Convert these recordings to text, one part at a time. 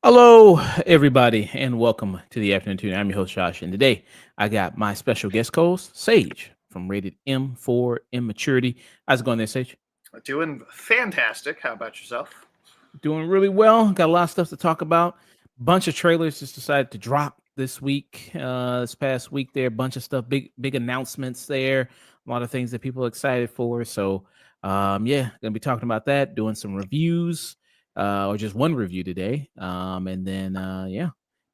Hello, everybody, and welcome to the Afternoon Tune. I'm your host, Josh, and today I got my special guest host, Sage, from Rated M for Immaturity. How's it going there, Sage? Doing fantastic. How about yourself? Doing really well. Got a lot of stuff to talk about. Bunch of trailers just decided to drop this week, this past week there. Bunch of stuff, big announcements there. A lot of things that people are excited for. So, gonna be talking about that, doing some reviews, or just one review today. And then,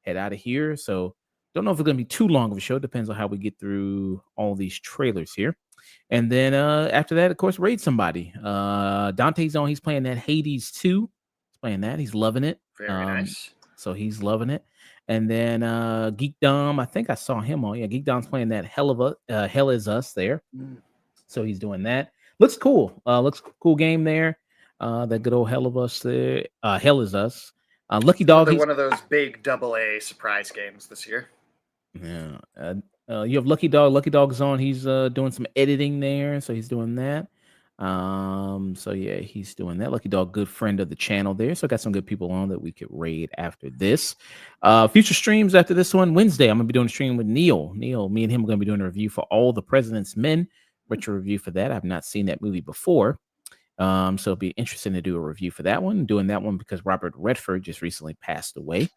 head out of here. So, don't know if it's gonna be too long of a show. Depends on how we get through all these trailers here. And then after that, of course, raid somebody. Dante's on. He's playing that Hades 2. He's playing that. He's loving it. Very nice. So he's loving it. And then Geek Dom, I think I saw him on. Yeah, Geek Dom's playing that Hell Is Us there. So he's doing that. Looks cool. Looks cool game there. That good old Hell of Us there. Hell Is Us. Lucky Dog. One of those big AA surprise games this year. Yeah. You have Lucky Dog. Lucky Dog's on. He's doing some editing there, so he's doing that. So yeah, he's doing that. Lucky Dog, good friend of the channel there. So I got some good people on that we could raid after this. Future streams after this one. Wednesday, I'm gonna be doing a stream with Neil. Neil, me and him are gonna be doing a review for All the President's Men. Retro review for that. I've not seen that movie before. So it'll be interesting to do a review for that one. Doing that one because Robert Redford just recently passed away.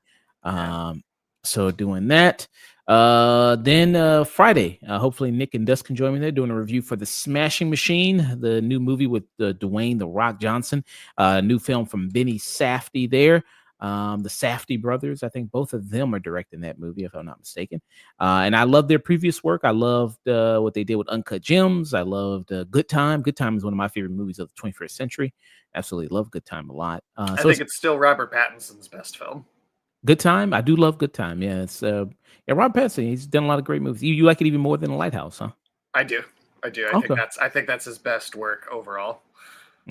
So doing that. Then Friday, hopefully Nick and Dust can join me there doing a review for The Smashing Machine, the new movie with Dwayne The Rock Johnson, new film from Benny Safdie there. The Safdie brothers, I think both of them are directing that movie, if I'm not mistaken. And I love their previous work. I loved what they did with Uncut Gems. I loved Good Time. Good Time is one of my favorite movies of the 21st century. Absolutely love Good Time a lot. I think it's still Robert Pattinson's best film. Good Time. I do love Good Time. Yeah, it's Rob Pattinson. He's done a lot of great movies. You like it even more than The Lighthouse, huh? I do. Okay. I think that's his best work overall.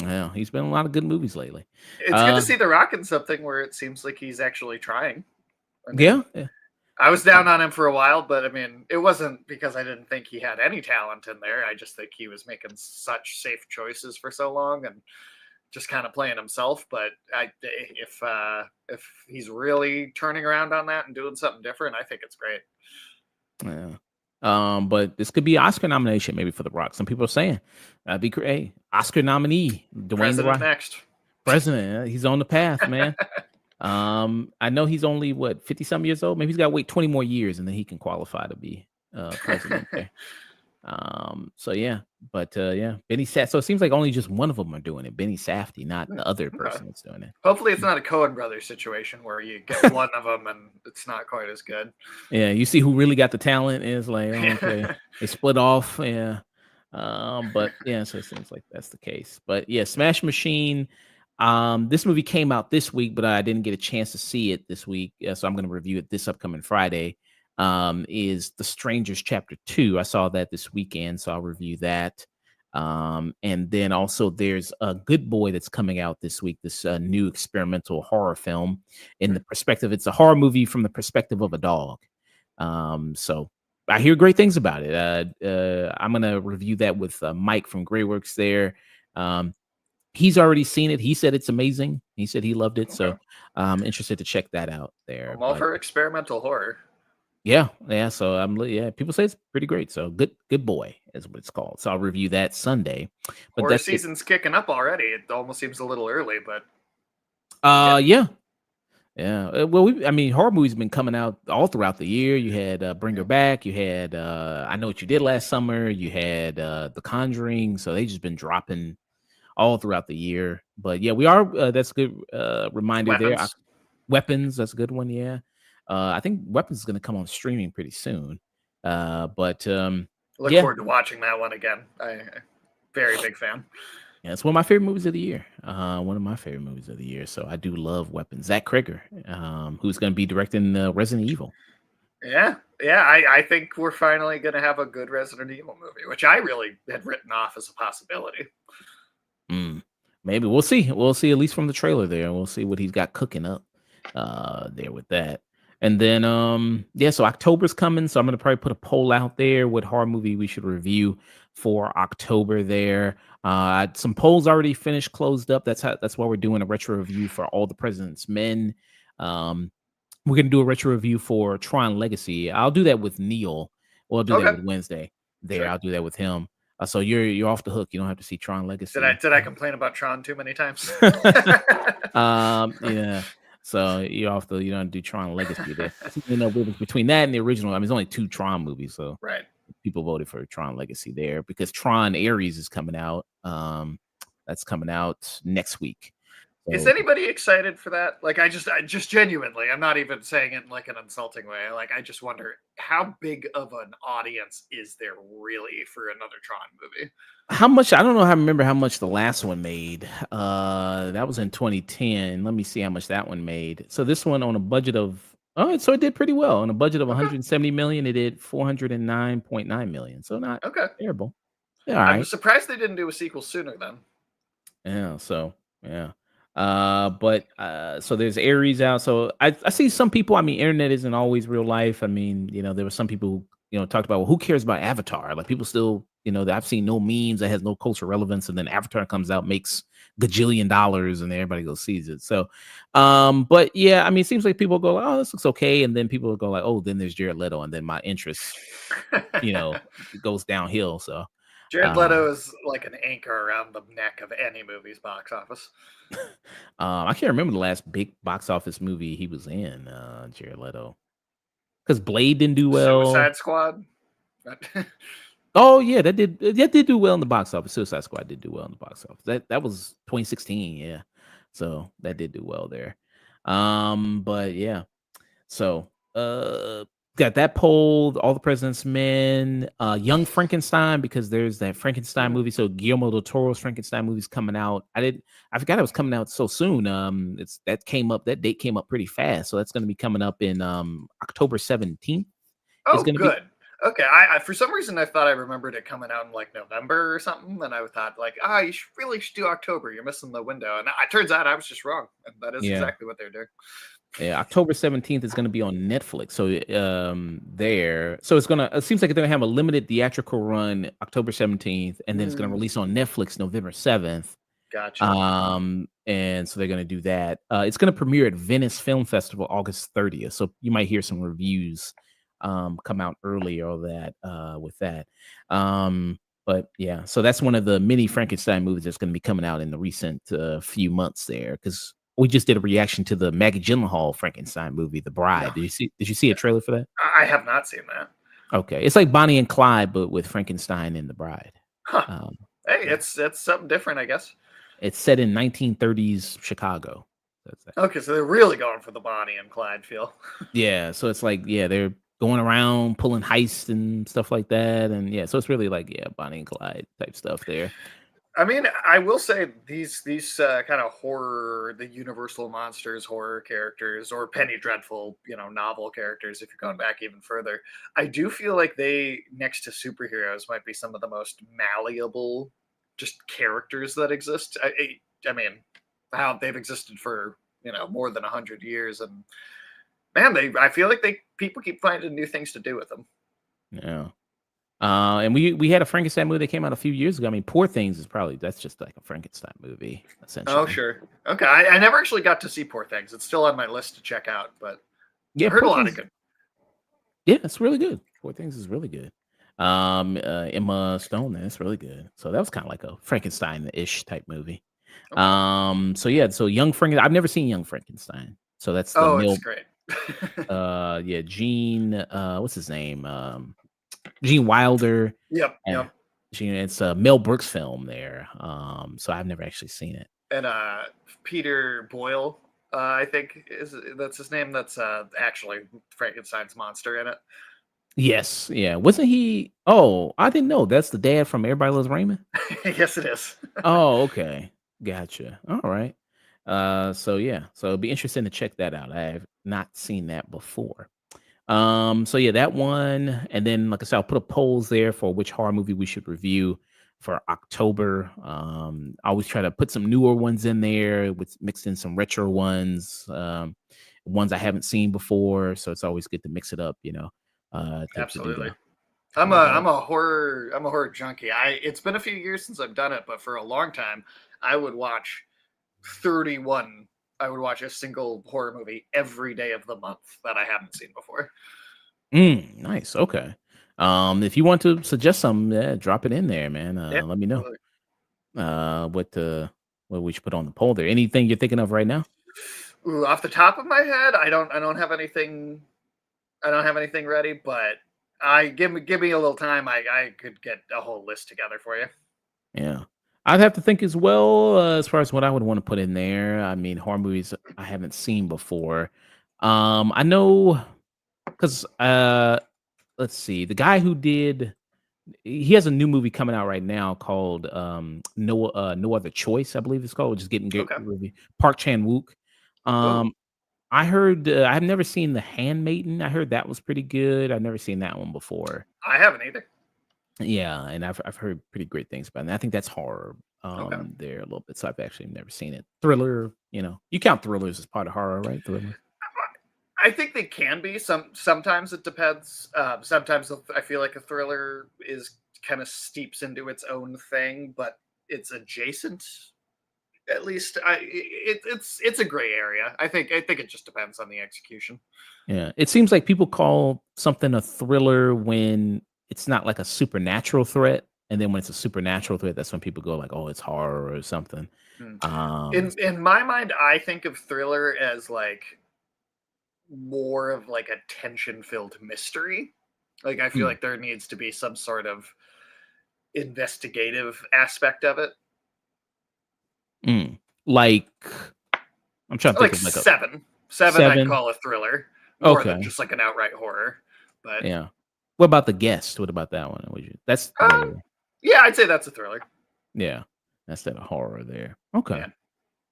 Yeah, he's been in a lot of good movies lately. It's good to see The Rock in something where it seems like he's actually trying. Yeah. I was down on him for a while, but I mean, it wasn't because I didn't think he had any talent in there. I just think he was making such safe choices for so long and just kind of playing himself. But if he's really turning around on that and doing something different, I think it's great. Yeah. But this could be an Oscar nomination maybe for The Rock. Some people are saying that'd be great. Oscar nominee, Dwayne The Rock. Next. President. He's on the path, man. I know he's only 50-some years old. Maybe he's got to wait 20 more years and then he can qualify to be president there. So yeah, but Benny Safdie. So it seems like only just one of them are doing it. Benny Safdie, not the other person that's doing it. Hopefully, it's not a Coen Brothers situation where you get one of them and it's not quite as good. Yeah, you see who really got the talent is like okay, they split off. Yeah, but yeah, so it seems like that's the case. But yeah, Smash Machine. This movie came out this week, but I didn't get a chance to see it this week, so I'm going to review it this upcoming Friday. Is The Strangers Chapter 2. I saw that this weekend, so I'll review that. And then also there's a Good Boy that's coming out this week, this new experimental horror film. In the perspective, it's a horror movie from the perspective of a dog. So I hear great things about it. I'm going to review that with Mike from Greyworks there. He's already seen it. He said it's amazing. He said he loved it. Okay. So I'm interested to check that out there. Well, for experimental horror. Yeah. So people say it's pretty great. So good boy is what it's called. So I'll review that Sunday. But horror season's kicking up already. It almost seems a little early, but yeah. Well, horror movies have been coming out all throughout the year. You had Bring Her Back. You had I Know What You Did Last Summer. You had The Conjuring. So they just been dropping all throughout the year. But yeah, we are. That's a good reminder there. Weapons. That's a good one. Yeah. I think Weapons is going to come on streaming pretty soon. Look forward to watching that one again. Very big fan. Yeah, it's one of my favorite movies of the year. So I do love Weapons. Zach Krieger, who's going to be directing Resident Evil. Yeah. I think we're finally going to have a good Resident Evil movie, which I really had written off as a possibility. Maybe we'll see. We'll see at least from the trailer there. We'll see what he's got cooking up there with that. And then yeah, so October's coming, so I'm gonna probably put a poll out there what horror movie we should review for October there. Some polls already finished, closed up. That's why we're doing a retro review for All the President's Men. Um, we're gonna do a retro review for Tron Legacy. I'll do that with Neil. Well, I'll do that Okay, with Wednesday. There, sure. I'll do that with him. So you're off the hook. You don't have to see Tron Legacy. Did I complain about Tron too many times? Yeah. So you don't do Tron Legacy there. You know, between that and the original, I mean, it's only 2 Tron movies, so Right. people voted for Tron Legacy there because Tron Ares is coming out. That's coming out next week. Is So anybody excited for that? Like, I just genuinely, I'm not even saying it in like an insulting way. Like, I just wonder how big of an audience is there really for another Tron movie? how much I don't know. I remember how much the last one made. That was in 2010. Let me see how much that one made. So this one on a budget of so it did pretty well. On a budget of Okay, 170 million, it did 409.9 million. So not okay. terrible. Yeah, all I'm right. surprised they didn't do a sequel sooner then. Yeah, so yeah. But so there's Aries out. So I see some people, I mean, internet isn't always real life. I mean, there were some people who, talked about, well, who cares about Avatar? Like people still, that I've seen no memes that has no cultural relevance, and then Avatar comes out, makes gajillion dollars, and everybody goes sees it. So but yeah, I mean, it seems like people go, oh, this looks okay, and then people go like, oh, then there's Jared Leto, and then my interest, you know, goes downhill. So Jared uh Leto is like an anchor around the neck of any movie's box office. I can't remember the last big box office movie he was in, Jared Leto, because Blade didn't do well. Suicide Squad. Oh yeah, that did do well in the box office. Suicide Squad did do well in the box office. That was 2016, yeah. So that did do well there. But yeah. So, got that poll, All the President's Men, Young Frankenstein, because there's that Frankenstein Mm. movie. So Guillermo del Toro's Frankenstein movie's coming out. I forgot it was coming out so soon. That date came up pretty fast. So that's going to be coming up in October 17th. Is Oh, going to be good. Okay, I for some reason I thought I remembered it coming out in like November or something, and I thought like, you should do October. You're missing the window, and it turns out I was just wrong. And that is yeah. exactly what they're doing. Yeah, October 17th is going to be on Netflix. So it seems like they're going to have a limited theatrical run October 17th, and then it's going to Mm, release on Netflix November 7th. gotcha. And so they're going to do that. It's going to premiere at Venice Film Festival August 30th. So you might hear some reviews come out earlier or that with that. But yeah, so that's one of the mini Frankenstein movies that's going to be coming out in the recent few months there, because we just did a reaction to the Maggie Gyllenhaal Frankenstein movie, The No, Bride. Did you see a trailer for that? I have not seen that. Okay, it's like Bonnie and Clyde, but with Frankenstein and the Bride. Huh. Um, Hey, yeah, it's something different, I guess. it's set in 1930s Chicago. That's that. Okay, so they're really going for the Bonnie and Clyde feel. Yeah, so it's like they're going around pulling heists and stuff like that, and yeah, so it's really like Bonnie and Clyde type stuff there. I mean, I will say these kind of horror, the Universal monsters horror characters, or Penny Dreadful, novel characters. If you're going back even further, I do feel like they, next to superheroes, might be some of the most malleable, just characters that exist. I mean, how they've existed for more than 100 years, and man, I feel like people keep finding new things to do with them. Yeah. And we had a Frankenstein movie that came out a few years ago. I mean, Poor Things that's just like a Frankenstein movie, Oh, essentially. sure. Okay, I never actually got to see Poor Things. It's still on my list to check out, but I Yeah, heard a Poor lot of Things. good. Yeah, it's really good. Poor Things is really good. Emma Stone, that's really good. So that was kind of like a Frankenstein-ish type movie. Okay. So yeah, so Young Frankenstein. I've never seen Young Frankenstein. So that's the Oh, it's Mel. great. Yeah, Gene. What's his name? Gene Wilder. Yep, And yep. it's a Mel Brooks film there. So I've never actually seen it. And Peter Boyle, I think that's his name. That's actually Frankenstein's monster in it. Yes, yeah. Wasn't he? Oh, I didn't know. That's the dad from Everybody Loves Raymond. Yes, it is. Oh, okay, gotcha. All right. So yeah, so it'd be interesting to check that out. I have not seen that before. So yeah, that one, and then like I said, I'll put a polls there for which horror movie we should review for October. I always try to put some newer ones in there with mixed in some retro ones, ones I haven't seen before. So it's always good to mix it up, to do Absolutely. that. So that I'm a horror junkie. It's been a few years since I've done it, but for a long time, I would watch 31. I would watch a single horror movie every day of the month that I haven't seen before. nice. Okay. If you want to suggest some, yeah, drop it in there, man. Yeah, Let me know. absolutely. What we should put on the poll there. Anything you're thinking of right now? Ooh, off the top of my head, I don't have anything. I don't have anything ready, but I give me a little time. I could get a whole list together for you. Yeah. I'd have to think as well, as far as what I would want to put in there. I mean, horror movies I haven't seen before. I know because let's see, the guy who did he has a new movie coming out right now called No Other Choice, I believe it's called, which is getting good Okay. review. Park Chan Wook. Ooh, Um, I heard I've never seen The Handmaiden. I heard that was pretty good. I've never seen that one before. I haven't either. Yeah, and I've heard pretty great things about it. I think that's horror, Okay. there a little bit, so I've actually never seen it. Thriller, you count thrillers as part of horror, right? Thriller. I think they can be. Sometimes it depends. Sometimes I feel like a thriller is kind of steeps into its own thing, but it's adjacent. At least it's a gray area. I think it just depends on the execution. Yeah, it seems like people call something a thriller when it's not like a supernatural threat, and then when it's a supernatural threat, that's when people go like, "Oh, it's horror or something." Hmm. Um, In my mind, I think of thriller as like more of like a tension filled mystery. Like I feel mm, like there needs to be some sort of investigative aspect of it. mm. Like, I'm trying to think Like of like a seven I'd 7. call a thriller more than Okay, just like an outright horror. But yeah. What about The Guest? What about that one? That's uh, thriller. yeah, I'd say that's a thriller. Yeah, that's that horror there. Okay, Yeah.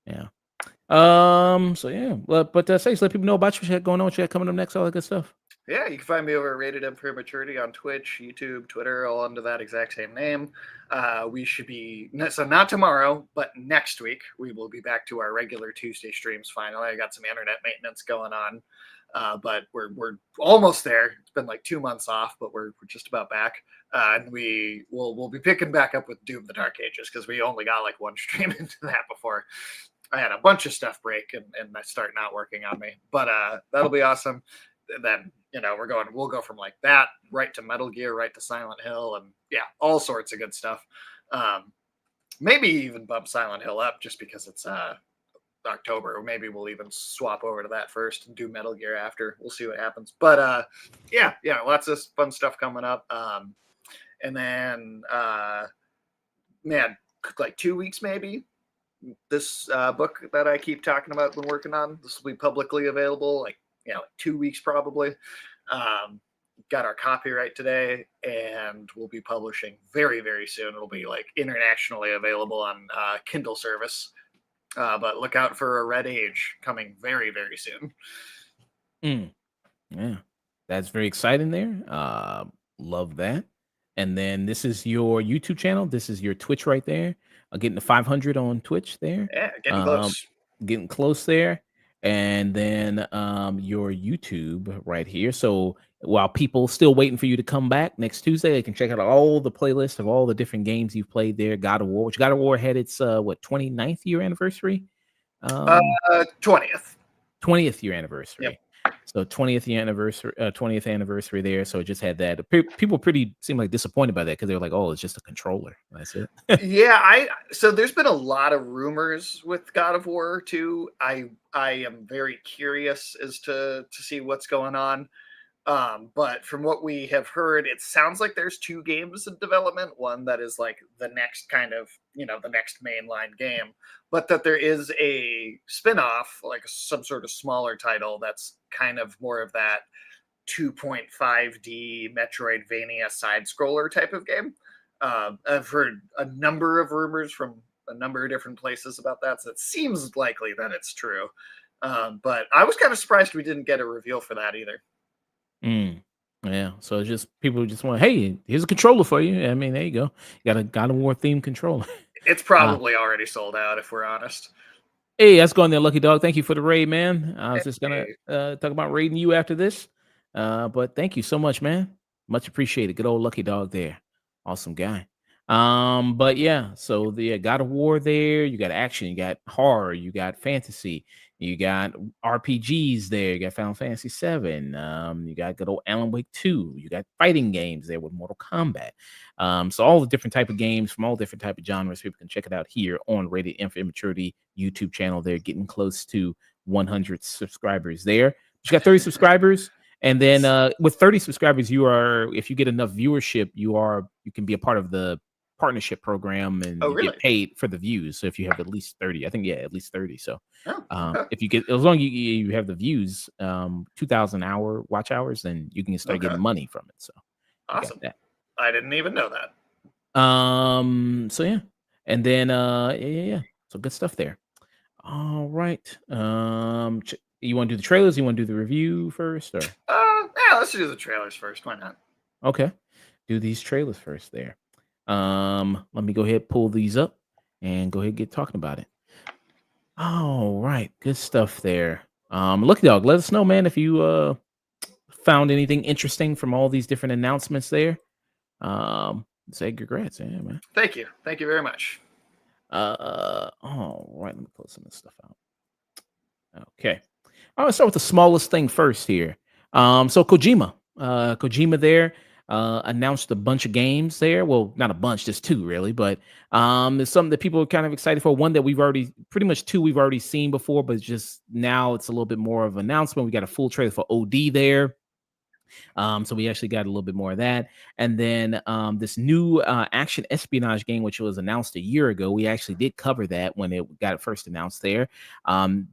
yeah. So yeah, well, but say, so let people know about you, what you got going on, what you got coming up next, all that good stuff. Yeah, you can find me over at Rated M for Maturity on Twitch, YouTube, Twitter, all under that exact same name. We should be so not tomorrow, but next week we will be back to our regular Tuesday streams. Finally, I got some internet maintenance going on, but we're almost there. It's been like 2 months off, but we're just about back, and we'll be picking back up with Doom: The Dark Ages because we only got like one stream into that before I had a bunch of stuff break and start not working on me. But that'll be awesome. And then we'll go from like that right to Metal Gear, right to Silent Hill, and yeah, all sorts of good stuff. Um, maybe even bump Silent Hill up just because it's October. Maybe we'll even swap over to that first and do Metal Gear after. We'll see what happens. But yeah, lots of fun stuff coming up. And then man, like 2 weeks maybe. This book that I keep talking about, been working on. This will be publicly available, like like 2 weeks probably. Um, got our copyright today, and we'll be publishing very very soon. It'll be like internationally available on Kindle service. But look out for a Red Age coming very very soon. Mm, yeah, that's very exciting there. Love that. And then this is your YouTube channel. This is your Twitch right there. Getting to 500 on Twitch there. Yeah, getting Um, close. getting close there. And then your YouTube right here. So while people still waiting for you to come back next Tuesday, they can check out all the playlist of all the different games you've played there. God of War, which God of War had its 29th year anniversary. Uh, Um, 20th. 20th year Yep. anniversary. So 20th anniversary there. So it just had that. People pretty seem like disappointed by that because they were like, "Oh, it's just a controller. That's it." Yeah, so there's been a lot of rumors with God of War 2. I am very curious as to see what's going on. But from what we have heard, it sounds like there's two games in development. One that is like the next kind of, the next mainline game, but that there is a spin-off, like some sort of smaller title that's kind of more of that 2.5D Metroidvania side scroller type of game. I've heard a number of rumors from a number of different places about that, so it seems likely that it's true. But I was kind of surprised we didn't get a reveal for that either. Mm. Yeah, so it's just people just want, hey, here's a controller for you. I mean, there you go. You got a God of War themed controller. It's Uh, probably already sold out if we're honest. Hey, that's going there, Lucky Dog. Thank you for the raid, man. I was just gonna Hey, talk about raiding you after this. But thank you so much, man. Much appreciated. Good old Lucky Dog there. Awesome guy. But yeah, so the God of War there, you got action, you got horror, you got fantasy, you got RPGs there, you got Final Fantasy 7, you got good old Alan Wake 2, you got fighting games there with Mortal Kombat. So all the different type of games from all different type of genres, people can check it out here on Rated M for Immaturity YouTube channel. They're getting close to 100 subscribers there. You got 30 subscribers, and then nice. with 30 subscribers, you are, if you get enough viewership, you can be a part of the partnership program, and Oh, you get really? paid for the views. So if you have at least 30, I think yeah, at least 30. So Oh, okay. if you get, as long as you have the views, 2,000 hour watch hours, then you can start Okay. getting money from it. So you got Awesome. that. I didn't even know that. So yeah. And then yeah. So good stuff there. All right. You want to do the trailers? You want to do the review first, or Yeah, let's do the trailers first. Why not? okay? Do these trailers first. There. Let me go ahead, pull these up, and go ahead and get talking about it. All right, good stuff there. Lucky Dog, let us know, man, if you found anything interesting from all these different announcements there. Say congrats, yeah, man. Thank you. Thank you very much. All right, let me pull some of this stuff out. Okay. I'll start with the smallest thing first here. So Kojima there announced a bunch of games there. Well, not a bunch, just two really, but there's something that people are kind of excited for. One that we've already, pretty much two we've already seen before, but just now it's a little bit more of an announcement. We got a full trailer for OD there. So we actually got a little bit more of that. And then this new action espionage game, which was announced a year ago, we actually did cover that when it got first announced there.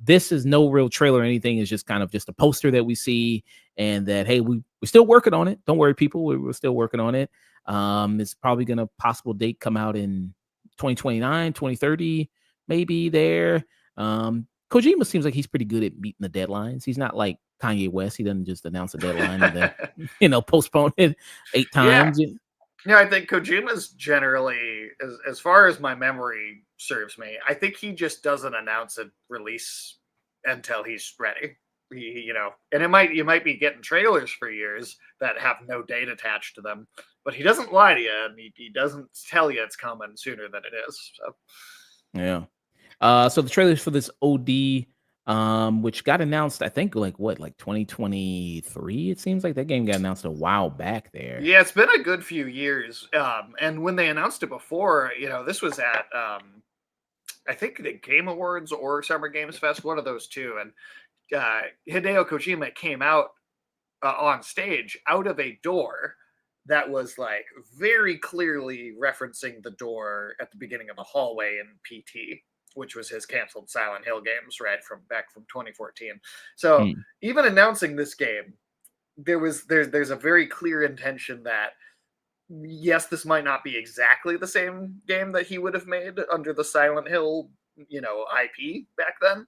This is no real trailer or anything. It's just kind of just a poster that we see, and that, hey, we're still working on it. Don't worry, people. We're still working on it. It's probably going to possible date come out in 2029, 2030, maybe there. Kojima seems like he's pretty good at meeting the deadlines. He's not like Kanye West. He doesn't just announce a deadline and then postpone it 8 Yeah. times. Yeah, I think Kojima's generally, as far as my memory serves me, I think he just doesn't announce a release until he's ready. And you might be getting trailers for years that have no date attached to them, but he doesn't lie to you, and he doesn't tell you it's coming sooner than it is. So Yeah. So the trailers for this OD, which got announced, I think, like what, like 2023? It seems like that game got announced a while back there. yeah, it's been a good few years. And when they announced it before, this was at I think the Game Awards or Summer Games Fest, one of those two, and Hideo Kojima came out on stage out of a door that was like very clearly referencing the door at the beginning of the hallway in PT, which was his canceled Silent Hill games, right, from back from 2014. So Hmm. even announcing this game, there's a very clear intention that yes, this might not be exactly the same game that he would have made under the Silent Hill, IP back then,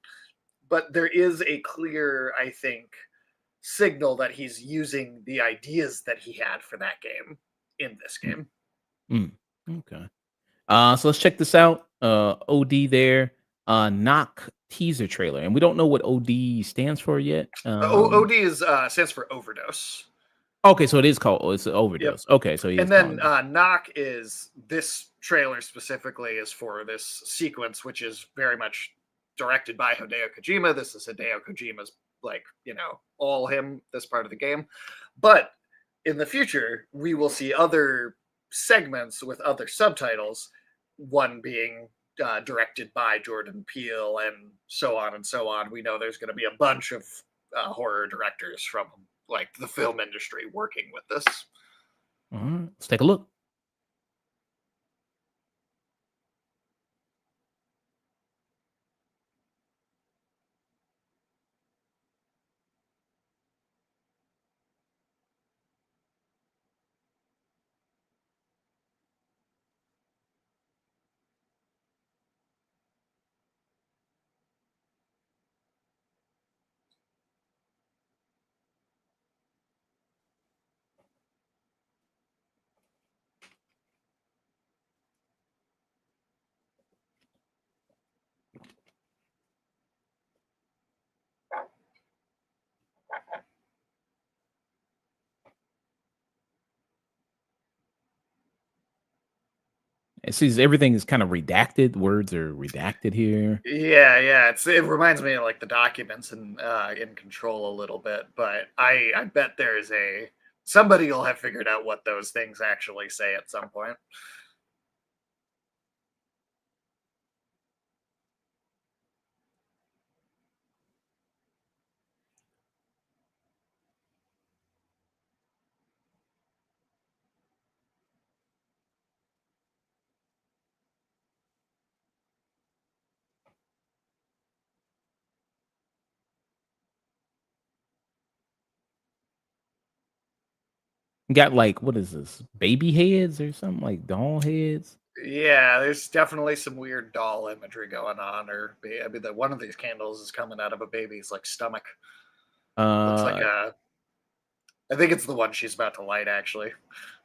but there is a clear, I think, signal that he's using the ideas that he had for that game in this Hmm. game. Hmm. Okay. So let's check this out. OD there. Knock teaser trailer, and we don't know what OD stands for yet. OD is stands for overdose. Okay, so it is called. Oh, it's an Yep. overdose. Okay, so he is And then calling it. knock is this trailer specifically is for this sequence, which is very much directed by Hideo Kojima. This is Hideo Kojima's all him, this part of the game. But in the future, we will see other segments with other subtitles, one being directed by Jordan Peele and so on and so on. We know there's going to be a bunch of horror directors from like the film industry working with this. All right, let's take a look. It sees everything is kind of redacted. Words are redacted here. Yeah. It reminds me of like the documents in Control a little bit, but I bet there is a somebody will have figured out what those things actually say at some point. Got like what is this? Baby heads or something like doll heads? Yeah, there's definitely some weird doll imagery going on, I mean, one of these candles is coming out of a baby's like stomach. Looks like Uh a. I think it's the one she's about to light, actually.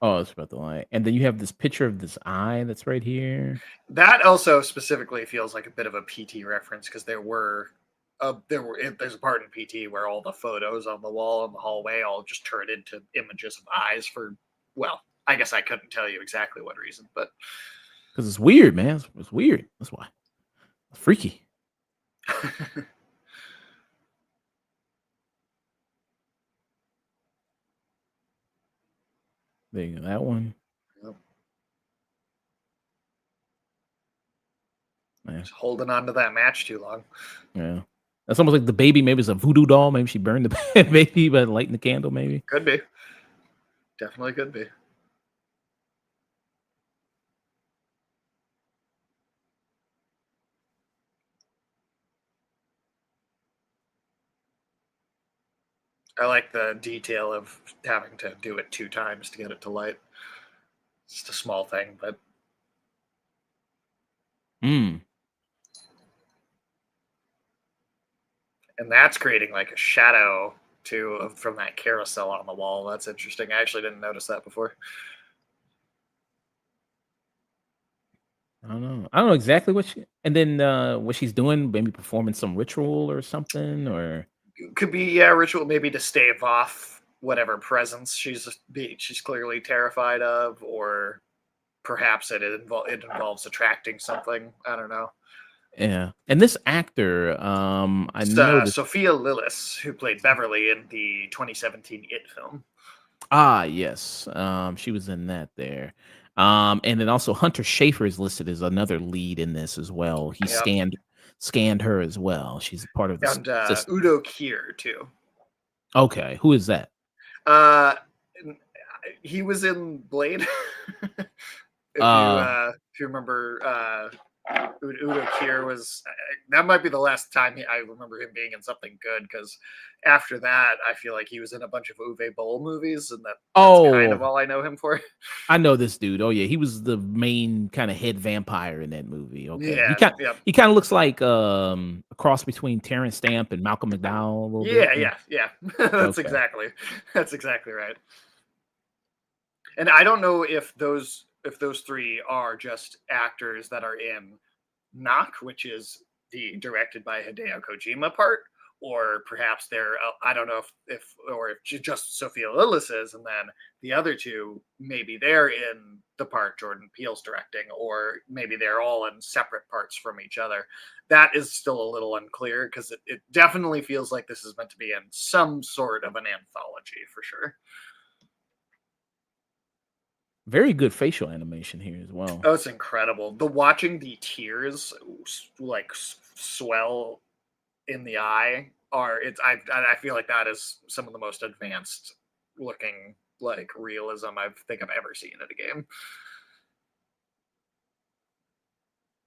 oh, it's about the light. And then you have this picture of this eye that's right here. That also specifically feels like a bit of a PT reference because there's a part in PT where all the photos on the wall in the hallway all just turn into images of eyes for, well, I guess I couldn't tell you exactly what reason, but Because it's weird, man. It's weird. That's why. It's freaky. There you go. That one. Yeah. just holding on to that match too long. Yeah. That's almost like the baby. Maybe it's a voodoo doll. Maybe she burned the baby by lighting the candle, maybe. Could be. Definitely could be. I like the detail of having to do it 2 times to get it to light. Just a small thing, but Mm. and that's creating like a shadow too from that carousel on the wall. That's interesting. I actually didn't notice that before. I don't know exactly what she and then what she's doing, maybe performing some ritual or something, or Could be, yeah, ritual maybe to stave off whatever presence she's clearly terrified of, or perhaps it involves attracting something. I don't know. yeah. And this actor, I noticed. Sophia Lillis, who played Beverly in the 2017 It film. Ah, yes. She was in that there. And then also Hunter Schafer is listed as another lead in this as well. He Yep. scanned her as well. She's a part of the And system. Udo Kier too. Okay, who is that? Uh, he was in Blade. Uh, If you remember, Udo Kier was that might be the last time I remember him being in something good, because after that I feel like he was in a bunch of Uwe Boll movies, and that's kind of oh, all I know him for. I know this dude. Oh yeah, he was the main kind of head vampire in that movie. Okay, Yeah, yeah, he kind of looks like a cross between Terrence Stamp and Malcolm McDowell a little bit. yeah. That's Okay. exactly right. And I don't know if those three are just actors that are in Knock, which is the directed by Hideo Kojima part, or perhaps they're I don't know if just Sophia Lillis is, and then the other two maybe they're in the part Jordan Peele's directing, or maybe they're all in separate parts from each other. That is still a little unclear because it definitely feels like this is meant to be in some sort of an anthology for sure. Very good facial animation here as well. Oh, it's incredible. The watching the tears like swell in the eye are it's I feel like that is some of the most advanced looking like realism I think I've ever seen in a game.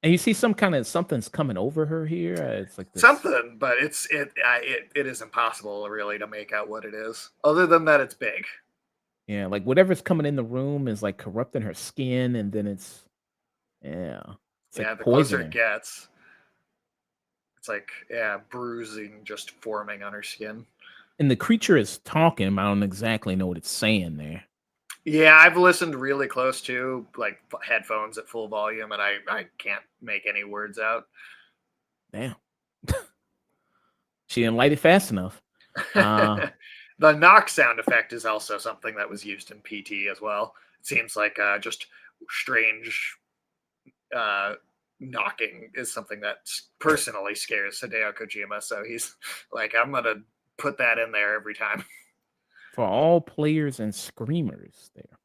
And you see some kind of something's coming over her here. It's like this. Something, but it is impossible really to make out what it is. Other than that, it's big. Yeah, like whatever's coming in the room is like corrupting her skin, and then yeah, it's like Yeah, the closer it poisoning. gets, it's like yeah, bruising just forming on her skin. And the creature is talking. I don't exactly know what it's saying there. Yeah, I've listened really close to like headphones at full volume, and I can't make any words out. Damn, she didn't light it fast enough. Uh, The knock sound effect is also something that was used in PT as well. It seems like just strange. knocking is something that personally scares Hideo Kojima. So he's like, I'm gonna put that in there every time. For all players and screamers there.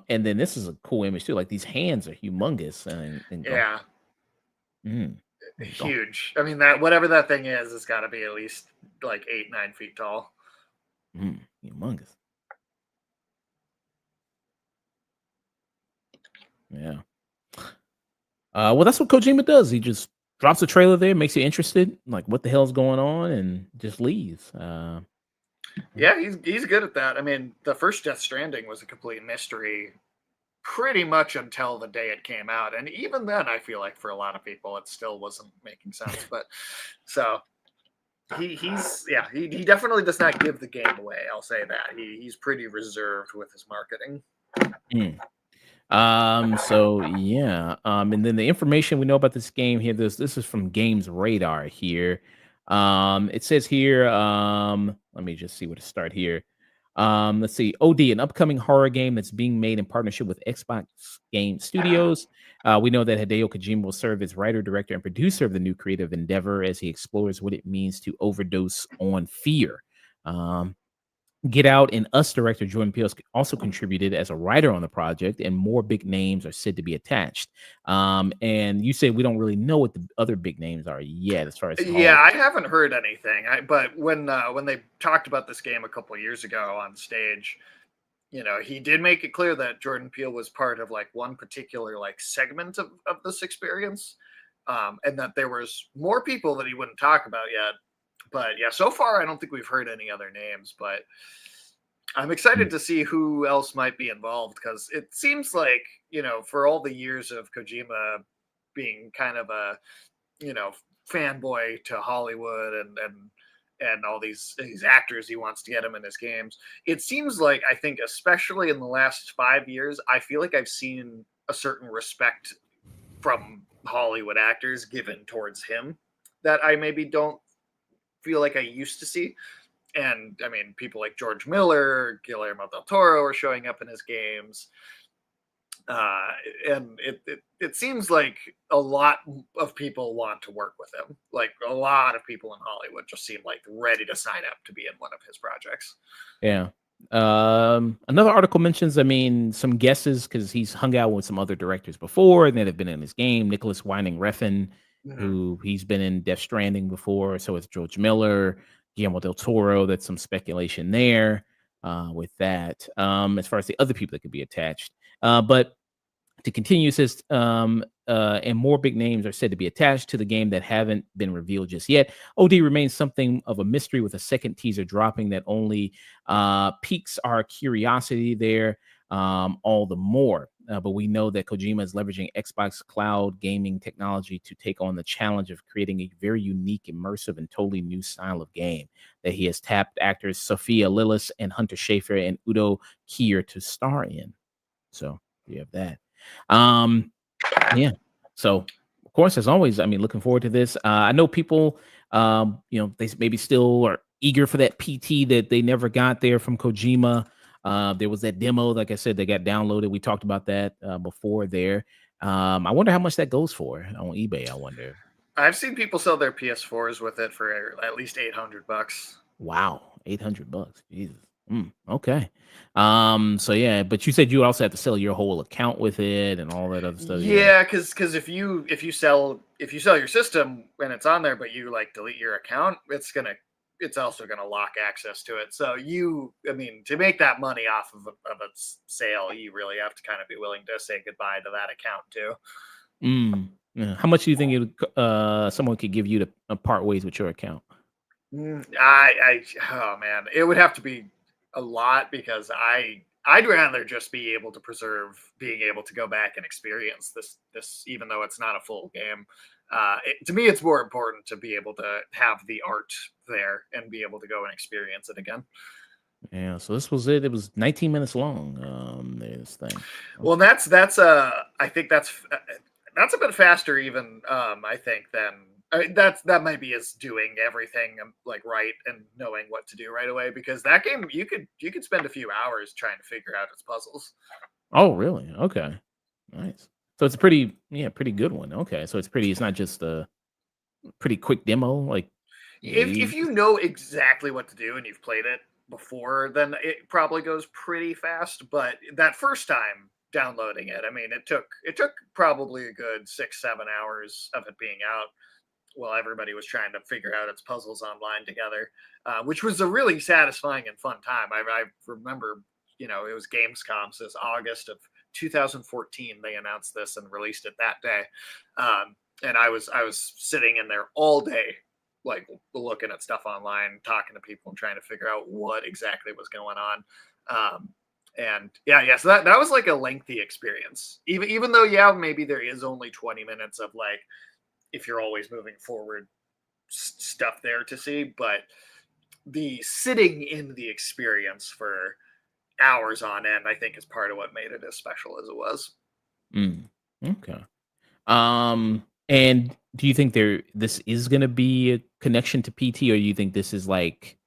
And then this is a cool image too. Like these hands are humongous and go. Yeah, Mm, go. huge. I mean, that whatever that thing is, it's got to be at least like 8, 9 feet tall. Humongous. Yeah. Well, that's what Kojima does. He just drops a trailer there, makes you interested, like what the hell's going on, and just leaves. Yeah, he's good at that. I mean, the first Death Stranding was a complete mystery pretty much until the day it came out, and even then, I feel like for a lot of people, it still wasn't making sense. But so he definitely does not give the game away. I'll say that he's pretty reserved with his marketing. Mm. So yeah. And then the information we know about this game here, this is from Games Radar here. It says here, let me just see where to start here. Let's see. OD, an upcoming horror game that's being made in partnership with Xbox Game Studios. We know that Hideo Kojima will serve as writer, director, and producer of the new creative endeavor as he explores what it means to overdose on fear. Um, Get Out and Us director Jordan Peele also contributed as a writer on the project, and more big names are said to be attached. And you say we don't really know what the other big names are yet, as far as Yeah, Hall. I haven't heard anything. But when they talked about this game a couple years ago on stage, he did make it clear that Jordan Peele was part of like one particular like segment of this experience, and that there was more people that he wouldn't talk about yet. But yeah, so far I don't think we've heard any other names. But I'm excited Mm, to see who else might be involved because it seems like for all the years of Kojima being kind of a you know fanboy to Hollywood and all these actors he wants to get him in his games. It seems like I think especially in the last 5 years, I feel like I've seen a certain respect from Hollywood actors given towards him that I maybe don't feel like I used to see. And I mean, people like George Miller, Guillermo del Toro are showing up in his games. uh, and it seems like a lot of people want to work with him. Like a lot of people in Hollywood just seem like ready to sign up to be in one of his projects. yeah. Another article mentions, I mean, some guesses because he's hung out with some other directors before that have been in his game. Nicholas Winding Refn, Mhm. who he's been in Death Stranding before. So it's George Miller, Guillermo del Toro. That's some speculation there with that. As far as the other people that could be attached. But to continue, it says, and more big names are said to be attached to the game that haven't been revealed just yet. OD remains something of a mystery with a second teaser dropping that only piques our curiosity there all the more. But we know that Kojima is leveraging Xbox cloud gaming technology to take on the challenge of creating a very unique, immersive, and totally new style of game that he has tapped actors Sophia Lillis and Hunter Schafer and Udo Kier to star in. So you have that. Um, yeah. So, of course, as always, I mean, looking forward to this. I know people, they maybe still are eager for that PT that they never got there from Kojima. There was that demo, like I said, that got downloaded. We talked about that before there. I wonder how much that goes for on eBay. I wonder. I've seen people sell their PS4s with it for at least $800. Wow, $800. Jesus. Okay. So yeah, but you said you also have to sell your whole account with it and all that other stuff. Yeah. Yeah, because if you sell your system when it's on there, but you like delete your account, it's also gonna lock access to it. So I mean, to make that money off of a sale, you really have to kind of be willing to say goodbye to that account too. Yeah. How much do you think someone could give you to part ways with your account? Oh man, it would have to be a lot because I'd rather just be able to preserve being able to go back and experience this even though it's not a full game. To me, it's more important to be able to have the art there and be able to go and experience it again. Yeah. So this was it. It was 19 minutes long. This thing. Well, Okay. I think that's a bit faster even. I think than that might be as doing everything like right and knowing what to do right away because that game you could spend a few hours trying to figure out its puzzles. Oh, really? Okay. Nice. So it's pretty good one. Okay, so it's not just a pretty quick demo, like, If you you know exactly what to do and you've played it before, then it probably goes pretty fast. But that first time downloading it, I mean, it took probably a good 6 7 hours of it being out while everybody was trying to figure out its puzzles online together, which was a really satisfying and fun time. I remember, it was Gamescom, so it's August of 2014. They announced this and released it that day, and I was sitting in there all day, like looking at stuff online, talking to people, and trying to figure out what exactly was going on. And yeah, so that was like a lengthy experience. Even though, yeah, maybe there is only 20 minutes of like, if you're always moving forward, stuff there to see, but the sitting in the experience for hours on end, I think, is part of what made it as special as it was. mm, okay. And do you think this is gonna be a connection to PT, or you think this is like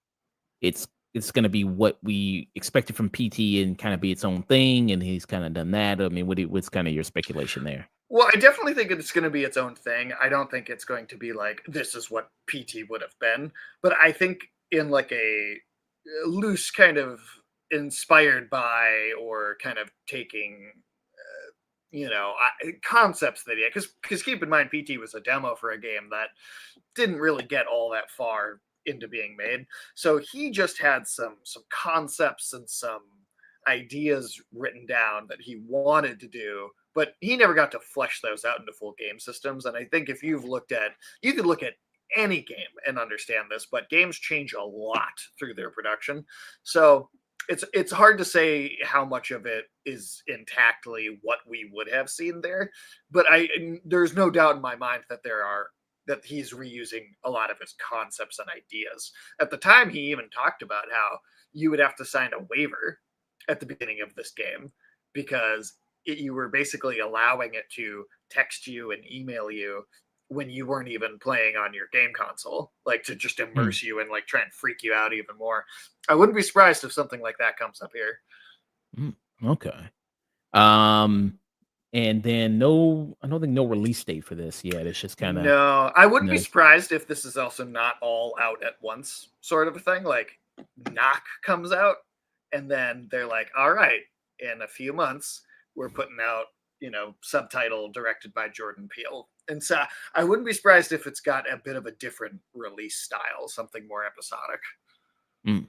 it's it's gonna be what we expected from PT and kinda be its own thing, and he's kinda done that? I mean, what's kinda your speculation there? Well, I definitely think it's going to be its own thing. I don't think it's going to be like this is what PT would have been, but I think in like a loose kind of inspired by or kind of taking concepts that he had, because keep in mind PT was a demo for a game that didn't really get all that far into being made, so he just had some concepts and some ideas written down that he wanted to do, but he never got to flesh those out into full game systems. And I think if you could look at any game and understand this, but games change a lot through their production. So it's hard to say how much of it is intactly what we would have seen there, but there's no doubt in my mind that he's reusing a lot of his concepts and ideas. At the time, he even talked about how you would have to sign a waiver at the beginning of this game because you were basically allowing it to text you and email you when you weren't even playing on your game console, like to just Mm, immerse you and like try and freak you out even more. I wouldn't be surprised if something like that comes up here. mm, okay. Um, and then I don't think no release date for this yet. It's just kinda, No, I wouldn't be no. surprised if this is also not all out at once, sort of a thing. Like, Knock comes out, and then they're like, all right, in a few months, we're putting out, subtitle directed by Jordan Peele. And so I wouldn't be surprised if it's got a bit of a different release style, something more episodic. Mm,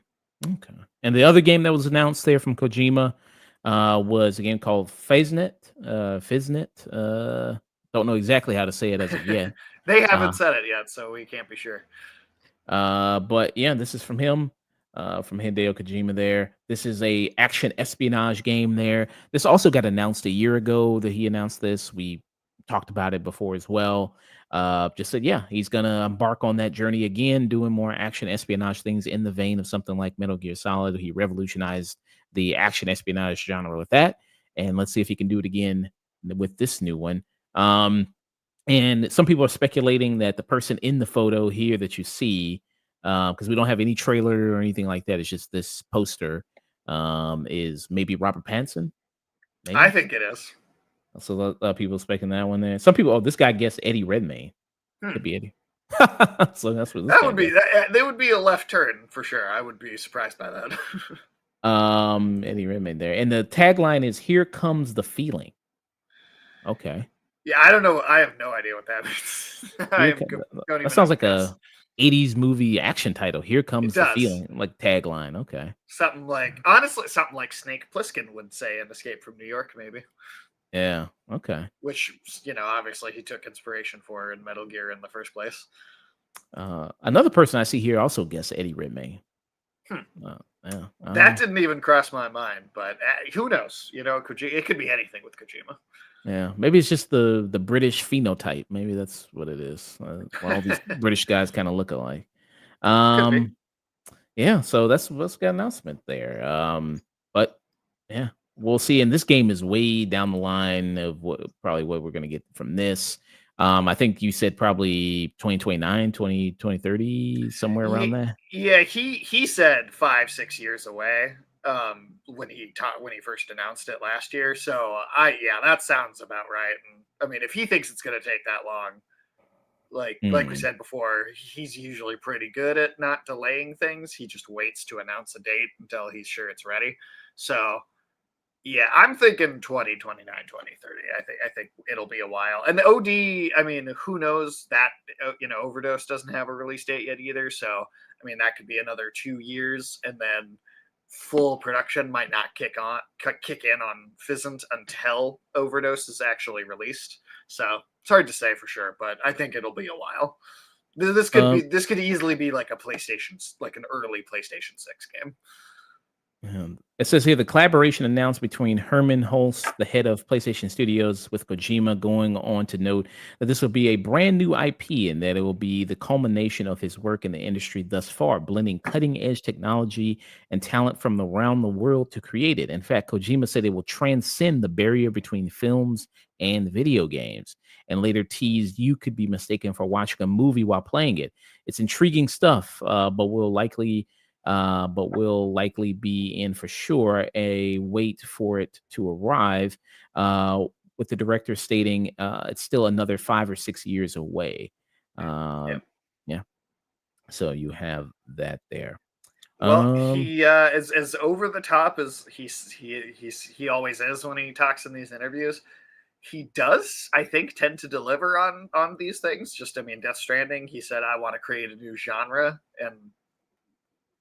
okay. And the other game that was announced there from Kojima, was a game called Fiznet, don't know exactly how to say it as of yet. They Uh haven't said it yet, so we can't be sure. But yeah, this is from him, from Hideo Kojima there. This is a action espionage game there. This also got announced a year ago that he announced this. We talked about it before as well. Just said, yeah, he's gonna embark on that journey again, doing more action espionage things in the vein of something like Metal Gear Solid. He revolutionized the action espionage genre with that. And let's see if he can do it again with this new one. And some people are speculating that the person in the photo here that you see, because we don't have any trailer or anything like that, it's just this poster, is maybe Robert Pattinson, I maybe. think it is. So a lot of people speculating that one there. Some people, oh, this guy guessed Eddie Redmayne. Could Hmm. be Eddie. So that's what this That guy would be guessed. that. They would be a left turn for sure. I would be surprised by that. Eddie Redmayne there, and the tagline is "Here comes the feeling." Okay. Yeah, I don't know. I have no idea what that means. Here co Don't that even sounds have a like guess. a '80s movie action title. Here It comes the does. feeling, like tagline. Okay. Something like, honestly, something like Snake Plissken would say in Escape from New York, maybe. Yeah. Okay. Which, obviously he took inspiration for in Metal Gear in the first place. Another person I see here also guessed Eddie Redmayne. Hmm. Yeah. That didn't even cross my mind, but who knows? It could be anything with Kojima. Yeah. Maybe it's just the British phenotype. Maybe that's what it is. Why all these British guys kind of look alike. Could be. Um, Yeah, so that's what's got announcement there. But yeah, we'll see. And this game is way down the line of what we're gonna get from this. I think you said probably 2029, 2030, somewhere around Ye- there. Yeah, he said 5 6 years away. when he first announced it last year. So yeah, that sounds about right. And I mean, if he thinks it's going to take that long, like we Mm. said before, he's usually pretty good at not delaying things. He just waits to announce a date until he's sure it's ready. So yeah, I'm thinking 2029, 2030. I think it'll be a while. And the OD, I mean, who knows that Overdose doesn't have a release date yet either. So I mean, that could be another 2 years, and then full production might not kick in on Fizzant until Overdose is actually released. So it's hard to say for sure, but I think it'll be a while. Um, This could easily be like like an early PlayStation 6 game. it says here the collaboration announced between Herman Hulst, the head of PlayStation Studios, with Kojima, going on to note that this will be a brand new IP and that it will be the culmination of his work in the industry thus far, blending cutting edge technology and talent from around the world to create it. In fact, Kojima said it will transcend the barrier between films and video games, and later teased you could be mistaken for watching a movie while playing it. It's intriguing stuff, but will likely be in for sure a wait for it to arrive. With the director stating it's still another 5 or 6 years away. Yeah. Um, yeah, so you have that there. Well, Um, he as over the top as he always is when he talks in these interviews. He does, I think, tend to deliver on these things. Just, I mean, Death Stranding, he said, "I want to create a new genre," and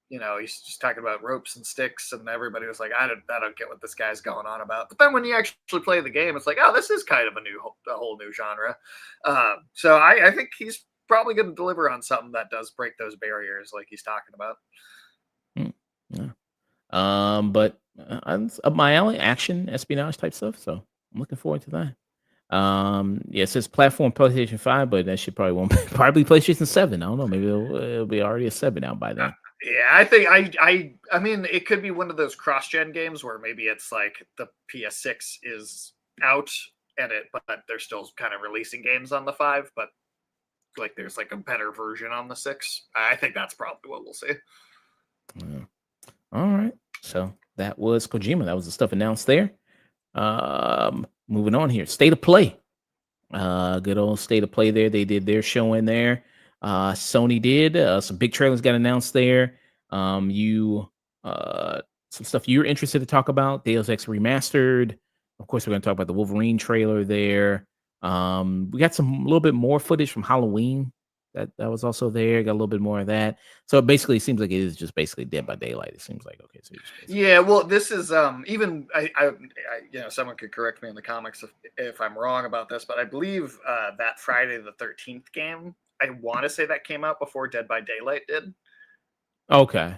he's just talking about ropes and sticks, and everybody was like, I don't get what this guy's going on about." But then when you actually play the game, it's like, oh, this is kind of a whole new genre. So I think he's probably going to deliver on something that does break those barriers, like he's talking about. mm, yeah. But it's up my alley, action, espionage type stuff. So I'm looking forward to that. Yeah, it says platform PlayStation 5, but that should probably won't probably PlayStation 7. I don't know. Maybe it'll be already a 7 out by then. Yeah, I think I mean, it could be one of those cross-gen games where maybe it's like the PS6 is out but they're still kind of releasing games on the 5, but like there's like a better version on the 6. I think that's probably what we'll see. Yeah. All right. So that was Kojima. That was the stuff announced there. Moving on here. State of Play. Good old State of Play there. They did their show in there. Sony did. Some big trailers got announced there. You some stuff you're interested to talk about. Deus Ex Remastered. Of course, we're going to talk about the Wolverine trailer there. We got some a little bit more footage from Halloween that was also there. Got a little bit more of that. So it basically seems like it is just basically Dead by Daylight. It seems like okay. So just basically, Yeah, well, this is even someone could correct me in the comics if I'm wrong about this, but I believe that Friday the 13th game, I want to say that came out before Dead by Daylight did. okay.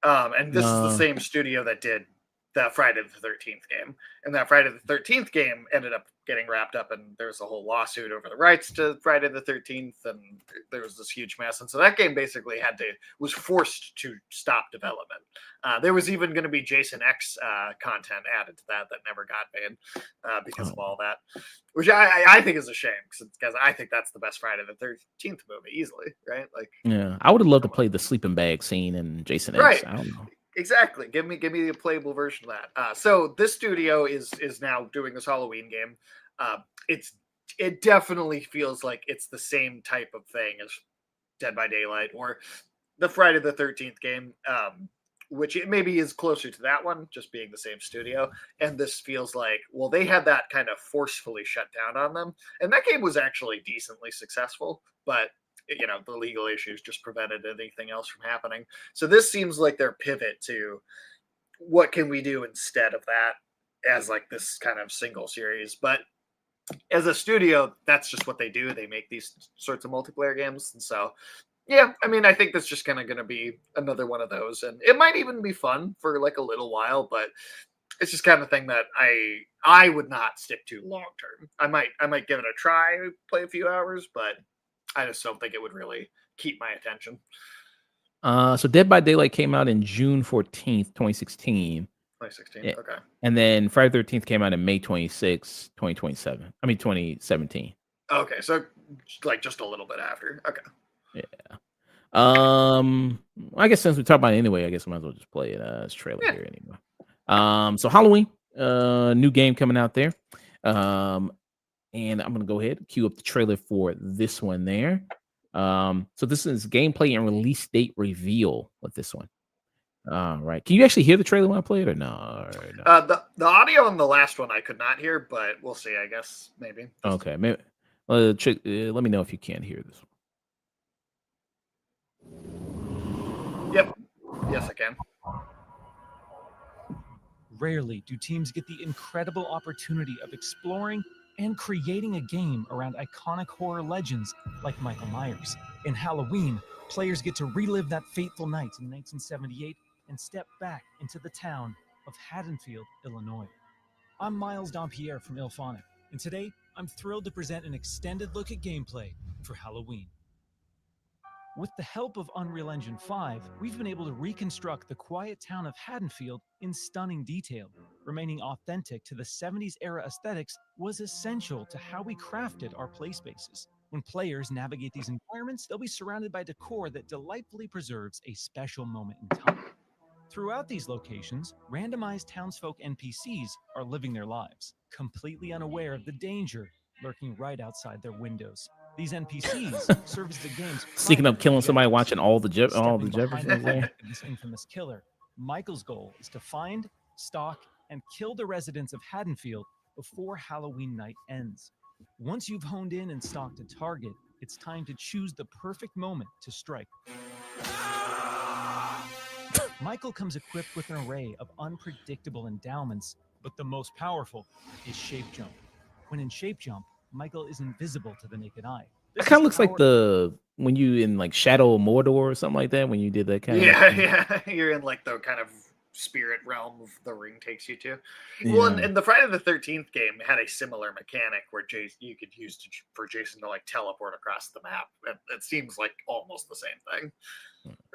And this is the same studio that did that Friday the 13th game. And that Friday the 13th game ended up getting wrapped up, and there was a whole lawsuit over the rights to Friday the 13th, and there was this huge mess. And so that game basically was forced to stop development. There was even going to be Jason X content added to that never got made because of all that, which I think is a shame because I think that's the best Friday the 13th movie easily, right? Like, yeah, I would have loved to play the sleeping bag scene in Jason X. right. I don't know. Exactly. Give me the playable version of that. So this studio is now doing this Halloween game. Uh, it definitely feels like it's the same type of thing as Dead by Daylight or the Friday the 13th game, which it maybe is closer to that one, just being the same studio. And this feels like, well, they had that kind of forcefully shut down on them, and that game was actually decently successful, but the legal issues just prevented anything else from happening. So this seems like their pivot to what can we do instead of that as like this kind of single series. But as a studio, that's just what they do. They make these sorts of multiplayer games. And so, yeah, I mean, I think that's just kind of going to be another one of those. And it might even be fun for like a little while, but it's just kind of thing that I would not stick to long term. I might give it a try, play a few hours, but I just don't think it would really keep my attention. So Dead by Daylight came out in June 14th, 2016. 2016. Yeah. Okay. And then Friday 13th came out in May 26th, 2027. I mean 2017. Okay. So like just a little bit after. Okay. Yeah. I guess since we talked about it anyway, I guess we might as well just play it as trailer Yeah. here anyway. So Halloween, new game coming out there. Um, and I'm gonna go ahead and cue up the trailer for this one there. So this is gameplay and release date reveal with this one. All right. Can you actually hear the trailer when I play it or no? Or no? The audio in the last one I could not hear, but we'll see. I guess maybe. Okay. Maybe, let me know if you can't hear this one. Yep. Yes, I can. Rarely do teams get the incredible opportunity of exploring and creating a game around iconic horror legends like Michael Myers. In Halloween, players get to relive that fateful night in 1978 and step back into the town of Haddonfield, Illinois. I'm Miles Dompierre from Ilphonic, and today I'm thrilled to present an extended look at gameplay for Halloween. With the help of Unreal Engine 5, we've been able to reconstruct the quiet town of Haddonfield in stunning detail. Remaining authentic to the 70s era aesthetics was essential to how we crafted our play spaces. When players navigate these environments, they'll be surrounded by decor that delightfully preserves a special moment in time. Throughout these locations, randomized townsfolk NPCs are living their lives, completely unaware of the danger lurking right outside their windows. These NPCs serve as the game's Sneaking up, primary killing somebody, objectives. watching all the Stepping behind Jeffersons the there. back of this infamous killer, Michael's goal is to find, stalk, and kill the residents of Haddonfield before Halloween night ends. Once you've honed in and stalked a target, it's time to choose the perfect moment to strike. Michael comes equipped with an array of unpredictable endowments, but the most powerful is Shape Jump. When in Shape Jump, Michael is invisible to the naked eye. It This kind of is looks like power- when you in like Shadow of Mordor or something like that. When you did that kind of Yeah. You're in like the kind of spirit realm of the ring takes you to. Well, yeah. and the Friday the 13th game had a similar mechanic where you could use for Jason to like teleport across the map. It seems like almost the same thing.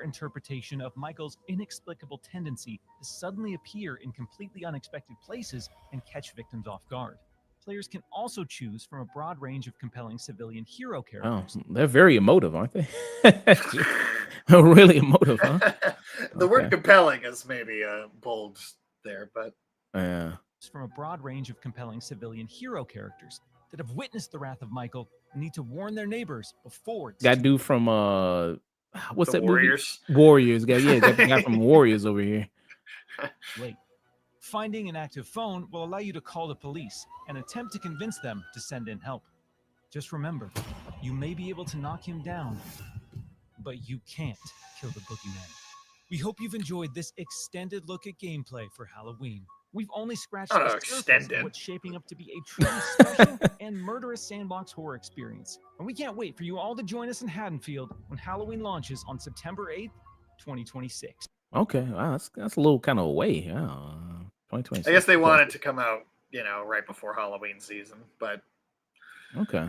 interpretation of Michael's inexplicable tendency to suddenly appear in completely unexpected places and catch victims off guard. Players can also choose from a broad range of compelling civilian hero Oh, characters. they're very emotive, aren't they? Really emotive, huh? The word Okay. compelling is maybe bold there, but Yeah. From a broad range of compelling civilian hero characters that have witnessed the wrath of Michael and need to warn their neighbors before it's That too dude from what's the that movie? Warriors. Warriors. Got the guy from Warriors over here. late. Finding an active phone will allow you to call the police and attempt to convince them to send in help. Just remember, you may be able to knock him down, but you can't kill the boogeyman. We hope you've enjoyed this extended look at gameplay for Halloween. We've only scratched Oh, the no, surface extended. of what's shaping up to be a truly special and murderous sandbox horror experience. And we can't wait for you all to join us in Haddonfield when Halloween launches on September 8th, 2026. Okay, wow, that's a little kind of away. 2026. I guess they Okay. wanted to come out, right before Halloween season, but Okay.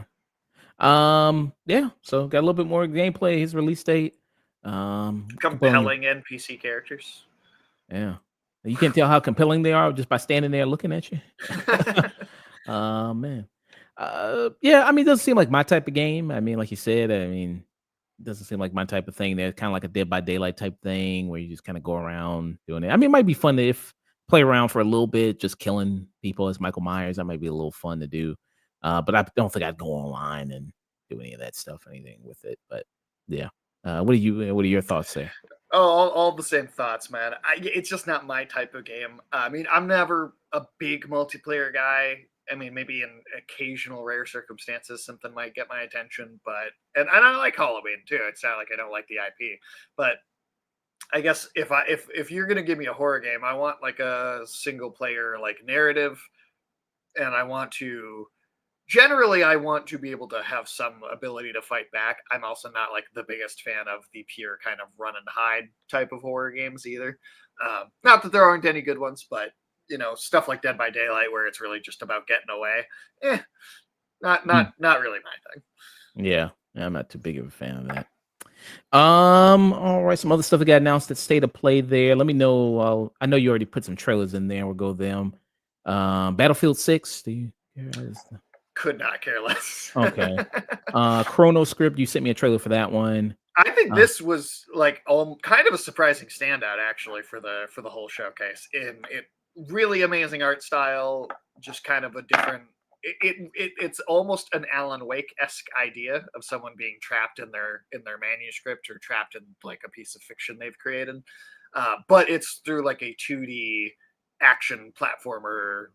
Yeah. So got a little bit more gameplay. His release date. compelling NPC characters. Yeah. You can't tell how compelling they are just by standing there looking at you. Man. Yeah, I mean, it doesn't seem like my type of game. I mean, like you said, I mean, it doesn't seem like my type of thing. They're kind of like a Dead by Daylight type thing where you just kind of go around doing it. I mean, it might be fun to play around for a little bit, just killing people as Michael Myers. That might be a little fun to do. But I don't think I'd go online and do any of that stuff, anything with it. But yeah. What are your thoughts there? Oh, all the same thoughts, man. It's just not my type of game. I mean, I'm never a big multiplayer guy. I mean, maybe in occasional rare circumstances, something might get my attention. But and I like Halloween too. It's not like I don't like the IP, but I guess if you're gonna give me a horror game, I want like a single player like narrative, and I want to be able to have some ability to fight back. I'm also not like the biggest fan of the pure kind of run and hide type of horror games either. Not that there aren't any good ones, but stuff like Dead by Daylight where it's really just about getting away. Not really my thing. Yeah, I'm not too big of a fan of that. All right, some other stuff that got announced at State of Play there. Let me know. I know you already put some trailers in there. We'll go them. Battlefield 6. Do you care? Could not care less. Okay. Chrono Script. You sent me a trailer for that one. I think this was like kind of a surprising standout actually for the whole showcase. In it really amazing art style, just kind of a different. It's almost an Alan Wake-esque idea of someone being trapped in their manuscript or trapped in like a piece of fiction they've created, but it's through like a 2D action platformer,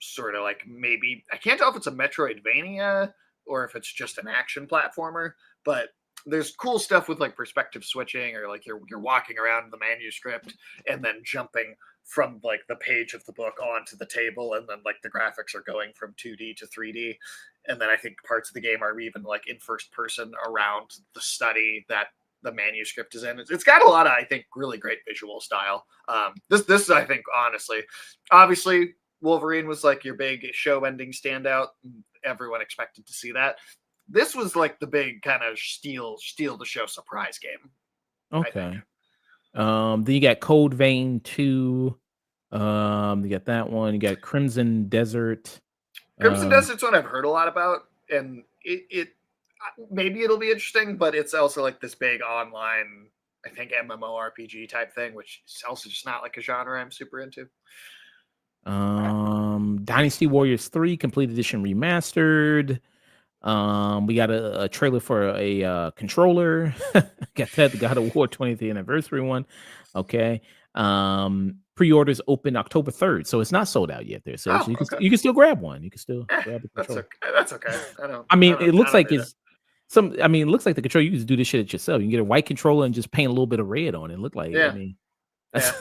sort of like, maybe I can't tell if it's a Metroidvania or if it's just an action platformer, but there's cool stuff with like perspective switching, or like you're walking around the manuscript and then jumping from like the page of the book onto the table, and then like the graphics are going from 2D to 3D, and then I think parts of the game are even like in first person around the study that the manuscript is in. It's got a lot of, I think, really great visual style. This I think, honestly, obviously Wolverine was like your big show ending standout. Everyone expected to see that. This was like the big kind of steal the show surprise game. Okay. Then you got Cold Vein 2. You got that one. You got Crimson Desert. Crimson Desert's one I've heard a lot about, and it maybe it'll be interesting, but it's also like this big online, I think, MMORPG type thing, which is also just not like a genre I'm super into. Dynasty Warriors 3 Complete Edition Remastered. We got a trailer for a controller. Got that, the God of War 20th anniversary one. Okay. Pre-orders open October 3rd, so it's not sold out yet there. So, you can still grab one. You can still grab the controller. That's okay. It looks like it's it looks like the controller, you can just do this shit yourself. You can get a white controller and just paint a little bit of red on it. Look like, yeah. That's,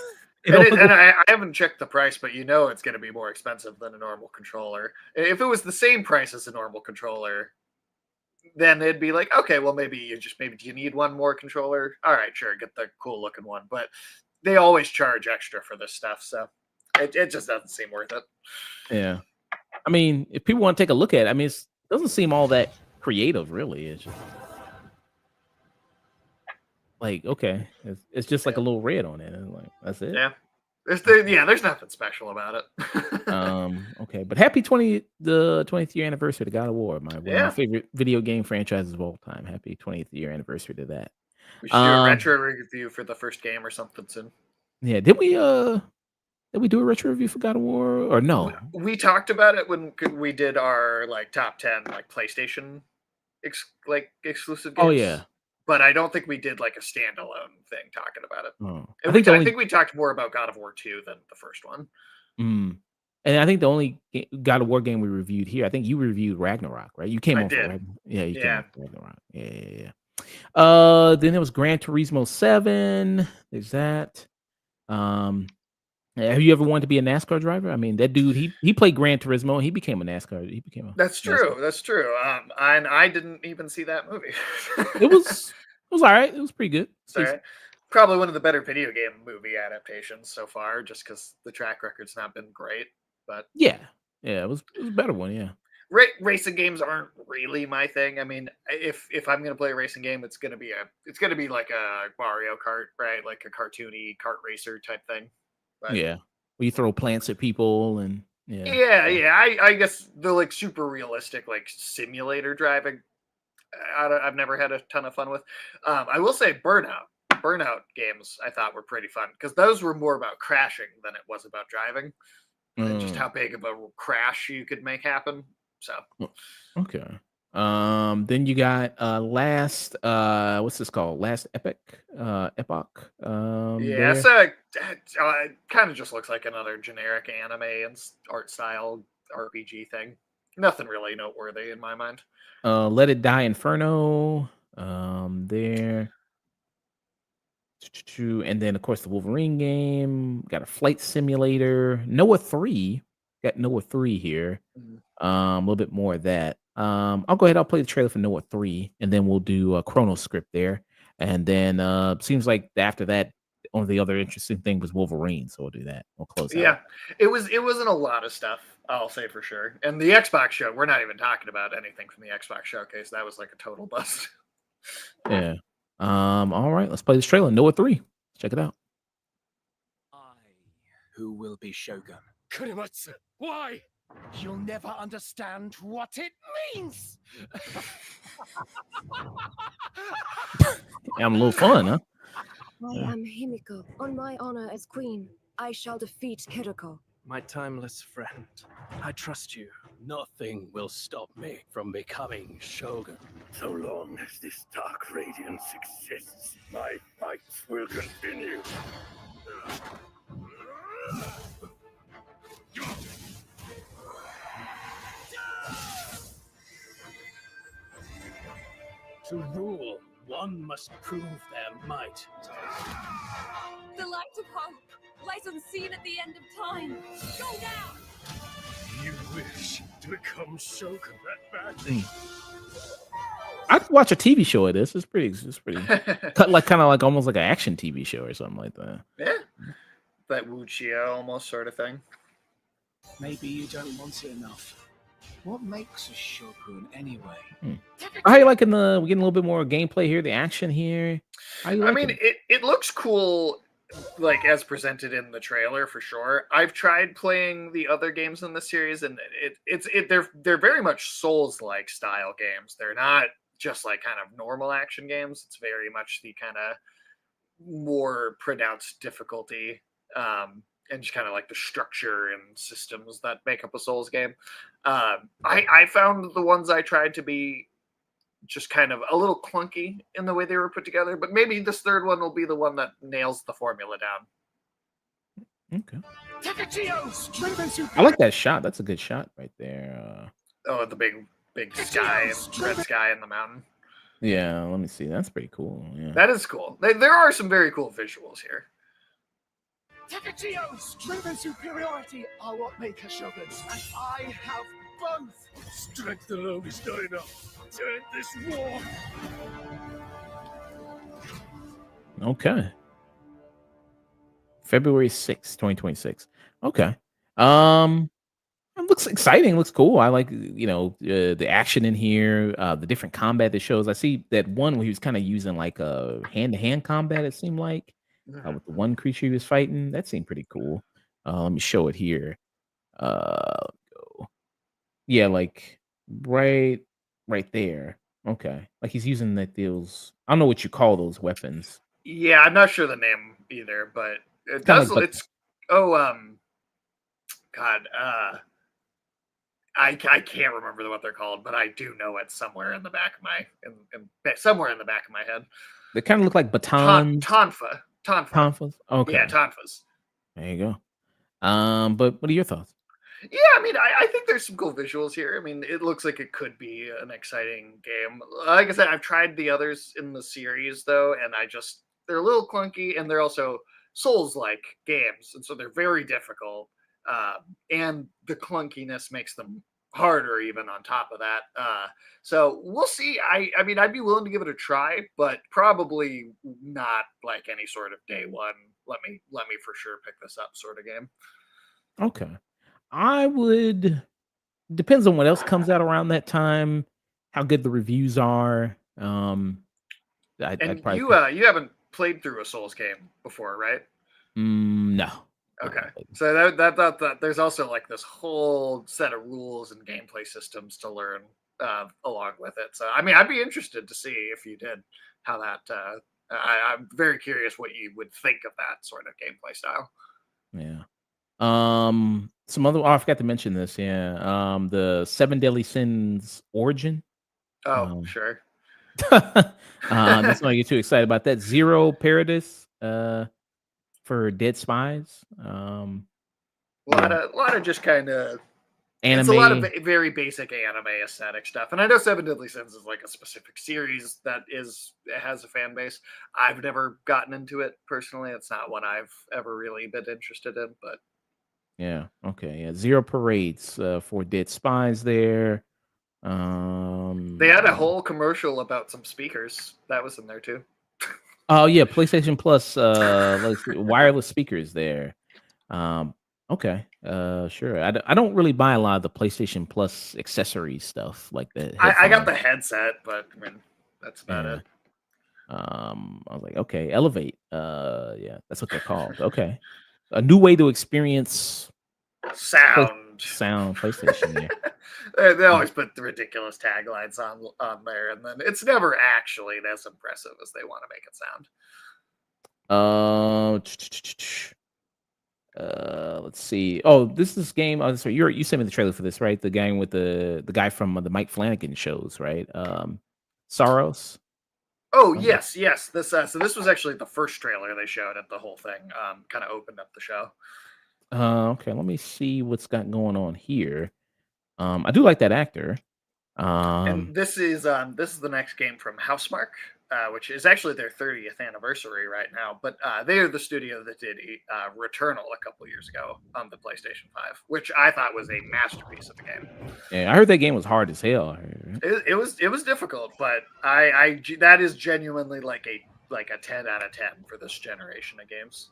and I haven't checked the price, but it's going to be more expensive than a normal controller. If it was the same price as a normal controller, then it'd be like, okay, well, maybe do you need one more controller? All right, sure, get the cool looking one. But they always charge extra for this stuff, so it just doesn't seem worth it. Yeah. If people want to take a look at it, it doesn't seem all that creative, really. It's just like, okay, it's just like a little red on it. And like, that's it. Yeah. There's nothing special about it. Okay, but happy the 20th year anniversary to God of War, one of my favorite video game franchises of all time. Happy 20th year anniversary to that. We should do a retro review for the first game or something soon. Yeah, did we do a retro review for God of War, or no? We talked about it when we did our like top 10 like PlayStation exclusive games. Oh yeah. But I don't think we did like a standalone thing talking about it. Oh. I think we talked more about God of War 2 than the first one. And I think the only God of War game we reviewed here, I think you reviewed Ragnarok, right? You came on for Ragnarok. Yeah, you came on for Ragnarok. Yeah. Then there was Gran Turismo 7. There's that. Have you ever wanted to be a NASCAR driver? That dude, he played Gran Turismo and he became a NASCAR. That's true. That's true. And I didn't even see that movie. It was all right. It was pretty good. Sorry. Probably one of the better video game movie adaptations so far, just because the track record's not been great. But yeah, it was a better one. Yeah. Racing games aren't really my thing. If I'm gonna play a racing game, it's gonna be like a Mario Kart, right? Like a cartoony kart racer type thing. But, yeah, where you throw plants at people and I guess the like super realistic like simulator driving, I've never had a ton of fun with. I will say Burnout games I thought were pretty fun, because those were more about crashing than it was about driving, and just how big of a crash you could make happen. So okay. Then you got last what's this called? Last Epoch. So it kind of just looks like another generic anime and art style RPG thing. Nothing really noteworthy in my mind. Let It Die Inferno. There. And then of course the Wolverine game. Got a flight simulator. Noah 3. Got Noah 3 here. A little bit more of that. I'll go ahead. I'll play the trailer for Noah 3, and then we'll do a Chrono Script there. And then seems like after that, only the other interesting thing was Wolverine. So we'll do that. We'll close out. Yeah, it wasn't a lot of stuff, I'll say for sure. And the Xbox show, we're not even talking about anything from the Xbox showcase. That was like a total bust. Yeah. All right, let's play this trailer. Noah 3. Check it out. Who will be Shogun? Kurimatsu, why? You'll never understand what it means. I'm a little fun, huh? I am Himiko. On my honor as queen, I shall defeat Kiriko. My timeless friend, I trust you. Nothing will stop me from becoming Shogun. So long as this dark radiance exists, my fights will continue. To rule, one must prove their might. The light of hope lies unseen at the end of time. Go now! You wish to become Shogun that badly? I'd watch a TV show of this. It's pretty cut like kind of like almost like an action TV show or something like that. Yeah, that Wuchia almost sort of thing. Maybe you don't want it enough. What makes a shogun anyway? How you liking we're getting a little bit more gameplay here, the action here? How you I liking mean, it looks cool, like as presented in the trailer for sure. I've tried playing the other games in the series, and they're very much Souls-like style games. They're not just like kind of normal action games. It's very much the kind of more pronounced difficulty, and just kind of like the structure and systems that make up a Souls game. I found the ones I tried to be just kind of a little clunky in the way they were put together, but maybe this third one will be the one that nails the formula down. Okay. I like that shot. That's a good shot right there. Oh, the big sky, red sky in the mountain. Yeah, let me see. That's pretty cool. Yeah. That is cool. There are some very cool visuals here. Takachio, strength and superiority are what make us shoguns, and I have both. Strength alone is not enough to end this war. Okay. February 6th, 2026. Okay. It looks exciting, looks cool. I like, the action in here, the different combat that shows. I see that one where he was kind of using like a hand-to-hand combat, it seemed like. With the one creature he was fighting. That seemed pretty cool. Let me show it here. Go. Yeah, like right there. Okay. Like he's using those, I don't know what you call those weapons. Yeah, I'm not sure the name either, but it Kinda does. like It's God, I can't remember what they're called, but I do know it's somewhere in the back of my somewhere in the back of my head. They kind of look like batons. Tonfa. Tonfas. Okay. Yeah, tonfas. There you go. But what are your thoughts? Yeah, I mean, I think there's some cool visuals here. I mean, it looks like it could be an exciting game. Like I said, I've tried the others in the series though, and they're a little clunky, and they're also Souls-like games, and so they're very difficult. And the clunkiness makes them harder even on top of that. So we'll see. I mean, I'd be willing to give it a try, but probably not like any sort of day one. Let me for sure pick this up sort of game. Okay. I would, depends on what else comes out around that time, how good the reviews are. I'd probably You haven't played through a Souls game before, right? no. Okay, so that there's also like this whole set of rules and gameplay systems to learn along with it. So I mean, I'd be interested to see if you did how that. I'm very curious what you would think of that sort of gameplay style. Yeah. Some other. Oh, I forgot to mention this. Yeah. The Seven Deadly Sins Origin. Oh, sure. That's why I get too excited about that. Zero Paradise. For Dead Spies. A lot of just kind of anime. It's a lot of very basic anime aesthetic stuff. And I know Seven Deadly Sins is like a specific series that has a fan base. I've never gotten into it personally. It's not one I've ever really been interested in, but yeah. Okay. Yeah. Zero Parades for Dead Spies there. They had a whole commercial about some speakers. That was in there too. Oh yeah, PlayStation Plus wireless speakers there. Okay. Sure. I don't really buy a lot of the PlayStation Plus accessory stuff like that. I got the headset, but I mean that's about it. I was like, okay, Elevate. Yeah, that's what they're called. Okay. A new way to experience sound PlayStation. Yeah. They always put the ridiculous taglines on there, and then it's never actually as impressive as they want to make it sound. Let's see. Oh, this game. Oh, sorry, you sent me the trailer for this, right? The game with the guy from the Mike Flanagan shows, right? Saros. Oh Um, yes. This so this was actually the first trailer they showed at the whole thing. Kind of opened up the show. okay, let me see what's got going on here. I do like that actor. And Um, this is the next game from Housemarque, which is actually their 30th anniversary right now. But they are the studio that did Returnal a couple years ago on the PlayStation 5, which I thought was a masterpiece of a game. yeah, I heard that game was hard as hell. I heard, right? It was difficult, but that is genuinely like a 10 out of 10 for this generation of games.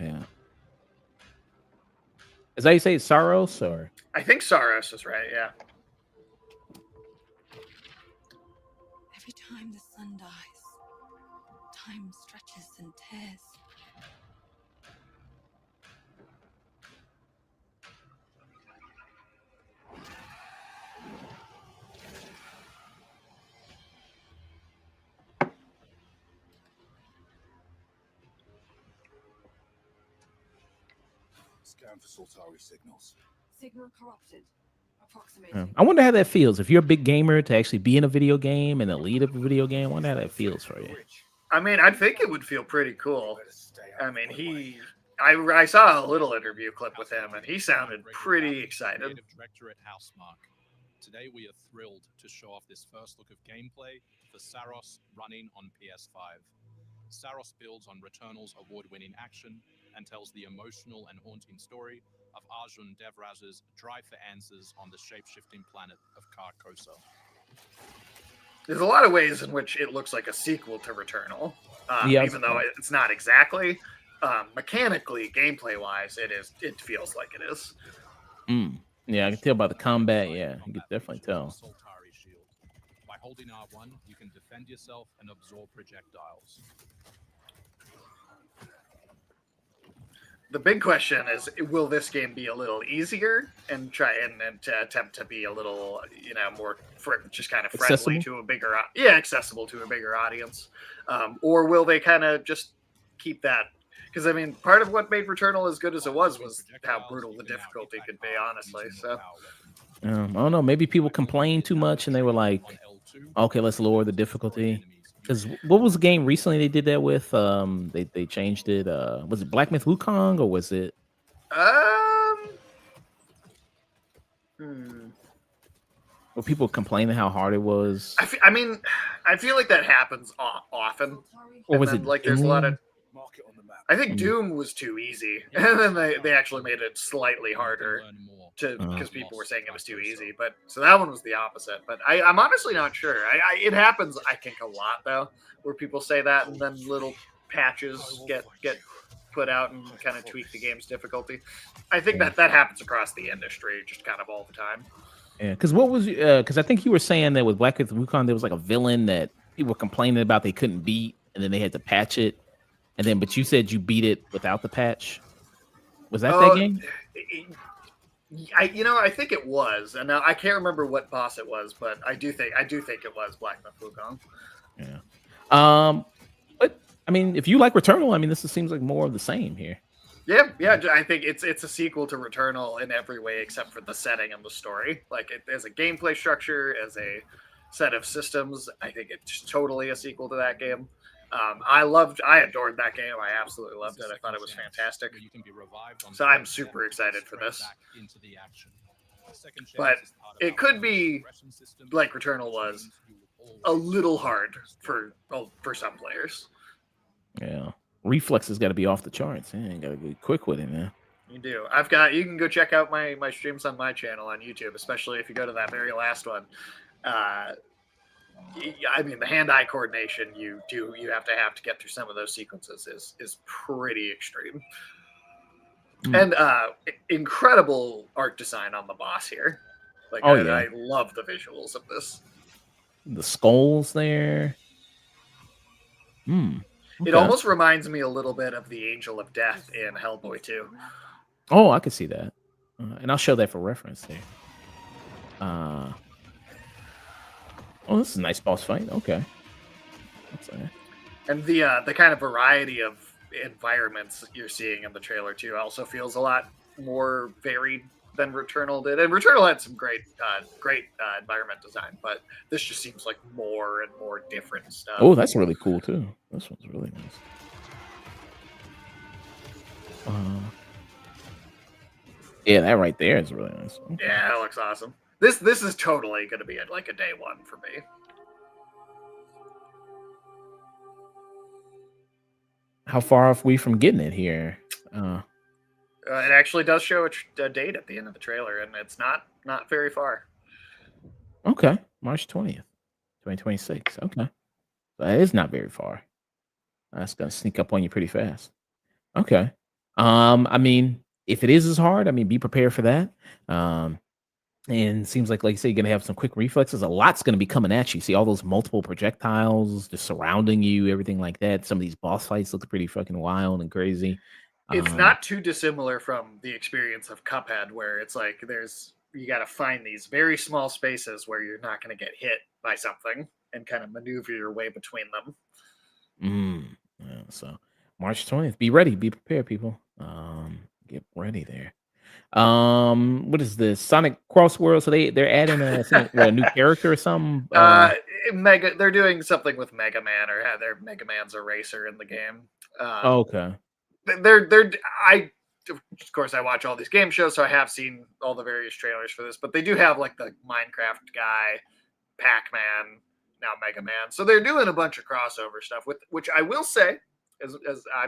Yeah. Is that how you say it, Saros or? I think Saros is right. Yeah. Every time the sun dies, time stretches and tears. Scan for Sultari signals. Signal corrupted. Yeah. Approximating. I wonder how that feels. If you're a big gamer to actually be in a video game and the lead of a video game, I wonder how that feels for you. I mean, I think it would feel pretty cool. I mean, I saw a little interview clip with him, and he sounded pretty excited. Creative director at Housemarque. Today we are thrilled to show off this first look of gameplay for Saros running on PS5. Saros builds on Returnal's award-winning action and tells the emotional and haunting story of Arjun Devraz's drive for answers on the shape-shifting planet of Carcosa. There's a lot of ways in which it looks like a sequel to Returnal, Yes. even though it's not exactly. Mechanically, gameplay-wise, it feels like it is. Yeah, I can tell by the combat. Yeah, you can definitely tell. Sultari shield. By holding R1, you can defend yourself and absorb projectiles. The big question is, will this game be a little easier and try and to attempt to be a little, more just kind of friendly Accessible? to a bigger, accessible to a bigger audience, or will they kind of just keep that? Because I mean, part of what made Returnal as good as it was how brutal the difficulty could be, honestly. So I don't know. Maybe people complained too much and they were like, okay, let's lower the difficulty. Because what was the game recently they did that with? They changed it. Was it Black Myth Wukong or was it? Were people complaining how hard it was? I mean, I feel like that happens often. Or And was then, it like there's a lot of? Mark it on the map. I think Doom was too easy, and then they actually made it slightly harder because people were saying it was too easy. But so that one was the opposite. But I'm honestly not sure. It happens, I think, a lot though, where people say that and then little patches get put out and kind of tweak the game's difficulty. I think that happens across the industry, just kind of all the time. Yeah, because what was because I think you were saying that with Black Myth Wukong there was like a villain that people were complaining about they couldn't beat, and then they had to patch it, and then but you said you beat it without the patch. Was that game? I think it was, and now I can't remember what boss it was, but I do think it was Black Myth Wukong. Yeah. But I mean, if you like Returnal, I mean, this seems like more of the same here. Yeah. I think it's a sequel to Returnal in every way except for the setting and the story. Like as a gameplay structure, as a set of systems, I think it's totally a sequel to that game. I adored that game. I absolutely loved it. I thought it was fantastic. So I'm super excited for this. But it could be like Returnal was a little hard for some players. Yeah. Reflex has got to be off the charts. You got to be quick with it, man. You do. You can go check out my streams on my channel on YouTube, especially if you go to that very last one. I mean, the hand-eye coordination you have to get through some of those sequences is pretty extreme. And incredible art design on the boss here. Like, I love the visuals of this. The skulls there. It almost reminds me a little bit of the Angel of Death in Hellboy 2. Oh, I can see that. And I'll show that for reference there. Oh, this is a nice boss fight. Okay. That's all right. And the kind of variety of environments you're seeing in the trailer too also feels a lot more varied than Returnal did. And Returnal had some great environment design, but this just seems like more and more different stuff. Oh, that's really cool too. This one's really nice. Yeah, that right there is really nice. Okay. Yeah, it looks awesome. This is totally going to be like a day one for me. How far off we from getting it here? It actually does show a date at the end of the trailer, and it's not very far. Okay, March 20th, 2026. Okay, that is not very far. That's gonna sneak up on you pretty fast. Okay. I mean, if it is as hard, I mean, be prepared for that. And it seems like you say, you're gonna have some quick reflexes. A lot's gonna be coming at you. See all those multiple projectiles just surrounding you, everything like that. Some of these boss fights look pretty fucking wild and crazy. It's not too dissimilar from the experience of Cuphead, where it's like you got to find these very small spaces where you're not going to get hit by something and kind of maneuver your way between them. Yeah, so March 20th. Be ready, be prepared, people. Get ready there. What is this? Sonic Cross World. So they're adding a new character or something. They're doing something with Mega Man, or their Mega Man's a racer in the game. Okay. Of course, I watch all these game shows, so I have seen all the various trailers for this, but they do have like the Minecraft guy, Pac-Man, now Mega Man. So they're doing a bunch of crossover stuff, which I will say, as I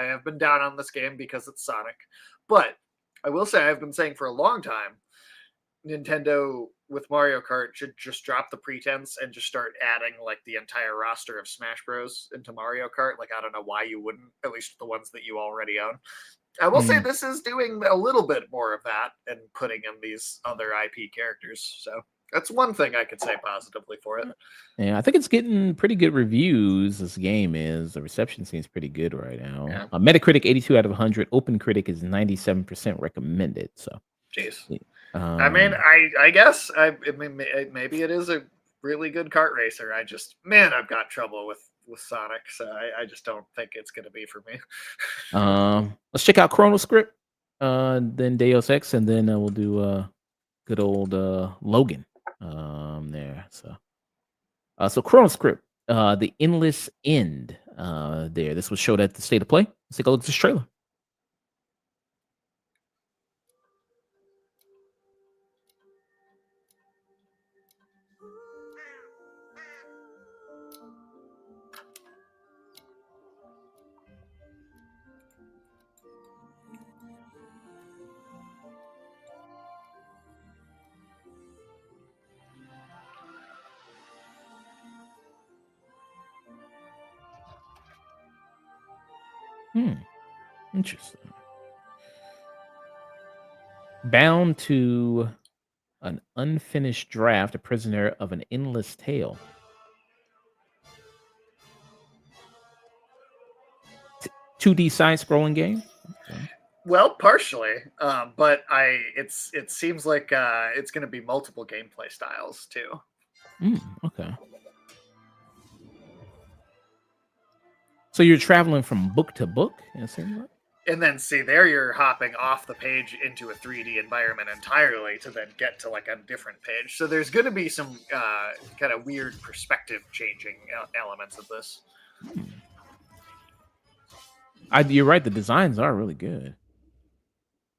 have been down on this game because it's Sonic, but I will say I've been saying for a long time, Nintendo with Mario Kart should just drop the pretense and just start adding like the entire roster of Smash Bros into Mario Kart. Like, I don't know why you wouldn't, at least the ones that you already own. I will say this is doing a little bit more of that and putting in these other IP characters. So that's one thing I could say positively for it. Yeah, I think it's getting pretty good reviews. This game is. The reception seems pretty good right now. Yeah. Metacritic 82 out of 100. OpenCritic is 97% recommended. So, jeez. Yeah. I mean, I guess maybe it is a really good kart racer. I've got trouble with Sonic, so I just don't think it's going to be for me. Let's check out ChronoScript, then Deus Ex, and then we'll do good old Logan there. So ChronoScript, the Endless End there. This was showed at the State of Play. Let's take a look at this trailer. Interesting. Bound to an unfinished draft, a prisoner of an endless tale. 2D side scrolling game. Okay. Well, partially, but it seems like it's going to be multiple gameplay styles too. Okay. So you're traveling from book to book, and then see there you're hopping off the page into a 3D environment entirely to then get to like a different page. So there's going to be some kind of weird perspective changing elements of this. You're right. The designs are really good.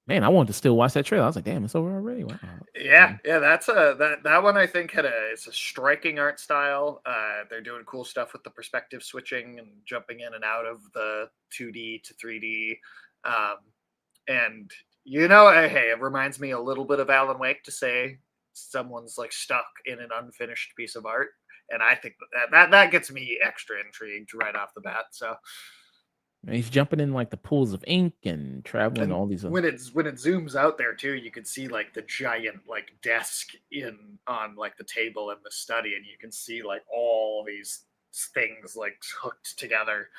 Man, I wanted to still watch that trailer. I was like, damn, it's over already. Wow. Yeah, that's that one I think it's a striking art style. They're doing cool stuff with the perspective switching and jumping in and out of the 2D to 3D. And hey, it reminds me a little bit of Alan Wake to say someone's like stuck in an unfinished piece of art. And I think that gets me extra intrigued right off the bat. So he's jumping in like the pools of ink and traveling all these. When it zooms out there too, you can see like the giant like desk on like the table in the study, and you can see like all these things like hooked together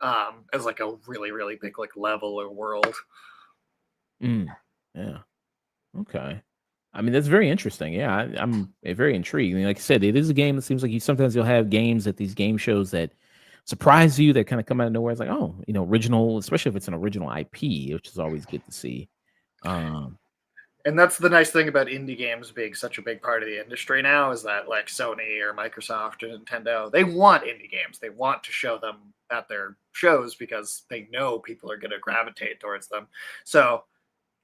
as like a really really big like level or world. Yeah. Okay. I mean, that's very interesting. Yeah, I'm very intrigued. I mean, like I said, it is a game that seems like sometimes you'll have games at these game shows that surprise you that kind of come out of nowhere. It's like, oh, original, especially if it's an original IP, which is always good to see. And that's the nice thing about indie games being such a big part of the industry now, is that like Sony or Microsoft or Nintendo, they want indie games. They want to show them at their shows because they know people are going to gravitate towards them. So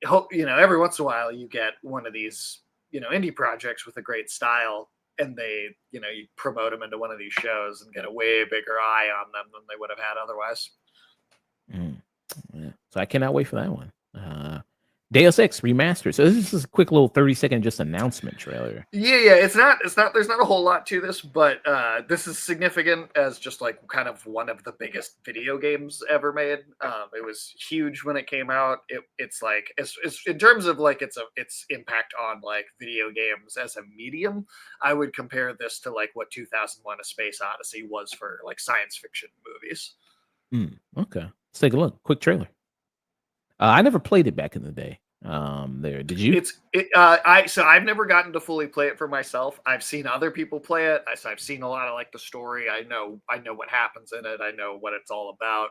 hope, every once in a while you get one of these, indie projects with a great style, and they, you promote them into one of these shows and get a way bigger eye on them than they would have had otherwise. Yeah. So I cannot wait for that one. Deus Ex Remastered. So this is a quick little 30-second just announcement trailer. Yeah. It's not. There's not a whole lot to this, but this is significant as just like kind of one of the biggest video games ever made. It was huge when it came out. It's like it's in terms of like its impact on like video games as a medium. I would compare this to like what 2001: A Space Odyssey was for like science fiction movies. Okay, let's take a look. Quick trailer. I never played it back in the day. There, did you? I've never gotten to fully play it for myself. I've seen other people play it. I've seen a lot of like the story. I know what happens in it. I know what it's all about.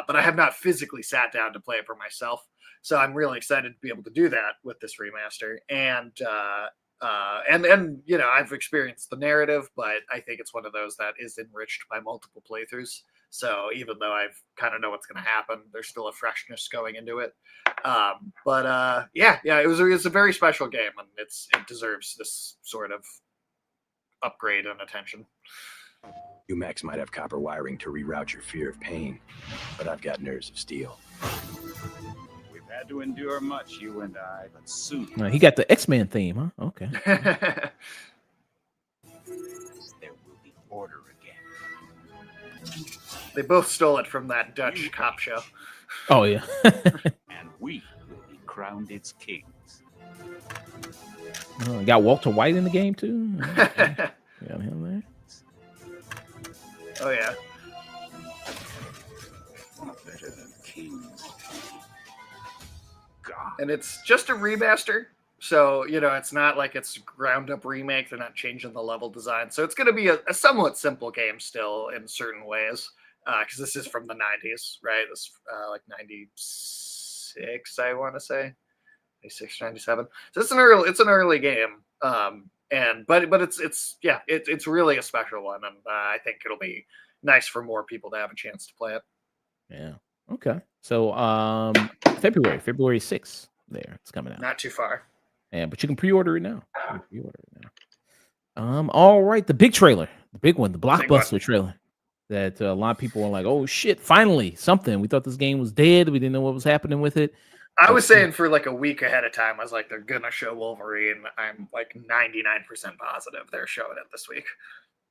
But I have not physically sat down to play it for myself. So I'm really excited to be able to do that with this remaster. And I've experienced the narrative, but I think it's one of those that is enriched by multiple playthroughs. So even though I've kind of know what's going to happen, there's still a freshness going into it. It was a very special game, and it deserves this sort of upgrade and attention. UMAX might have copper wiring to reroute your fear of pain, but I've got nerves of steel. We've had to endure much, you and I, but soon. He got the X-Men theme, huh? Okay. There will be order again. They both stole it from that Dutch cop show. Oh, yeah. And we will be crowned its kings. Got Walter White in the game, too. Got him there. Oh, yeah. Better than kings. God. And it's just a remaster. So, it's not like it's ground up remake. They're not changing the level design. So it's going to be a somewhat simple game still in certain ways. Because this is from the 90s, right? This like 96, I want to say, 96, 97. So it's an early game, but it's really a special one, and I think it'll be nice for more people to have a chance to play it. Yeah. Okay. So February 6th, there it's coming out. Not too far. Yeah, but you can pre-order it now. All right, the big trailer, the big one, the blockbuster trailer. That a lot of people are like, oh shit, finally something. We thought this game was dead. We didn't know what was happening with it. I was saying for like a week ahead of time, I was like, they're gonna show Wolverine. I'm like 99% positive they're showing it this week.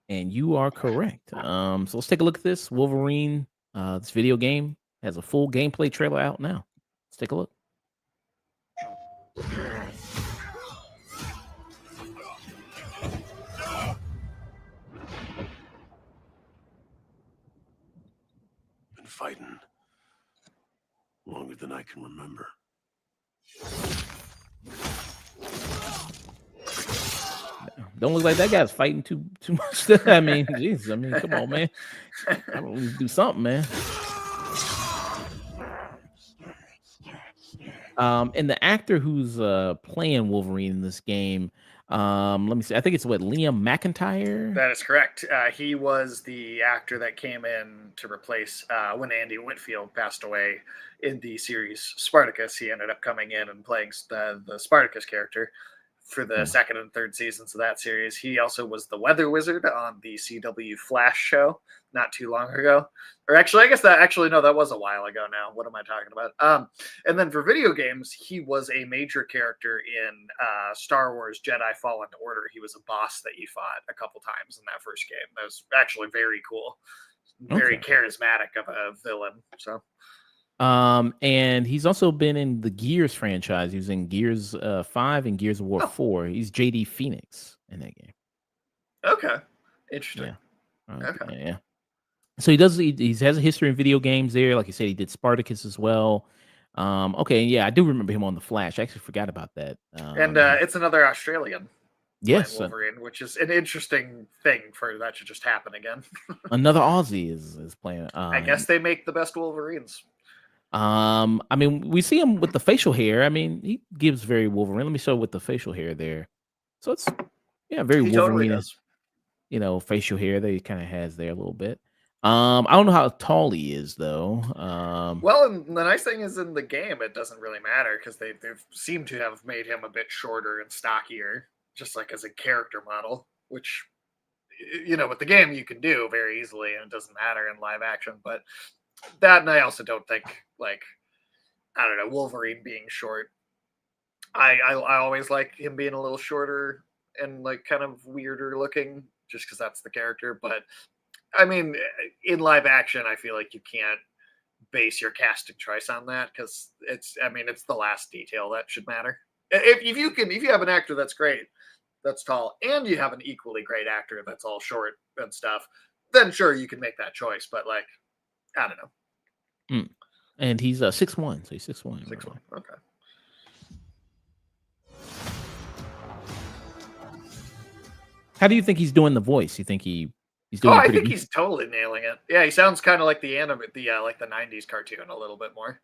And you are correct. So let's take a look at this. Wolverine, this video game has a full gameplay trailer out now. Let's take a look. Fighting longer than I can remember. Don't look like that guy's fighting too much. I mean, Jesus. I mean, come on, man. I don't do something, man. And the actor who's playing Wolverine in this game, let me see. I think it's Liam McIntyre. That is correct. He was the actor that came in to replace when Andy Whitfield passed away in the series Spartacus. He ended up coming in and playing the Spartacus character for the second and third seasons of that series. He also was the Weather Wizard on the CW Flash show not too long ago. Or actually, I guess that was a while ago now. What am I talking about? And then for video games, he was a major character in Star Wars Jedi Fallen Order. He was a boss that you fought a couple times in that first game. That was actually very cool. Very charismatic of a villain. So and he's also been in the Gears franchise. He was in Gears 5 and Gears of War 4. He's JD Phoenix in that game. Okay. Interesting. Yeah. Okay. Yeah. So he has a history in video games there. Like you said, he did Spartacus as well. Okay, yeah, I do remember him on The Flash. I actually forgot about that. And it's another Australian. playing Yes, Wolverine, which is an interesting thing for that to just happen again. another Aussie is playing. I guess they make the best Wolverines. I mean, we see him with the facial hair. I mean, he gives very Wolverine. Let me show with the facial hair there. So it's very He totally Wolverine, does. facial hair that he kind of has there a little bit. I don't know how tall he is though. Well, and the nice thing is in the game, it doesn't really matter because they've seemed to have made him a bit shorter and stockier, just like as a character model, which, with the game you can do very easily and it doesn't matter in live action. But that, and I also don't think, like, I don't know, Wolverine being short. I always like him being a little shorter and like kind of weirder looking, just because that's the character. But I mean, in live action, I feel like you can't base your casting choice on that because it's the last detail that should matter. If you have an actor that's great, that's tall, and you have an equally great actor that's all short and stuff, then sure you can make that choice. But like, I don't know. And he's 6'1", so he's 6'1". 6'1". Okay. How do you think he's doing the voice? You think he's Oh, doing I pretty think good? he's totally nailing it. Yeah, he sounds kind of like the anime, like the '90s cartoon a little bit more.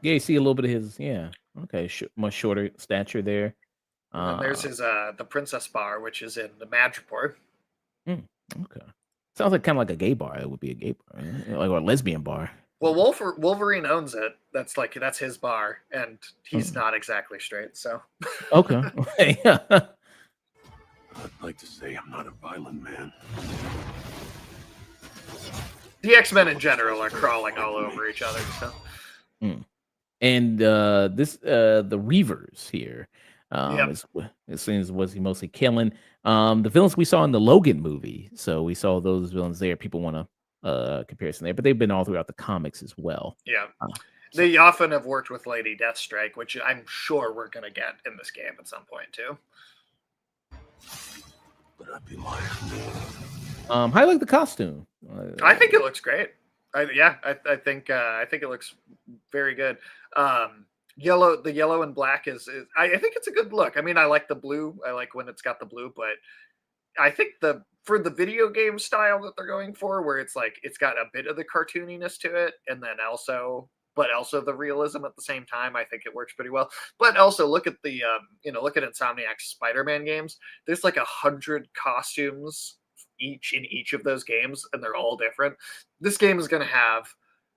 Yeah, you see a little bit of his. Yeah, okay, much shorter stature there. And then there's his the Princess Bar, which is in the Madripoor. Okay, sounds like kind of like a gay bar. It would be a gay bar, right? Like or a lesbian bar. Well, Wolverine owns it. That's his bar, and he's not exactly straight. So Okay, yeah. I'd like to say I'm not a violent man. the X-Men in general are crawling all over each other. So And the Reavers here, Yep. it seems was he mostly killing the villains we saw in the Logan movie. So we saw those villains there. People want to comparison there, but they've been all throughout the comics as well. Yeah. Uh, They often have worked with Lady Deathstrike, which I'm sure we're going to get in this game at some point too. But I'd be lying. how do you like the costume? I think it looks great. I think it looks very good. The yellow and black is I think it's a good look. I mean, I like the blue. I like when it's got the blue, but I think for the video game style that they're going for, where it's like it's got a bit of the cartooniness to it, and then also the realism at the same time, I think it works pretty well. But also look at look at Insomniac's Spider-Man games. There's like 100 costumes in each of those games, and they're all different. This game is going to have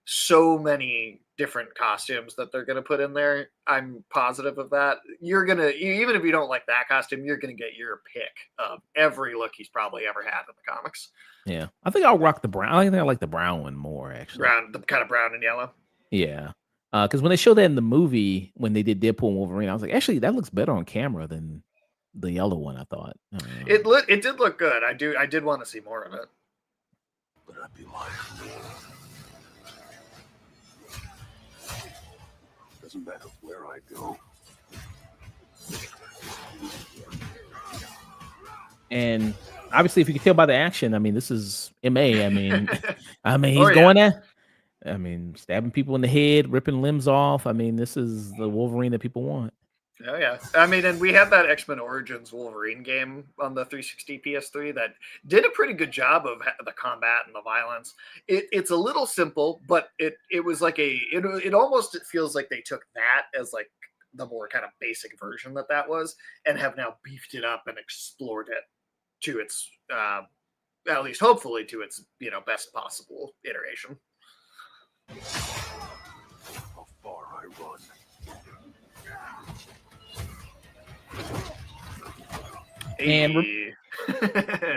so many different costumes that they're going to put in there. I'm positive of that. Even if you don't like that costume, you're going to get your pick of every look he's probably ever had in the comics. Yeah, I think I'll rock the brown. I think I like the brown one more actually. The kind of brown and yellow. Yeah, because when they showed that in the movie when they did Deadpool and Wolverine, I was like, actually, that looks better on camera than the yellow one. I thought It did look good. I did want to see more of it. But I'd be lying. Doesn't matter where I go. And obviously, if you can tell by the action, I mean, this is MA. I mean, he's Oh, yeah. going at. I mean, stabbing people in the head, ripping limbs off. I mean, this is the Wolverine that people want. Oh yeah, I mean, and we had that X-Men Origins Wolverine game on the 360 PS3 that did a pretty good job of the combat and the violence. It's a little simple, but it was like it almost feels like they took that as like the more kind of basic version that was, and have now beefed it up and explored it to its at least hopefully to its best possible iteration. How far I run. And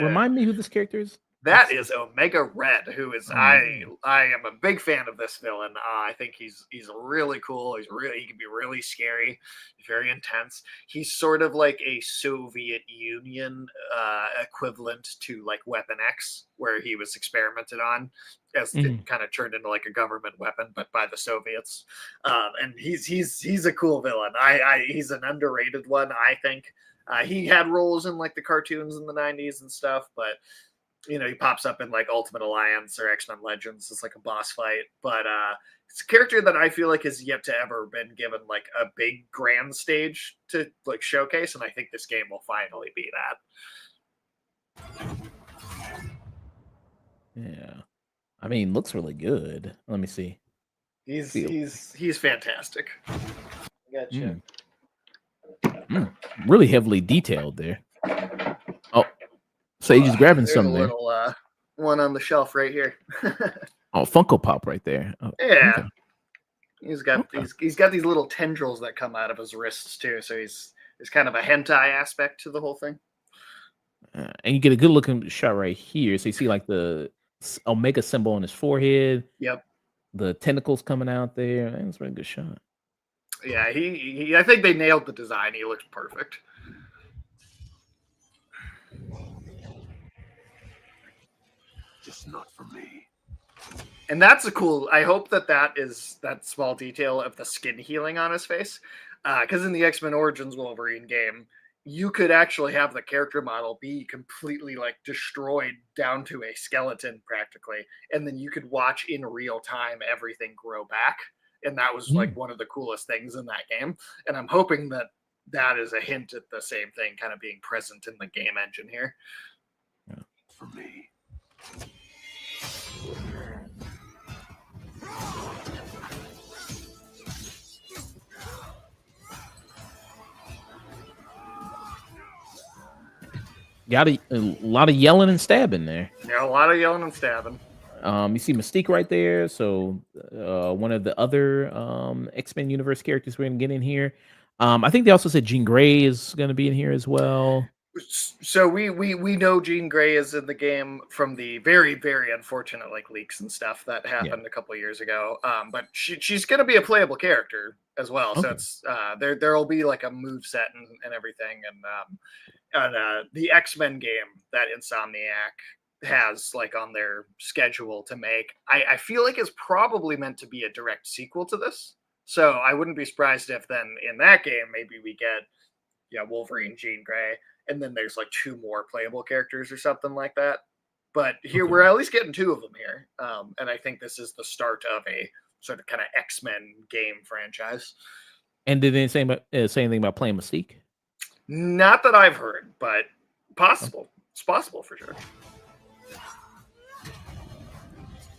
remind me who this character is. That is Omega Red, who is I am a big fan of this villain. I think he's really cool. He can be really scary, very intense. He's sort of like a Soviet Union equivalent to like Weapon X, where he was experimented on as it kind of turned into like a government weapon, but by the Soviets. And he's a cool villain. He's an underrated one, I think. He had roles in like the cartoons in the '90s and stuff, but You know, he pops up in like Ultimate Alliance or X-Men Legends as like a boss fight, but it's a character that I feel like has yet to ever been given like a big grand stage to like showcase, and I think this game will finally be that. Yeah. I mean, looks really good. Let me see. He's fantastic. I got you. Really heavily detailed there. Oh, Sage is grabbing There's something a there. little one on the shelf right here. Oh, Funko Pop right there. Oh, Yeah. okay. He's got he's got these little tendrils that come out of his wrists too, so there's kind of a hentai aspect to the whole thing. And you get a good looking shot right here. So you see like the Omega symbol on his forehead. Yep. The tentacles coming out there. That's a really good shot. Yeah, he I think they nailed the design. He looks perfect. Just not for me. And that's a cool. I hope that is that small detail of the skin healing on his face, because in the X-Men Origins Wolverine game, you could actually have the character model be completely like destroyed down to a skeleton practically, and then you could watch in real time everything grow back, and that was like one of the coolest things in that game. And I'm hoping that is a hint at the same thing kind of being present in the game engine here. Yeah. For me. Got a lot of yelling and stabbing there. Yeah, a lot of yelling and stabbing. You see Mystique right there. So one of the other X-Men universe characters we're gonna get in here. I think they also said Jean Grey is gonna be in here as well. So we know Jean Grey is in the game from the very, very unfortunate like leaks and stuff that happened a couple of years ago. But she's going to be a playable character as well. Okay. So it's there'll be like a move set and everything, and the X-Men game that Insomniac has like on their schedule to make, I feel like is probably meant to be a direct sequel to this. So I wouldn't be surprised if then in that game maybe we get Wolverine, Jean Grey, and then there's like 2 more playable characters or something like that. But here we're at least getting 2 of them here, and I think this is the start of a sort of kind of X-Men game franchise. And did they say anything about playing Mystique? Not that I've heard, but possible. It's possible for sure.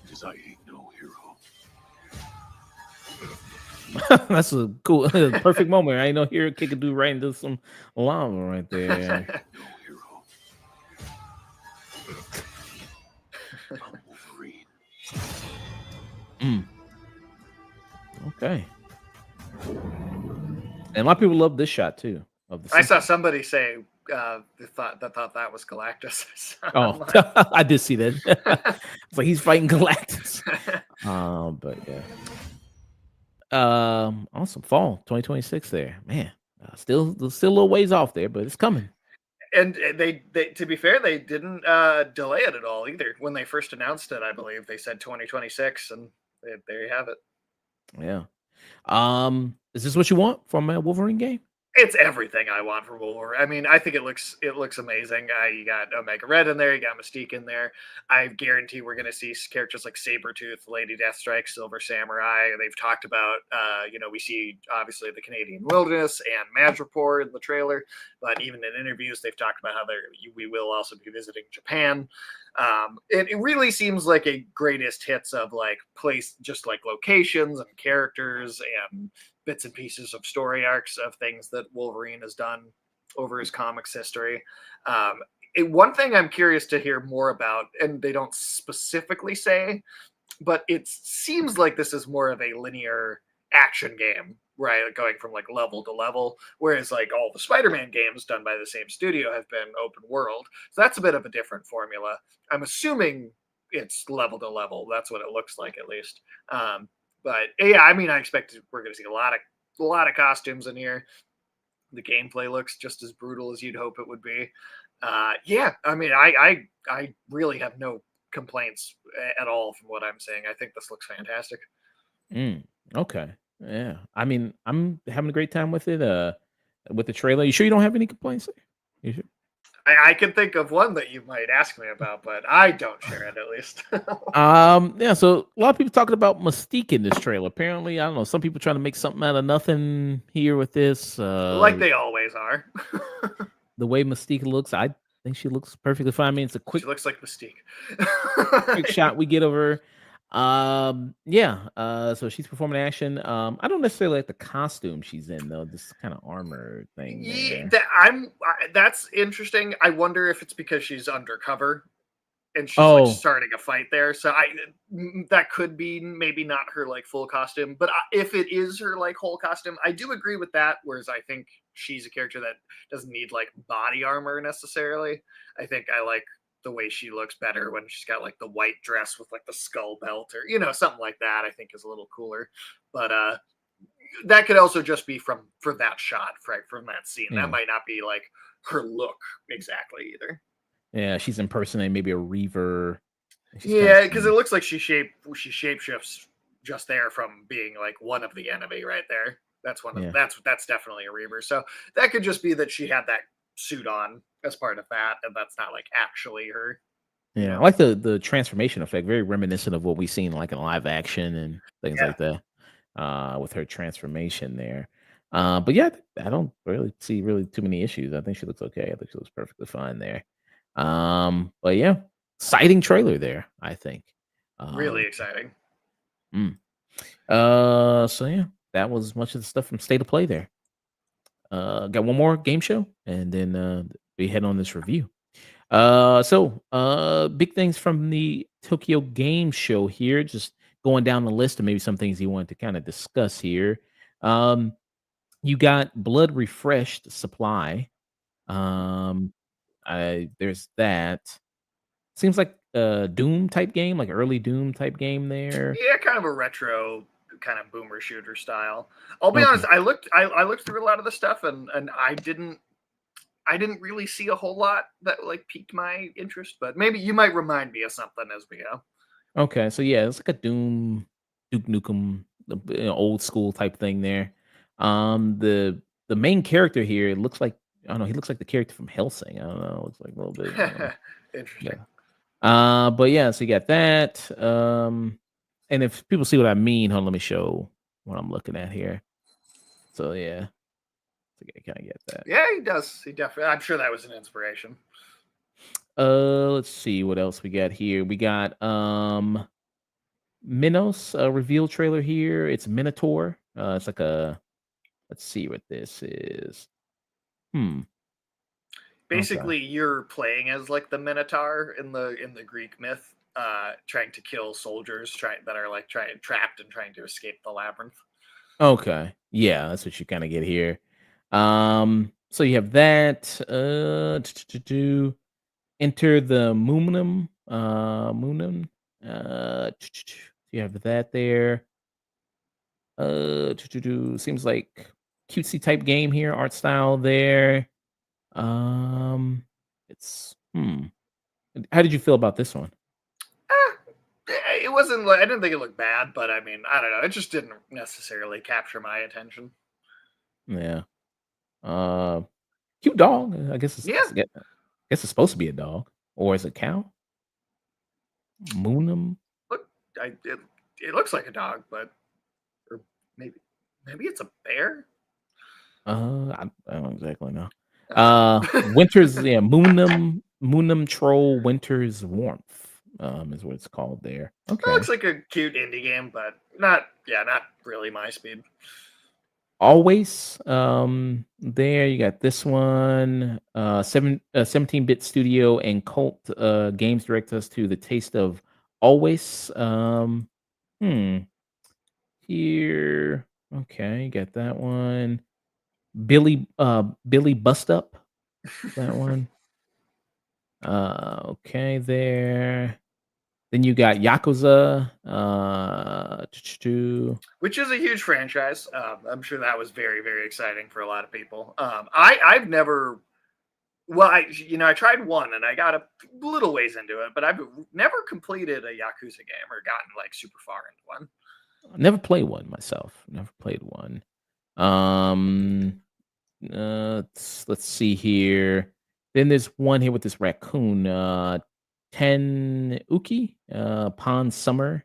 Because I ain't no hero. That's a cool, perfect moment. I know here kick a dude right into some lava right there. No hero. I'm Wolverine. Okay. And a lot of people love this shot too. I saw somebody say they thought that was Galactus. Oh, I did see that. It's like he's fighting Galactus. But yeah. Awesome. Fall 2026 there, man. Still a little ways off there, but it's coming. And they to be fair, they didn't delay it at all either. When they first announced it, I believe they said 2026, and there you have it. Yeah. Is this what you want from a Wolverine game? It's everything I want from Wolverine. I mean, I think it looks amazing. You got Omega Red in there, you got Mystique in there. I guarantee we're going to see characters like Sabretooth, Lady Deathstrike, Silver Samurai. They've talked about, we see obviously the Canadian Wilderness and Madripoor in the trailer, but even in interviews, they've talked about how we will also be visiting Japan. It really seems like a greatest hits of like place, just like locations and characters and bits and pieces of story arcs of things that Wolverine has done over his comics history. One thing I'm curious to hear more about, and they don't specifically say, but it seems like this is more of a linear action game, right? Going from like level to level, whereas like all the Spider-Man games done by the same studio have been open world. So that's a bit of a different formula. I'm assuming it's level to level. That's what it looks like, at least. But yeah, I mean, I expect we're going to see a lot of costumes in here. The gameplay looks just as brutal as you'd hope it would be. Yeah, I mean, I really have no complaints at all from what I'm saying. I think this looks fantastic. Okay. Yeah. I mean, I'm having a great time with it. With the trailer. You sure you don't have any complaints? You sure? I can think of one that you might ask me about, but I don't share it at least. Yeah, so a lot of people talking about Mystique in this trailer. Apparently, I don't know, some people trying to make something out of nothing here with this. Like they always are. The way Mystique looks, I think she looks perfectly fine. I mean, it's a She looks like Mystique. quick shot we get of her. Yeah, so she's performing action. I don't necessarily like the costume she's in though, this kind of armor thing there. That's interesting. I wonder if it's because she's undercover and she's like Oh, starting a fight there. So that could be maybe not her like full costume, but if it is her like whole costume, I do agree with that. Whereas I think she's a character that doesn't need like body armor necessarily. I think I like the way she looks better when she's got like the white dress with like the skull belt or something like that. I think is a little cooler. But that could also just be for that shot, right, from that scene. yeah. That might not be like her look exactly either. Yeah, she's impersonating maybe a Reaver. She's kind of Yeah, because it looks like she shapeshifts just there from being like one of the enemy right there. That's one of yeah. that's definitely a Reaver. So that could just be that she had that suit on as part of that, and that's not like actually her. Yeah, I like the transformation effect, very reminiscent of what we've seen like in live action and things Yeah. like that. With her transformation there. But yeah, I don't really see really too many issues. I think she looks okay. I think she looks perfectly fine there. But yeah, exciting trailer there, I think. Really Um, exciting. mm. So yeah, that was much of the stuff from State of Play there. Got one more game show, and then we head on this review. Big things from the Tokyo Game Show here. Just going down the list of maybe some things you wanted to kind of discuss here. Um, you got Blood Refreshed Supply. There's that. Seems like a Doom type game, like early Doom type game there. Yeah, kind of a retro kind of boomer shooter style. I'll be Okay. honest, I looked through a lot of the stuff and I didn't really see a whole lot that like piqued my interest, but maybe you might remind me of something as we go. Okay. So yeah, it's like a Doom, Duke Nukem, old school type thing there. The main character here, it looks like I don't know, he looks like the character from Hellsing. I don't know, looks like a little bit. Yeah. Interesting. But yeah, so you got that. And if people see what I mean, hold on, let me show what I'm looking at here. So yeah, so you kind of get that. Yeah, he does. He definitely. I'm sure that was an inspiration. Let's see what else we got here. We got Minos reveal trailer here. It's Minotaur. It's like a let's see what this is. Hmm. Okay. Basically, you're playing as like the Minotaur in the Greek myth, trying to kill soldiers that are like trying trapped and trying to escape the labyrinth. Okay. Yeah, that's what you kind of get here. So you have that. Enter the Moonum. Moonum. You have that there. Seems like cutesy type game here, art style there. It's How did you feel about this one? It wasn't. I didn't think it looked bad, but I mean, I don't know. It just didn't necessarily capture my attention. Yeah. Cute dog. I guess Yeah, it's supposed to be a dog, or is it cow? Moonum. look, it looks like a dog, but or maybe it's a bear. I don't exactly know. Uh, Winter's Moonum Troll Winter's Warmth. Is what it's called there. It Okay. looks like a cute indie game, but not really my speed. Always. There you got this one. 17-bit studio and cult games direct us to the taste of always. Hmm. Here. Okay, you got that one. Billy Bust Up. That one. Okay, there. Then you got Yakuza. Which is a huge franchise. I'm sure that was very, very exciting for a lot of people. I've never, well, I tried one and I got a little ways into it, but I've never completed a Yakuza game or gotten like super far into one. Never played one myself. Never played one. Let's see here. Then there's one here with this raccoon, Ten Uki, Pond Summer.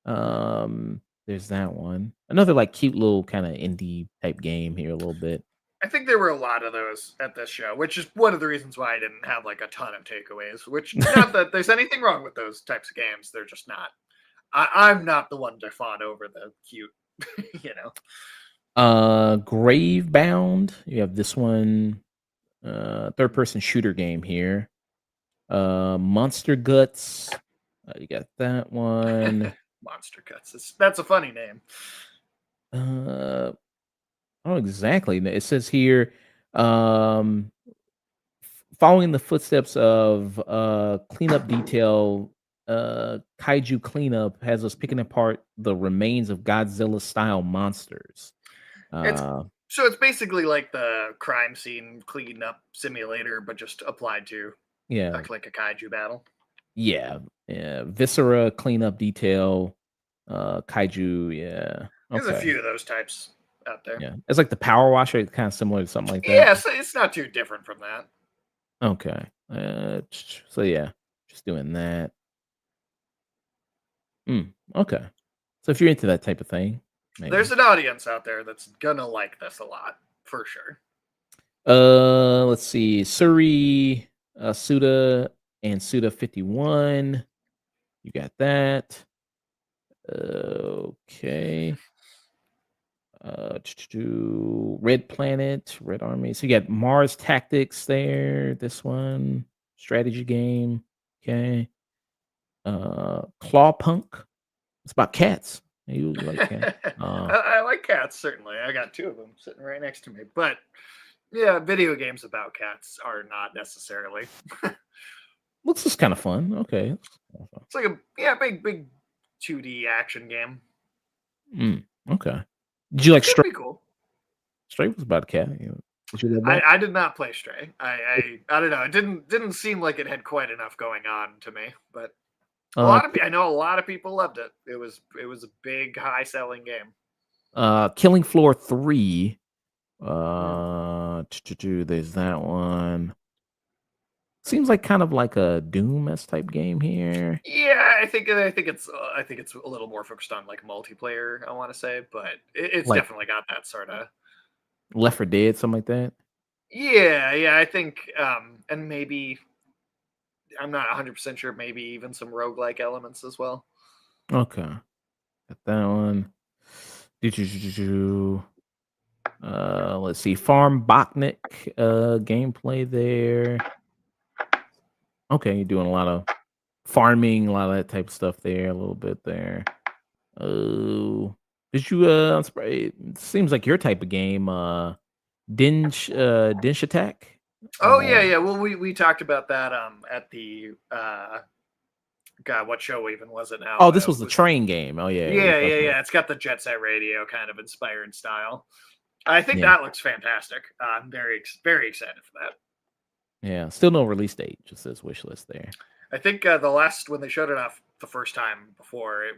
There's that one. Another like cute little kind of indie type game here a little bit. I think there were a lot of those at this show, which is one of the reasons why I didn't have like a ton of takeaways. Which, not that there's anything wrong with those types of games, they're just not. I'm not the one to fawn over the cute, you know. Gravebound. You have this one, third person shooter game here. Monster Guts. You got that one. Monster Cuts. That's a funny name. Oh, exactly. It says here, following the footsteps of cleanup detail, kaiju cleanup has us picking apart the remains of Godzilla-style monsters. It's basically like the crime scene cleanup simulator, but just applied to yeah, like a kaiju battle. yeah, Viscera cleanup detail, kaiju. Yeah, There's a okay. few of those types out there. Yeah, it's like the Power Washer. It's kind of similar to something like that. Yeah, so it's not too different from that. Okay. So yeah, just doing that. Okay. So if you're into that type of thing, maybe. There's an audience out there that's gonna like this a lot, for sure. Let's see. Suri, Suda, and Suda 51. You got that. Okay. Red Planet, Red Army. So you got Mars Tactics there. This one, strategy game. Okay. Claw Punk. It's about cats. You like cats. I like cats, certainly. I got two of them sitting right next to me. But yeah, video games about cats are not necessarily. Looks just kind of fun. Okay. It's like a big 2D action game. Okay. Did you like Stray? Stray? Be cool. Stray was about a cat. I did not play Stray. I don't know. It didn't seem like it had quite enough going on to me, but I know a lot of people loved it. It was a big, high selling game. Killing Floor 3. There's that one. Seems like kind of like a Doom-esque type game here. Yeah, I think it's a little more focused on like multiplayer, I want to say, but it's Like definitely got that sort of Left 4 Dead, something like that. Yeah, I think and maybe I'm not 100% sure, maybe even some roguelike elements as well. Okay. Got that one. Let's see. Farm Botnik gameplay there. Okay, you're doing a lot of farming, a lot of that type of stuff there, a little bit there. Oh, did you it seems like your type of game, Dinch Attack? Oh yeah. Well, we talked about that at the God, what show even was it now? Oh, this was the train game. Oh yeah. Yeah. It's got the Jet Set Radio kind of inspired style. I think that looks fantastic. I'm very excited for that. Yeah, still no release date. Just says wish list there. I think the last when they showed it off the first time before it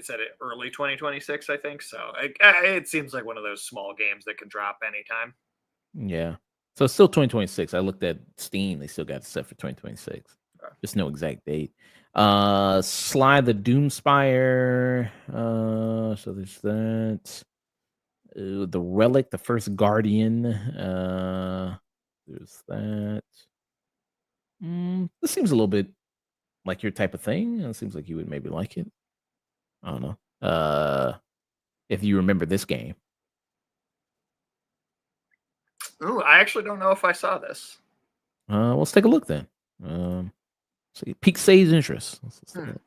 said early 2026. I think so. It seems like one of those small games that can drop anytime. Yeah, so it's still 2026. I looked at Steam; they still got it set for 2026. Just no exact date. Sly the Doomspire. So there's that. The Relic, the First Guardian. There's that. This seems a little bit like your type of thing. It seems like you would maybe like it. I don't know. If you remember this game. Ooh, I actually don't know if I saw this. Let's take a look then. See, pique Say's interest. Let's take a look.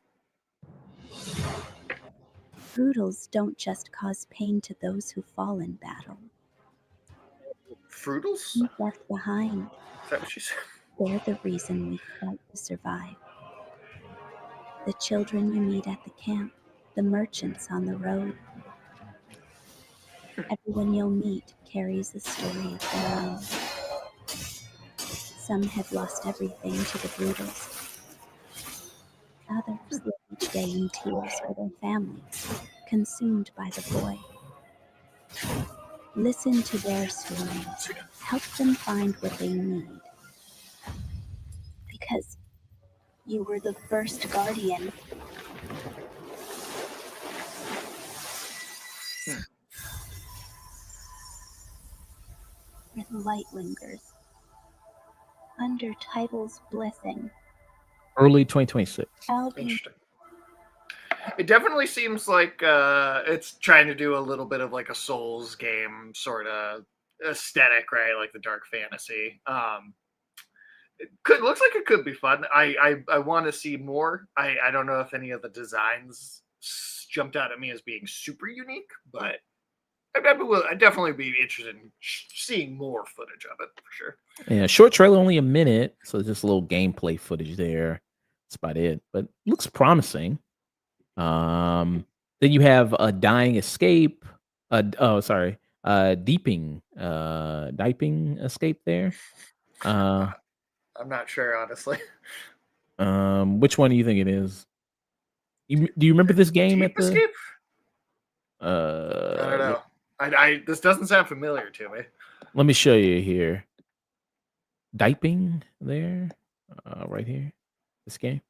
Fruitals don't just cause pain to those who fall in battle. Fruitals? Left behind. Is that what she said? They're the reason we fight to survive. The children you meet at the camp, the merchants on the road. Everyone you'll meet carries a story of their own. Some have lost everything to the Brutals. Others live each day in tears for their families, consumed by the void. Listen to their stories. Help them find what they need. because you were the first guardian. Where the light lingers. Under Title's blessing. Early 2026. I'll be Interesting. It definitely seems like it's trying to do a little bit of like a Souls game sort of aesthetic, right? Like the dark fantasy. Looks like it could be fun. I want to see more. I don't know if any of the designs jumped out at me as being super unique, but I'd definitely be interested in seeing more footage of it for sure. Yeah, short trailer, only a minute, so just a little gameplay footage there. That's about it, but looks promising. Then you have a Dying Escape. Deeping Escape there. I'm not sure, honestly. Which one do you think it is? Do you remember this game Deep at the? Escape? I don't know. This doesn't sound familiar to me. Let me show you here. Diping there, right here. This game.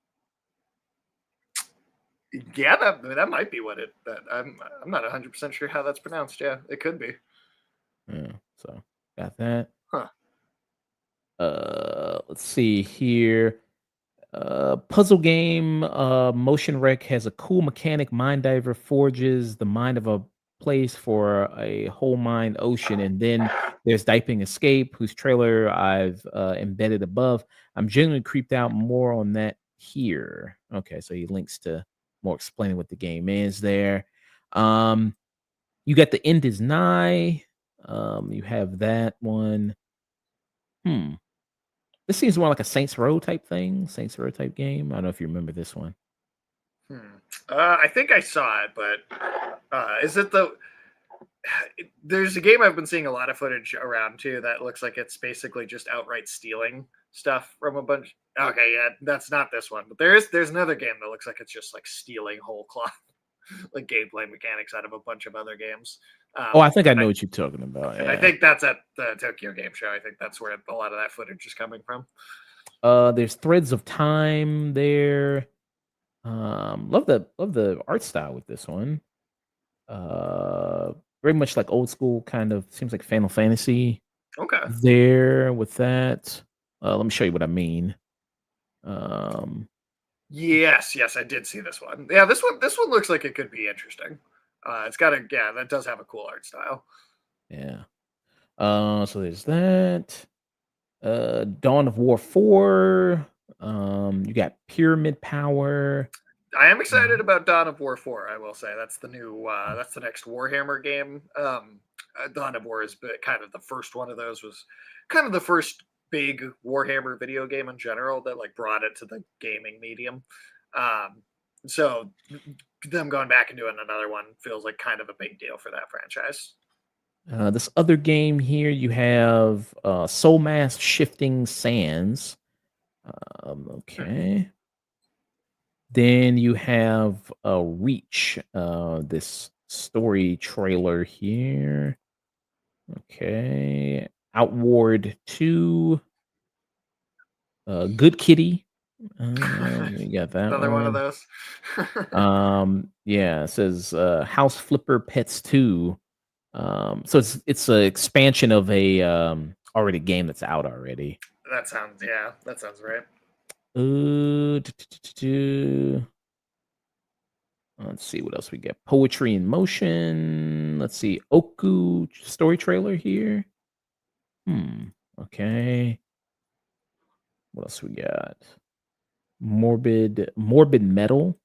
Yeah, that might be what it. I'm not 100% sure how that's pronounced. Yeah, it could be. Yeah, so got that. Huh. Let's see here. Puzzle game. Motion Wreck has a cool mechanic. Mind Diver forges the mind of a place for a whole mind ocean, and then there's Diping Escape, whose trailer I've embedded above. I'm genuinely creeped out. More on that here. Okay, so he links to more explaining what the game is there. You got The End Is Nigh. You have that one. This seems more like a Saints Row type thing, Saints Row type game. I don't know if you remember this one. I think I saw it, but is it the? There's a game I've been seeing a lot of footage around too that looks like it's basically just outright stealing stuff from a bunch. Okay, yeah, that's not this one, but there's another game that looks like it's just like stealing whole cloth, like gameplay mechanics out of a bunch of other games. I think I know what you're talking about. And Yeah. I think that's at the Tokyo Game Show. I think that's where a lot of that footage is coming from. There's Threads of Time there. Love the art style with this one. Very much like old school, kind of seems like Final Fantasy. Okay. There with that. Let me show you what I mean. Yes, I did see this one. Yeah, this one looks like it could be interesting. It's got that does have a cool art style. Yeah. So there's that. Dawn of War 4. You got Pyramid Power. I am excited about Dawn of War 4. I will say that's the new that's the next Warhammer game. Dawn of War is kind of the first one of those. Was kind of the first big Warhammer video game in general that like brought it to the gaming medium. So them going back and doing another one feels like kind of a big deal for that franchise. This other game here, you have Soul Mass Shifting Sands. Okay. Then you have Reach, this story trailer here. Okay. Outward 2. Good Kitty. You got that Another one of those. Yeah, it says House Flipper Pets 2. So it's an expansion of a already game that's out already. That sounds right. Let's see what else we get. Poetry in Motion. Let's see. Oku story trailer here. Okay. What else we got? Morbid Metal.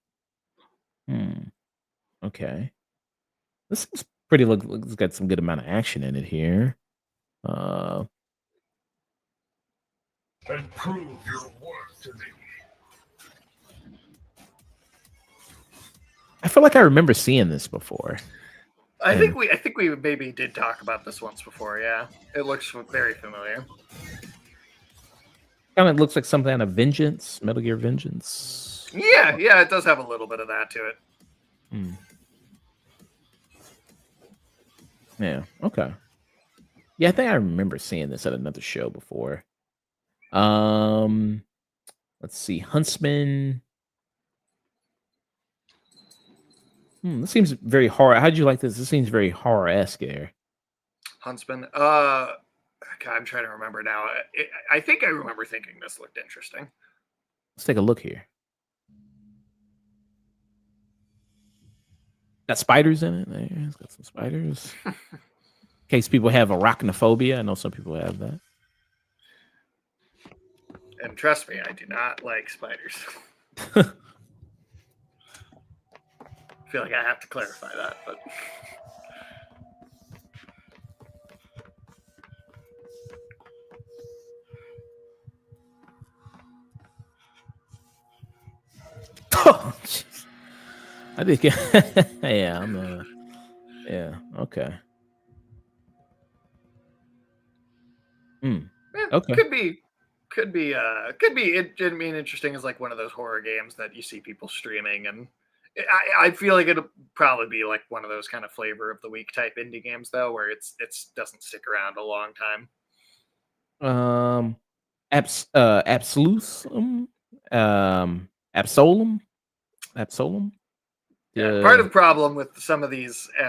Okay. This is pretty it's got some good amount of action in it here. And prove your worth to me. I feel like I remember seeing this before. I think we maybe did talk about this once before. Yeah, it looks very familiar. Kind of looks like something out of Vengeance, Metal Gear Vengeance. Yeah, it does have a little bit of that to it. Yeah. Okay. Yeah, I think I remember seeing this at another show before. Let's see, Huntsman. This seems very horror. How'd you like this? This seems very horror-esque there. Huntsman. God, I'm trying to remember now. I think I remember thinking this looked interesting. Let's take a look here. Got spiders in it. There, it's got some spiders. In case people have arachnophobia. I know some people have that. And trust me, I do not like spiders. I feel like I have to clarify that, but Oh, jeez. I think, yeah, yeah, okay. Okay. could be I mean, interesting as like one of those horror games that you see people streaming, and I feel like it'll probably be like one of those kind of flavor of the week type indie games though, where it's doesn't stick around a long time. Absolusum, Absolum. Yeah, part of the problem with some of these, and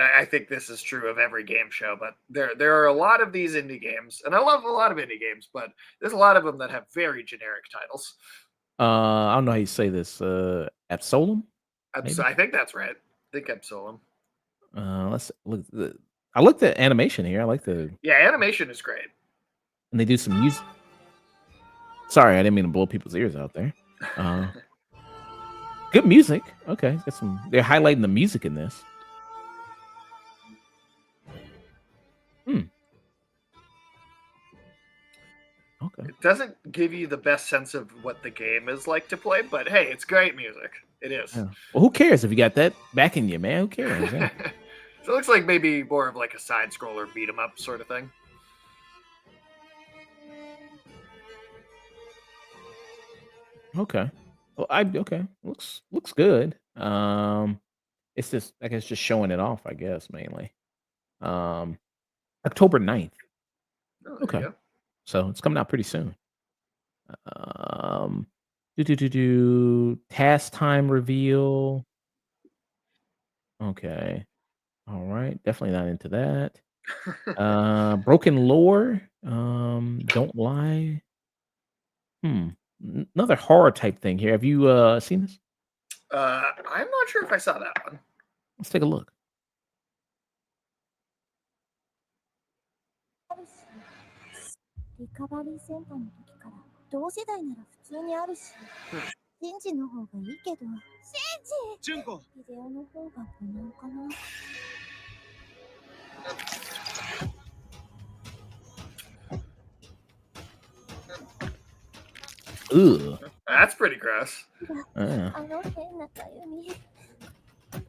I think this is true of every game show, but there are a lot of these indie games, and I love a lot of indie games, but there's a lot of them that have very generic titles. I don't know how you say this. Absolum. I think that's right. I think Absolum. Let's look. I looked at animation here. I like Yeah, animation is great. and they do some music. Sorry, I didn't mean to blow people's ears out there. Good music. Okay, got some. They're highlighting the music in this. Okay. It doesn't give you the best sense of what the game is like to play, but hey, it's great music. It is. Yeah. Well, who cares if you got that backing you, man? Who cares? Yeah. So it looks like maybe more of like a side scroller beat 'em up sort of thing. Okay. Well, okay. Looks good. It's just I guess just showing it off, I guess, mainly. Um October 9th. Oh, there Okay. you go. So it's coming out pretty soon. Um do task time reveal. Okay. All right. Definitely not into that. Broken lore. Don't lie. Another horror type thing here. Have you seen this? I'm not sure if I saw that one. Let's take a look. リカバリーセンターの時から同世代なら普通にあるし、シンジの方がいいけど。シンジ！純子！ビデオの方が無難かな。Ugh. That's pretty gross. あの変なかゆみ。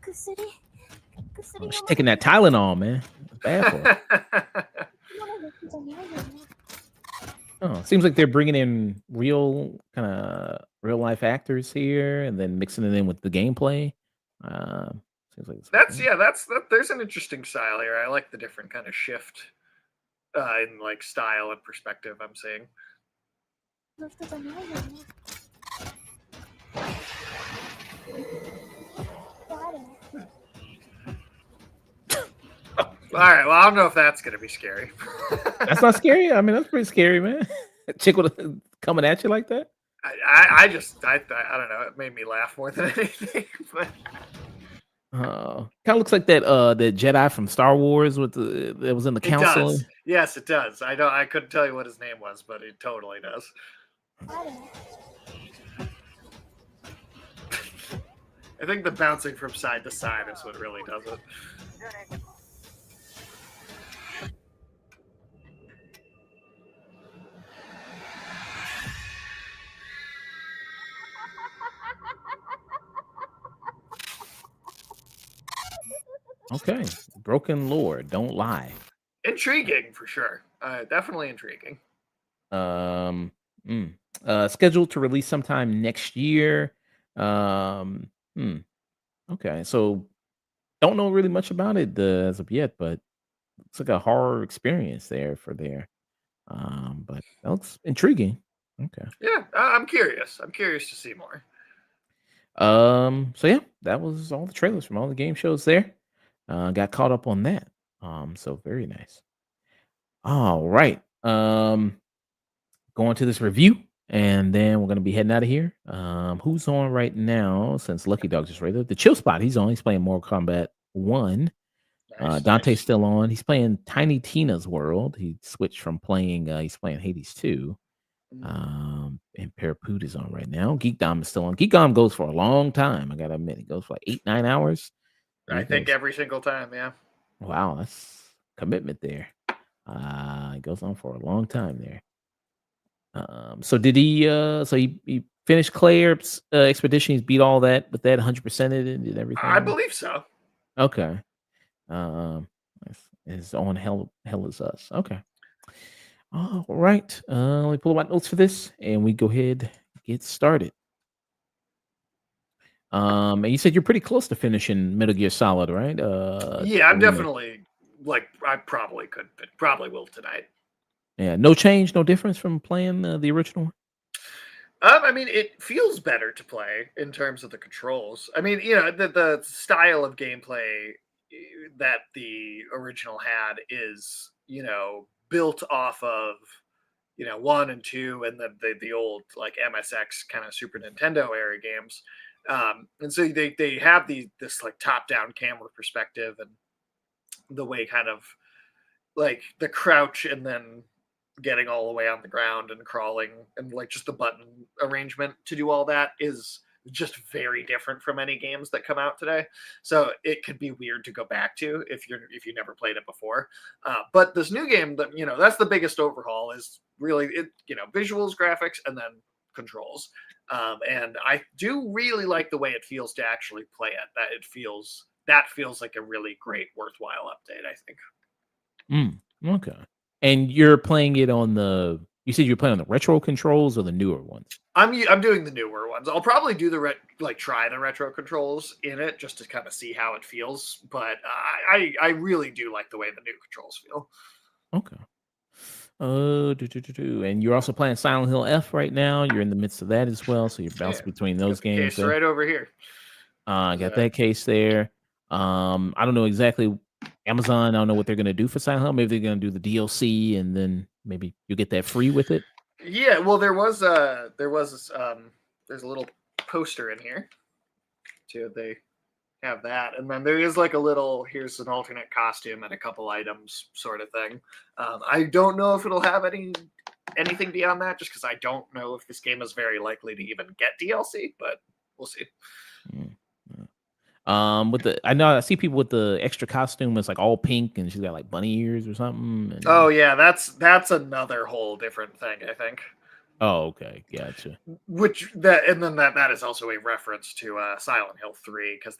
薬 Oh, she's taking that Tylenol, man. It's bad for her. 飲むべきじゃないよね。 Oh, seems like they're bringing in real kind of real life actors here, and then mixing it in with the gameplay. Seems like it's There's an interesting style here. I like the different kind of shift in like style and perspective I'm seeing. の人じゃないよね。誰？ All right, well, I don't know if that's gonna be scary. That's not scary. I mean, that's pretty scary, man. Chick with coming at you like that. I don't know. It made me laugh more than anything. But Kind of looks like that that Jedi from Star Wars with that was in the it council. does. Yes, it does. I couldn't tell you what his name was, but it totally does. 誰？ I think the bouncing from side to side is what really does it. Okay, broken lore. Don't lie. Intriguing for sure. Definitely intriguing. Scheduled to release sometime next year. Okay, so don't know really much about it as of yet, but it's like a horror experience there for there. But that looks intriguing. Okay. Yeah, I'm curious. I'm curious to see more. So yeah, that was all the trailers from all the game shows there. Got caught up on that. So very nice. All right. Going to this review, and then we're gonna be heading out of here. Who's on right now? Since Lucky Dog just rated the chill spot, he's on. He's playing Mortal Kombat 1. Nice, Dante's nice. still on. He's playing Tiny Tina's World. He switched from playing. He's playing Hades 2. And Parapoot is on right now. Geek Dom is still on. Geek Dom goes for a long time. I gotta admit, it goes for like 8-9 hours. I He think goes, every single time, yeah. wow, that's commitment there. It goes on for a long time there. So did he? So he finished Claire's expedition. He's beat all that with that 100% it and did everything. I believe so. Okay. Is on hell is us. Okay. All right. Let me pull my notes for this, and we go ahead and get started. And you said you're pretty close to finishing Metal Gear Solid, right? Yeah, I'm the remake. definitely like I probably will tonight. Yeah. No change, no difference from playing the original one. I mean, it feels better to play in terms of the controls. I mean, the style of gameplay that the original had is, built off of, 1 and 2 and the old like MSX kind of Super Nintendo era games. And so they have this like top down camera perspective, and the way kind of like the crouch and then getting all the way on the ground and crawling and like just the button arrangement to do all that is just very different from any games that come out today. So it could be weird to go back to if you never played it before. But this new game, that that's the biggest overhaul, is really visuals, graphics, and then controls. And I do really like the way it feels to actually play it. That feels like a really great, worthwhile update, I think. Okay. And you're playing it on you said you're playing on the retro controls or the newer ones? I'm doing the newer ones. I'll probably do try the retro controls in it just to kind of see how it feels. But I really do like the way the new controls feel. Okay. And you're also playing Silent Hill F right now. You're in the midst of that as well, so you're bouncing between those Got the games. case right over here. I got that case there. I don't know exactly. Amazon, I don't know what they're gonna do for Silent Hill. Maybe they're gonna do the DLC, and then maybe you get that free with it. Yeah, well, there's a little poster in here too. They have that, and then there is like a little here's an alternate costume and a couple items sort of thing. I don't know if it'll have anything beyond that, just because I don't know if this game is very likely to even get DLC, but we'll see. I know I see people with the extra costume. It's like all pink, and she's got like bunny ears or something. And, oh yeah, that's another whole different thing, I think. Oh, okay, gotcha. That is also a reference to Silent Hill 3, because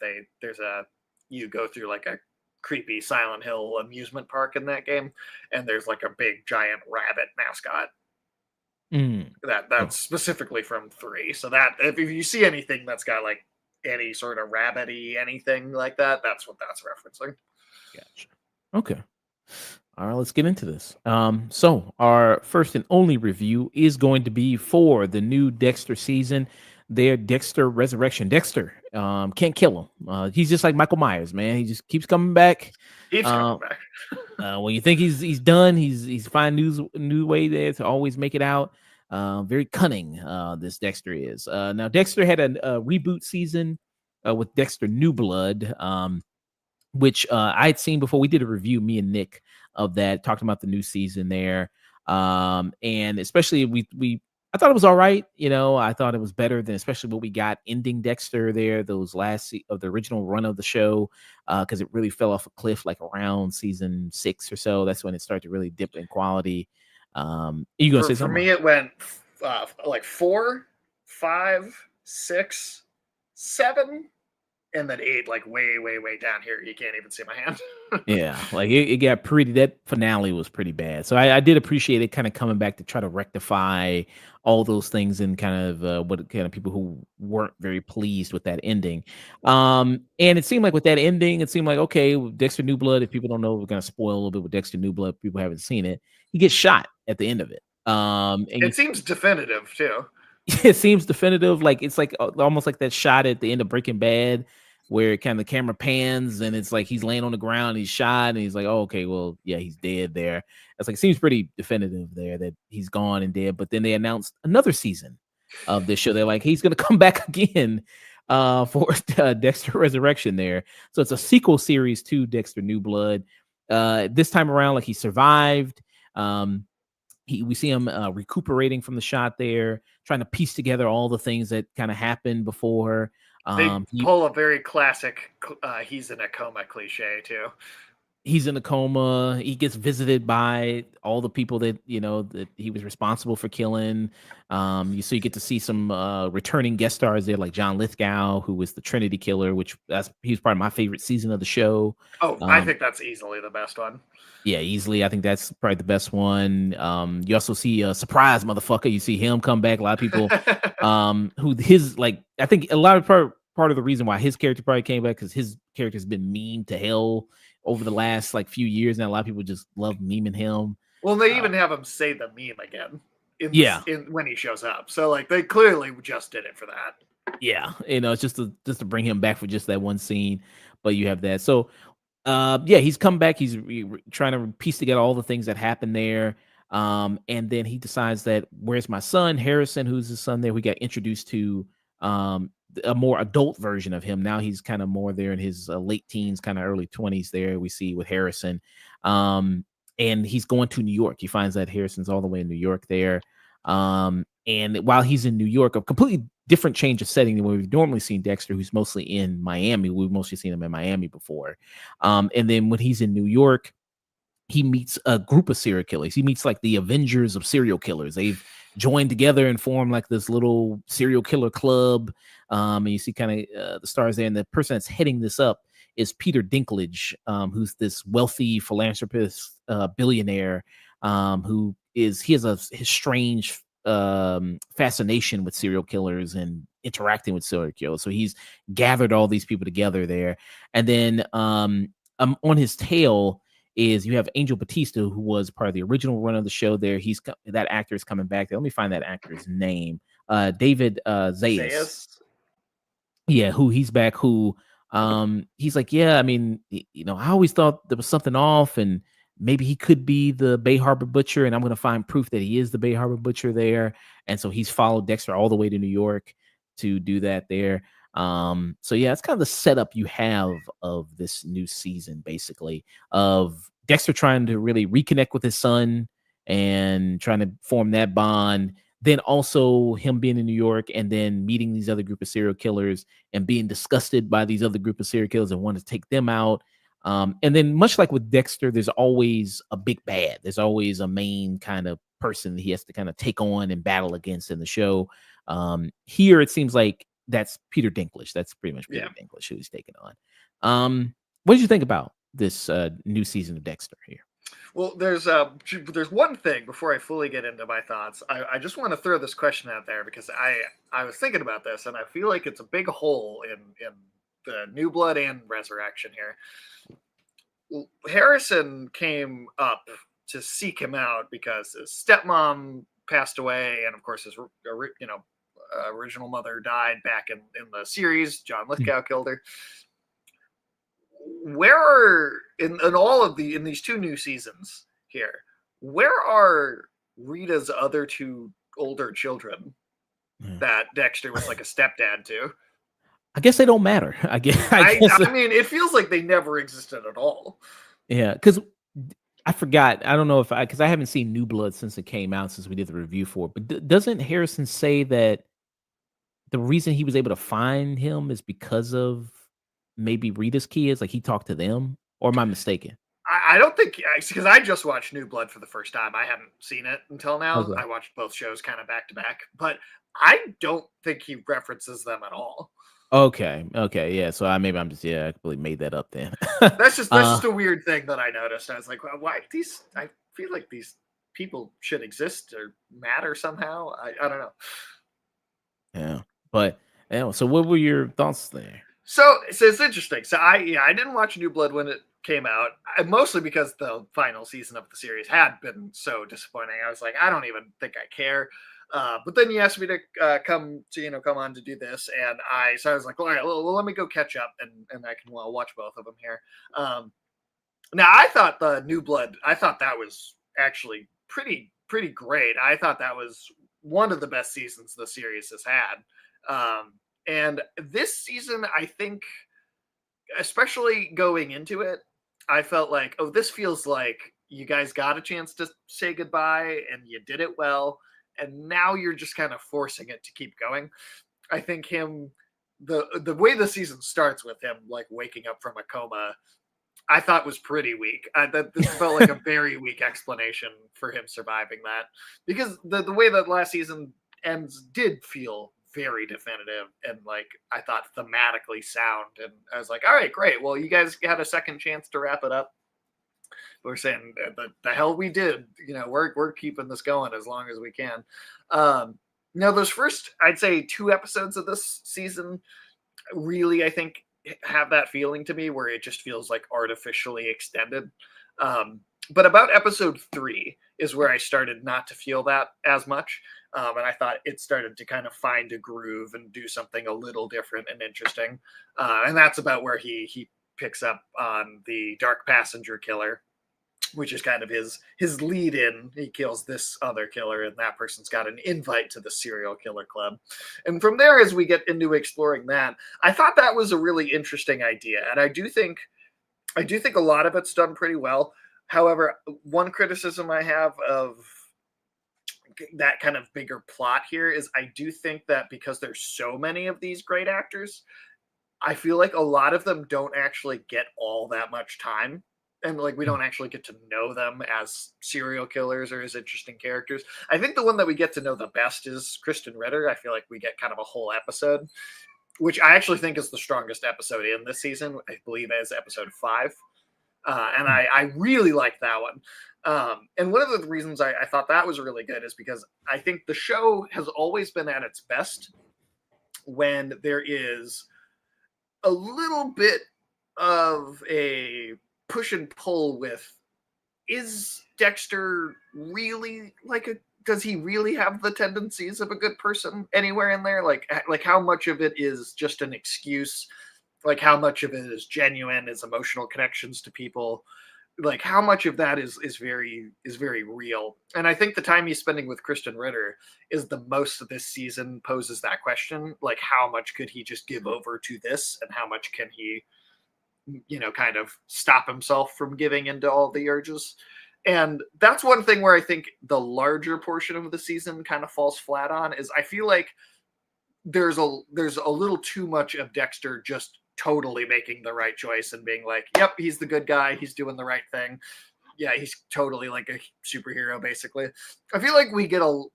you go through like a creepy Silent Hill amusement park in that game, and there's like a big giant rabbit mascot. That's specifically from 3. So that if you see anything that's got like any sort of rabbity anything like that, that's what that's referencing. Gotcha. Okay. All right, let's get into this. So our first and only review is going to be for the new Dexter season, their Dexter Resurection. Dexter, can't kill him. He's just like Michael Myers, man. He just keeps coming back. Coming back. When you think he's done, he's find new way there to always make it out. Very cunning. This Dexter is. Now Dexter had a reboot season with Dexter New Blood. Which I had seen before. We did a review, me and Nick, of that, talking about the new season there. And especially I thought it was all right. I thought it was better than especially what we got ending Dexter there, those last of the original run of the show, because it really fell off a cliff like around season 6 or so. That's when it started to really dip in quality. You gonna say something? For me, it went like 4, 5, 6, 7. And then 8, like way, way, way down here. You can't even see my hand. Yeah, like it got pretty. That finale was pretty bad. So I did appreciate it kind of coming back to try to rectify all those things and kind of what kind of people who weren't very pleased with that ending. And it seemed like with that ending, it seemed like okay, with Dexter New Blood. If people don't know, we're gonna spoil a little bit with Dexter New Blood. People haven't seen it. He gets shot at the end of it. And It seems definitive too. it seems definitive. Like it's like almost like that shot at the end of Breaking Bad, where kind of the camera pans and it's like he's laying on the ground, he's shot, and he's like, "Oh, okay, well, yeah, he's dead." There, it's like it seems pretty definitive there that he's gone and dead. But then they announced another season of this show. They're like, he's gonna come back again for Dexter Resurrection. There, so it's a sequel series to Dexter New Blood. This time around, like he survived. We see him recuperating from the shot there, trying to piece together all the things that kind of happened before. They pull a very classic he's in a coma cliche too. He's in a coma. He gets visited by all the people that that he was responsible for killing. So you get to see some returning guest stars there, like John Lithgow, who was the Trinity Killer, which he was part of my favorite season of the show. Oh, I think that's easily the best one. Yeah, easily. I think that's probably the best one. You also see a surprise motherfucker. You see him come back. A lot of people, who I think a lot of part of the reason why his character probably came back because his character's been memed to hell over the last few years. Now a lot of people just love memeing him. Well, they even have him say the meme again. When he shows up. So they clearly just did it for that. Yeah, it's just to bring him back for just that one scene. But you have that. So he's come back. He's trying to piece together all the things that happened there. And then he decides that where's my son, Harrison, who's his son there? We got introduced to a more adult version of him. Now he's kind of more there in his late teens, kind of early 20s there. We see with Harrison. And he's going to New York. He finds that Harrison's all the way in New York there. And while he's in New York, a completely different change of setting than we've normally seen Dexter, who's mostly in Miami. We've mostly seen him in Miami before. And then when he's in New York, he meets a group of serial killers. He meets the Avengers of serial killers. They've joined together and formed this little serial killer club. And you see kind of the stars there. And the person that's heading this up is Peter Dinklage, who's this wealthy philanthropist, billionaire, who has his strange fascination with serial killers and interacting with serial killers. So he's gathered all these people together there. And then on his tail is you have Angel Batista, who was part of the original run of the show there. That actor is coming back there. Let me find that actor's name. David Zayas. Yeah, who he's back, who he's like, yeah, I mean, I always thought there was something off and maybe he could be the Bay Harbor Butcher, and I'm going to find proof that he is the Bay Harbor Butcher there. And so he's followed Dexter all the way to New York to do that there. So yeah, it's kind of the setup you have of this new season, basically, of Dexter trying to really reconnect with his son and trying to form that bond. Then also him being in New York and then meeting these other group of serial killers and being disgusted by these other group of serial killers and wanting to take them out. And then much like with Dexter, there's always a big bad. There's always a main kind of person that he has to kind of take on and battle against in the show. Here it seems like that's Peter Dinklage. That's pretty much Peter Dinklage who he's taking on. What did you think about this new season of Dexter here? Well, there's one thing before I fully get into my thoughts. I just want to throw this question out there because I was thinking about this and I feel like it's a big hole in the New Blood and Resurrection here. Harrison came up to seek him out because his stepmom passed away, and of course his original mother died back in the series. John Lithgow killed her. Where are in these two new seasons here? Where are Rita's other two older children that Dexter was like a stepdad to? I guess they don't matter. I mean, it feels like they never existed at all. Yeah, because I forgot. I don't know because I haven't seen New Blood since it came out, since we did the review for it. But doesn't Harrison say that the reason he was able to find him is because of maybe Rita's kids? Like he talked to them, or am I mistaken? I don't think, because I just watched New Blood for the first time. I haven't seen it until now. Okay. I watched both shows kind of back to back, but I don't think he references them at all. Okay, yeah. So I completely made that up then. That's just a weird thing that I noticed. I was like, well, why these? I feel like these people should exist or matter somehow. I don't know. Yeah, but so what were your thoughts there? So it's interesting. So I didn't watch New Blood when came out, mostly because the final season of the series had been so disappointing. I was like, I don't even think I care. But then you asked me to come on to do this, and I was like, all right, well, let me go catch up, and I can watch both of them here. Now, I thought the New Blood, I thought that was actually pretty great. I thought that was one of the best seasons the series has had. And this season, I think, especially going into it, I felt like, oh, this feels like you guys got a chance to say goodbye and you did it well, and now you're just kind of forcing it to keep going. I think the way the season starts with him like waking up from a coma, I thought was pretty weak. This felt like a very weak explanation for him surviving that, because the way that last season ends did feel very definitive and like I thought thematically sound. And I was like, all right, great. Well, you guys had a second chance to wrap it up. We're saying the hell we did. We're keeping this going as long as we can. Now, those first, I'd say, 2 episodes of this season really, I think, have that feeling to me where it just feels like artificially extended. But about episode 3 is where I started not to feel that as much. And I thought it started to kind of find a groove and do something a little different and interesting. And that's about where he picks up on the Dark Passenger killer, which is kind of his lead in. He kills this other killer, and that person's got an invite to the serial killer club. And from there, as we get into exploring that, I thought that was a really interesting idea. And I do think a lot of it's done pretty well. However, one criticism I have of that kind of bigger plot here is I do think that because there's so many of these great actors, I feel like a lot of them don't actually get all that much time. And like we don't actually get to know them as serial killers or as interesting characters. I think the one that we get to know the best is Kristen Ritter. I feel like we get kind of a whole episode, which I actually think is the strongest episode in this season. I believe as episode 5. And I really liked that one. And one of the reasons I thought that was really good is because I think the show has always been at its best when there is a little bit of a push and pull with, is Dexter really does he really have the tendencies of a good person anywhere in there? Like how much of it is just an excuse? Like how much of it is genuine, is emotional connections to people? Like how much of that is very real? And I think the time he's spending with Kristen Ritter is the most of this season poses that question. Like how much could he just give over to this, and how much can he kind of stop himself from giving into all the urges? And that's one thing where I think the larger portion of the season kind of falls flat on, is I feel like there's a little too much of Dexter just totally making the right choice and being like, yep, he's the good guy, he's doing the right thing. Yeah, he's totally like a superhero, basically. I feel like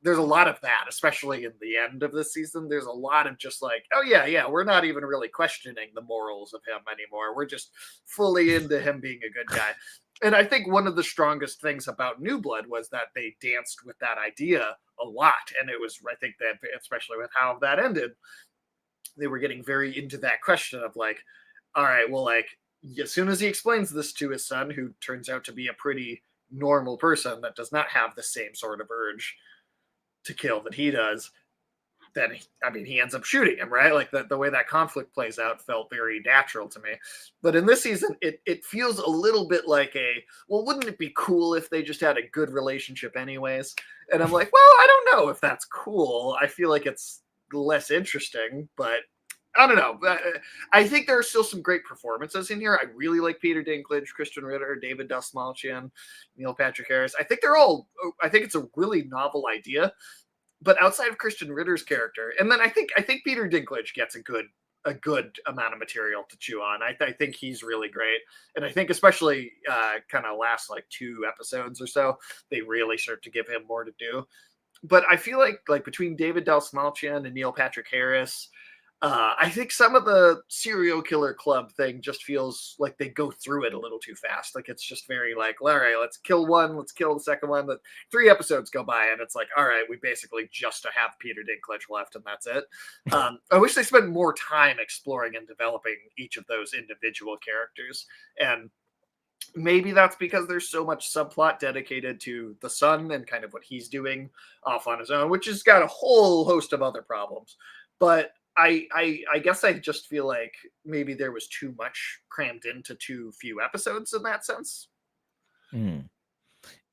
there's a lot of that, especially in the end of this season. There's a lot of just like, oh yeah, we're not even really questioning the morals of him anymore. We're just fully into him being a good guy. And I think one of the strongest things about New Blood was that they danced with that idea a lot. And it was, I think that, especially with how that ended, they were getting very into that question of like, all right, well, like, as soon as he explains this to his son, who turns out to be a pretty normal person that does not have the same sort of urge to kill that he does, then he ends up shooting him, right? Like the way that conflict plays out felt very natural to me. But in this season, it feels a little bit like well, wouldn't it be cool if they just had a good relationship anyways? And I'm like, well, I don't know if that's cool. I feel like it's less interesting, but I don't know. I think there are still some great performances in here. I really like Peter Dinklage, Kristen Ritter, David Dastmalchian, Neil Patrick Harris. I think it's a really novel idea. But outside of Kristen Ritter's character, and then I think Peter Dinklage gets a good amount of material to chew on. I think he's really great, and I think especially kind of last like 2 episodes or so, they really start to give him more to do. But I feel like between David Dastmalchian and Neil Patrick Harris, I think some of the serial killer club thing just feels like they go through it a little too fast. Like it's just very like, all right, let's kill one, let's kill the second one. But 3 episodes go by and it's like, all right, we basically just have Peter Dinklage left and that's it. I wish they spent more time exploring and developing each of those individual characters. And maybe that's because there's so much subplot dedicated to the son and kind of what he's doing off on his own, which has got a whole host of other problems. But I guess I just feel like maybe there was too much crammed into too few episodes in that sense. Mm.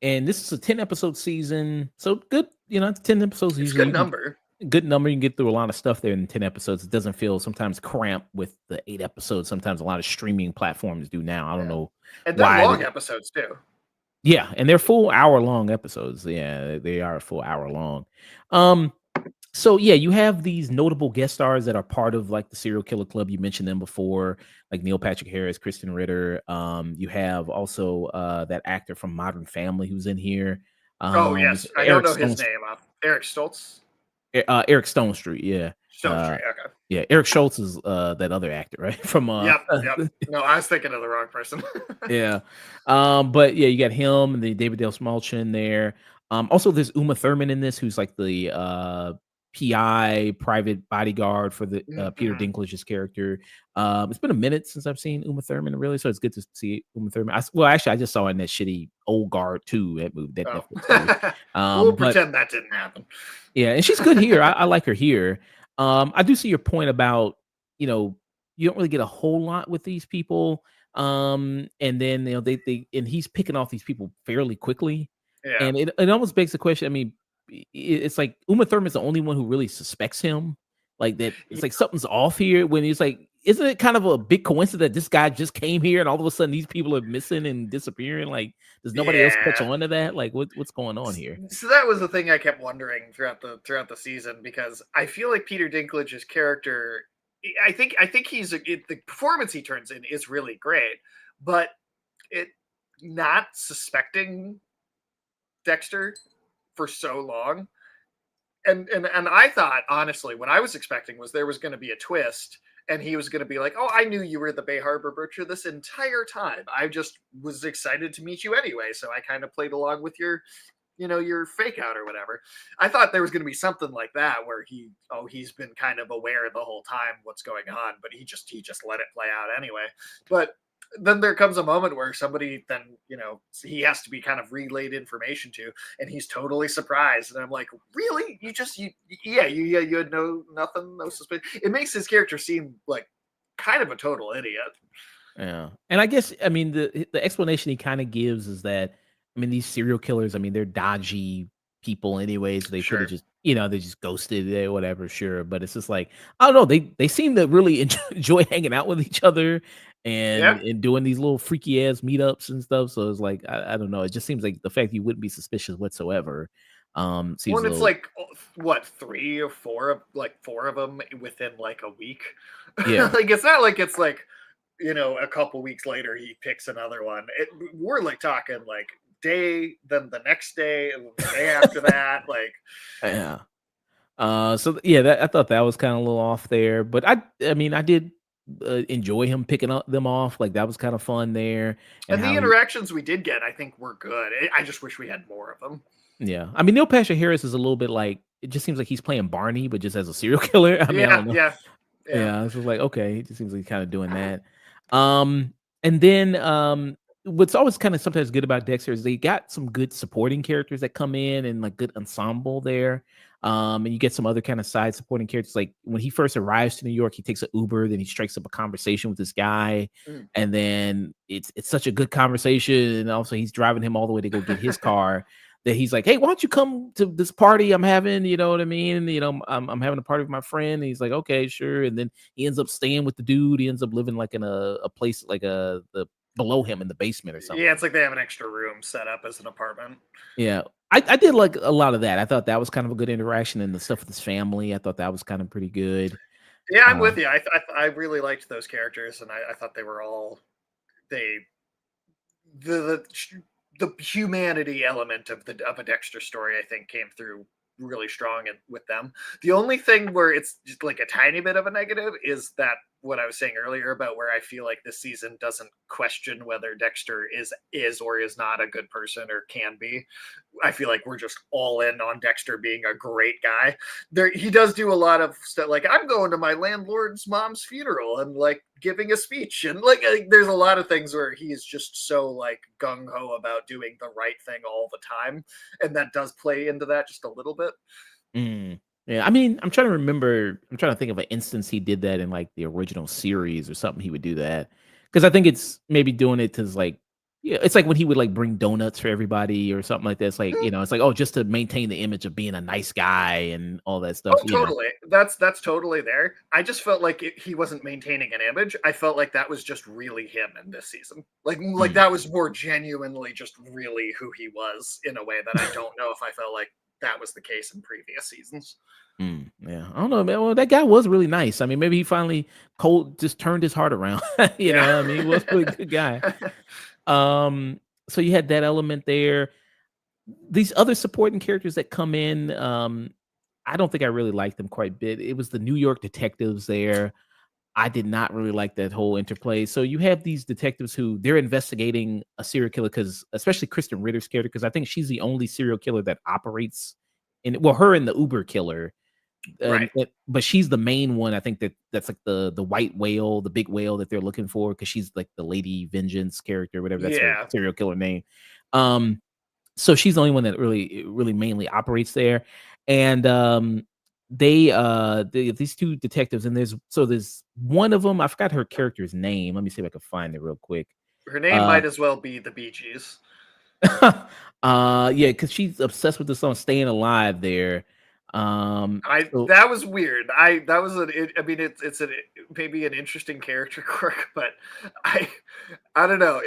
And this is a 10-episode season, so good. 10 episodes It's a usually good you can number. good number. You can get through a lot of stuff there in 10 episodes. It doesn't feel sometimes cramped with the 8 episodes. Sometimes a lot of streaming platforms do now. I don't Yeah. know And they're why. long episodes too. Yeah, and they're full hour-long episodes. Yeah, they are a full hour long. So yeah, you have these notable guest stars that are part of like the Serial Killer Club. You mentioned them before, like Neil Patrick Harris, Kristen Ritter. You have also that actor from Modern Family who's in here. Oh yes, I don't Eric know his Stone, name. Eric Stoltz. Eric Stone Street. Yeah, Stone uh, Street. Okay. yeah. Eric Schultz is that other actor, right? From Yep. No, I was thinking of the wrong person. yeah. But yeah, you got him and the David Dale Smulch in there. Also there's Uma Thurman in this, who's like the PI private bodyguard for the Peter Mhm. Dinklage's character. It's been a minute since I've seen Uma Thurman, really, so it's good to see Uma Thurman. Well, actually, I just saw her in that shitty Old Guard 2, that movie, that Oh. Netflix movie. We'll But pretend that didn't happen. yeah, and she's good here. I like her here. I do see your point about, you don't really get a whole lot with these people. And then they and he's picking off these people fairly quickly. Yeah. And it almost begs the question. I mean, it's like Uma Thurman's the only one who really suspects him. Like that, it's like something's off here when he's like, isn't it kind of a big coincidence that this guy just came here and all of a sudden these people are missing and disappearing? Like, does nobody else catch on to that? Like, what's going on here? So that was the thing I kept wondering throughout the season, because I feel like Peter Dinklage's character, I think the performance he turns in is really great, but it not suspecting Dexter for so long. And I thought, honestly, what I was expecting was there was going to be a twist and he was going to be like, oh, I knew you were the Bay Harbor Butcher this entire time. I just was excited to meet you anyway. So I kind of played along with your fake out or whatever. I thought there was going to be something like that where he's been kind of aware the whole time what's going on, but he just let it play out anyway. But then there comes a moment where somebody then, he has to be kind of relayed information to, and he's totally surprised. And I'm like, really? You had nothing, no suspicion. It makes his character seem like kind of a total idiot. Yeah. And I guess, I mean, the explanation he kind of gives is that, I mean, these serial killers, I mean, they're dodgy people anyways. They could have just, they just ghosted it or whatever, sure. But it's just like, I don't know. They seem to really enjoy hanging out with each other and doing these little freaky ass meetups and stuff. So it's like, I don't know. It just seems like the fact you wouldn't be suspicious whatsoever. Seems When it's little, like what 3 or 4 of them within like a week. Yeah. Like it's not like it's like, a couple weeks later he picks another one. We're like talking like day, then the next day, and the day after that, like yeah. So yeah, I thought that was kind of a little off there, but I mean, I did enjoy him picking them off. Like that was kind of fun there, and the how interactions we did get, I think, were good. I just wish we had more of them. yeah, I mean, Neil Patrick Harris is a little bit like, it just seems like he's playing Barney, but just as a serial killer. I mean, I don't know. Yeah, it's just like, okay, it just seems like he's kind of doing that. And then what's always kind of sometimes good about Dexter is they got some good supporting characters that come in and like good ensemble there. And you get some other kind of side supporting characters. Like when he first arrives to New York, he takes an Uber, then he strikes up a conversation with this guy, and then it's such a good conversation. And also he's driving him all the way to go get his car. That he's like, hey, why don't you come to this party I'm having? You know what I mean? I'm having a party with my friend. And he's like, okay, sure. And then he ends up staying with the dude. He ends up living like in a place like the below him in the basement or something. Yeah, it's like they have an extra room set up as an apartment. Yeah, I did like a lot of that. I thought that was kind of a good interaction, and the stuff with his family. I thought that was kind of pretty good. Yeah, I'm with you. I really liked those characters, and I thought they were all the humanity element of a Dexter story, I think, came through really strong with them. The only thing where it's just like a tiny bit of a negative is that what I was saying earlier about where I feel like this season doesn't question whether Dexter is or is not a good person or can be. I feel like we're just all in on Dexter being a great guy. He does do a lot of stuff, like I'm going to my landlord's mom's funeral and like giving a speech, and like there's a lot of things where he's just so like gung ho about doing the right thing all the time, and that does play into that just a little bit. Mm. Yeah, I mean, I'm trying to remember. I'm trying to think of an instance he did that in like the original series or something. He would do that because I think it's maybe doing it because like, yeah, it's like when he would like bring donuts for everybody or something like that. It's like it's like, oh, just to maintain the image of being a nice guy and all that stuff. Oh, totally. That's totally there. I just felt like he wasn't maintaining an image. I felt like that was just really him in this season. Like Mm. that was more genuinely just really who he was in a way that I don't know if I felt like that was the case in previous seasons. Yeah, I don't know, man. Well, that guy was really nice. I mean, maybe he finally just turned his heart around. Yeah. I mean, he was a really good guy. Um, so you had that element there. These other supporting characters that come in, I don't think I really liked them quite a bit. It was the New York detectives there. I did not really like that whole interplay. So you have these detectives who they're investigating a serial killer because, especially Kristen Ritter's character, because I think she's the only serial killer that operates in, well, her and the Uber killer, Right. but she's the main one. I think that's like the white whale, the big whale that they're looking for because she's like the Lady Vengeance character, whatever. That's her Yeah. serial killer name. So she's the only one that really mainly operates there, and these two detectives, and there's one of them. I forgot her character's name. Let me see if I can find it real quick. Her name Uh, might as well be the Bee Gees. yeah, because she's obsessed with the song "Staying Alive." There, so That was weird. That was I mean it's maybe an interesting character quirk, but I I don't know.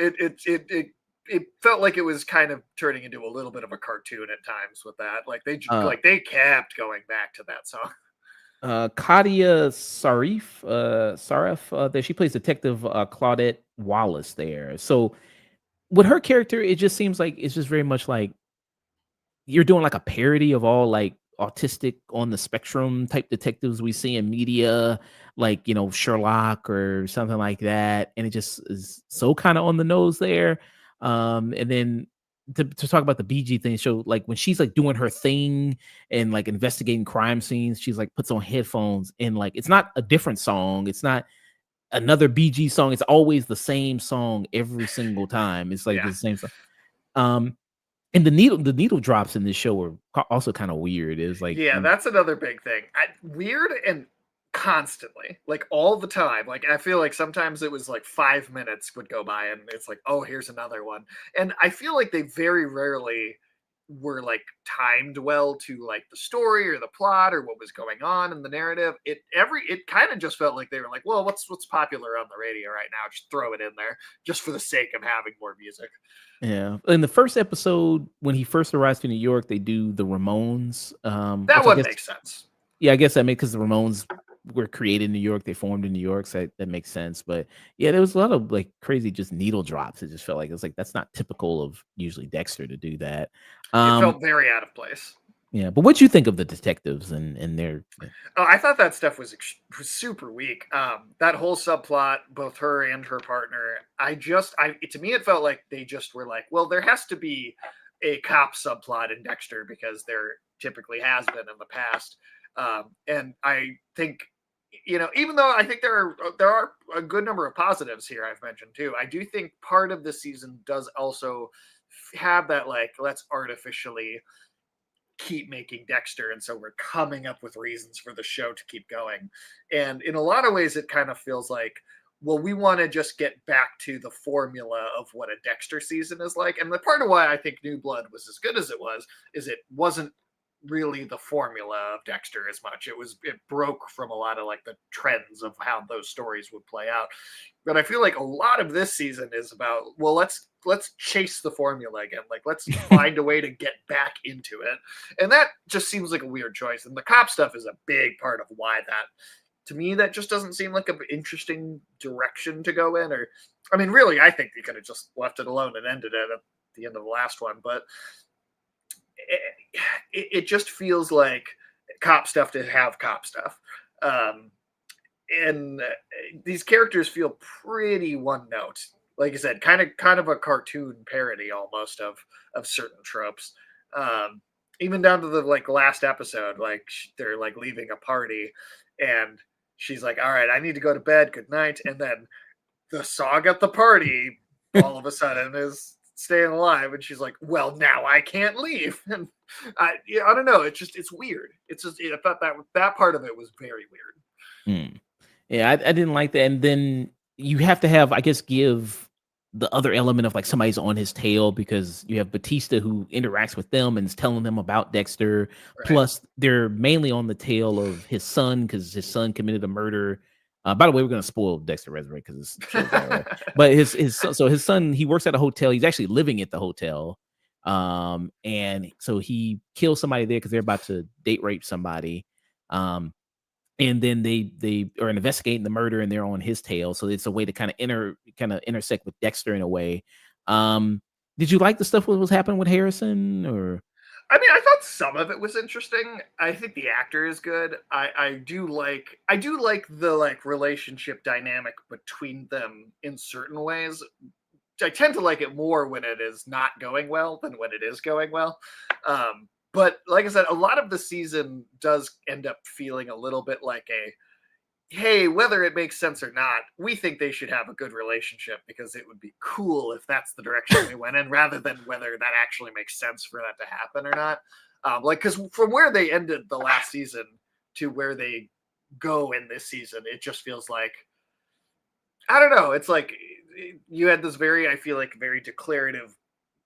It felt like it was kind of turning into a little bit of a cartoon at times with that. Like uh, they kept going back to that song. Katia Sarif, there she plays Detective Claudette Wallace there. So with her character, it just seems like it's just very much like you're doing like a parody of all like autistic on the spectrum type detectives we see in media, like Sherlock or something like that, and it just is so kind of on the nose there. And then to talk about the BG thing, so like when she's like doing her thing and like investigating crime scenes, she's like puts on headphones and like it's not a different song, it's not another BG song, it's always the same song every single time. It's like Yeah. the same song. Um, and the needle drops in this show were also kind of weird. It was like, Yeah, that's another big thing. Weird and constantly, like all the time. Like I feel like sometimes it was like 5 minutes would go by and it's like, oh, here's another one. And I feel like they very rarely were like timed well to like the story or the plot or what was going on in the narrative. It kind of just felt like they were like, well, what's popular on the radio right now? Just throw it in there just for the sake of having more music. yeah. In the first episode, when he first arrives to New York, they do the Ramones, That which I one guess, makes sense. yeah, I guess that makes because the Ramones were created in New York, they formed in New York, so that makes sense. But yeah, there was a lot of like crazy just needle drops. It just felt like that's not typical of usually Dexter to do that. It Um, felt very out of place. yeah, but what you think of the detectives and their Oh, I thought that stuff was super weak. That whole subplot, both her and her partner, to me, it felt like they just were like, well, there has to be a cop subplot in Dexter because there typically has been in the past. And I think, even though I think there are a good number of positives here I've mentioned too, I do think part of the season does also have that like let's artificially keep making Dexter, and so we're coming up with reasons for the show to keep going. And in a lot of ways, it kind of feels like, well, we want to just get back to the formula of what a Dexter season is like. And the part of why I think New Blood was as good as it was is it wasn't really the formula of Dexter as much. It broke from a lot of like the trends of how those stories would play out. But I feel like a lot of this season is about, well, let's chase the formula again. Like let's find a way to get back into it. And that just seems like a weird choice. And the cop stuff is a big part of why that, to me, that just doesn't seem like an interesting direction to go in. Or I mean, really, I think they could have just left it alone and ended it at the end of the last one. But it just feels like cop stuff to have cop stuff. and these characters feel pretty one note. Like I said, kind of a cartoon parody almost of certain tropes. Even down to the like last episode, like they're like leaving a party, and she's like, "All right, I need to go to bed. Good night." And then the song at the party all of a sudden is staying alive, and she's like, "Well, now I can't leave." And I don't know. It's weird. It's just I thought that part of it was very weird. Yeah, I didn't like that. And then you have to have, I guess, give the other element of like somebody's on his tail because you have Batista who interacts with them and is telling them about Dexter. Right. Plus, they're mainly on the tail of his son because his son committed a murder. By the way, we're going to spoil Dexter Resurrection because it's show's not right. But his son, he works at a hotel. He's actually living at the hotel. And so he kills somebody there because they're about to date rape somebody. And then they are investigating the murder and they're on his tail. So it's a way to kind of intersect with Dexter in a way. Did you like the stuff what was happening with Harrison or? I mean, I thought some of it was interesting. I think the actor is good. I do like the like relationship dynamic between them in certain ways. I tend to like it more when it is not going well than when it is going well. But like I said, a lot of the season does end up feeling a little bit like hey, whether it makes sense or not, we think they should have a good relationship because it would be cool if that's the direction they went in, rather than whether that actually makes sense for that to happen or not. Like, because from where they ended the last season to where they go in this season, it just feels like, I don't know. It's like you had this I feel like, very declarative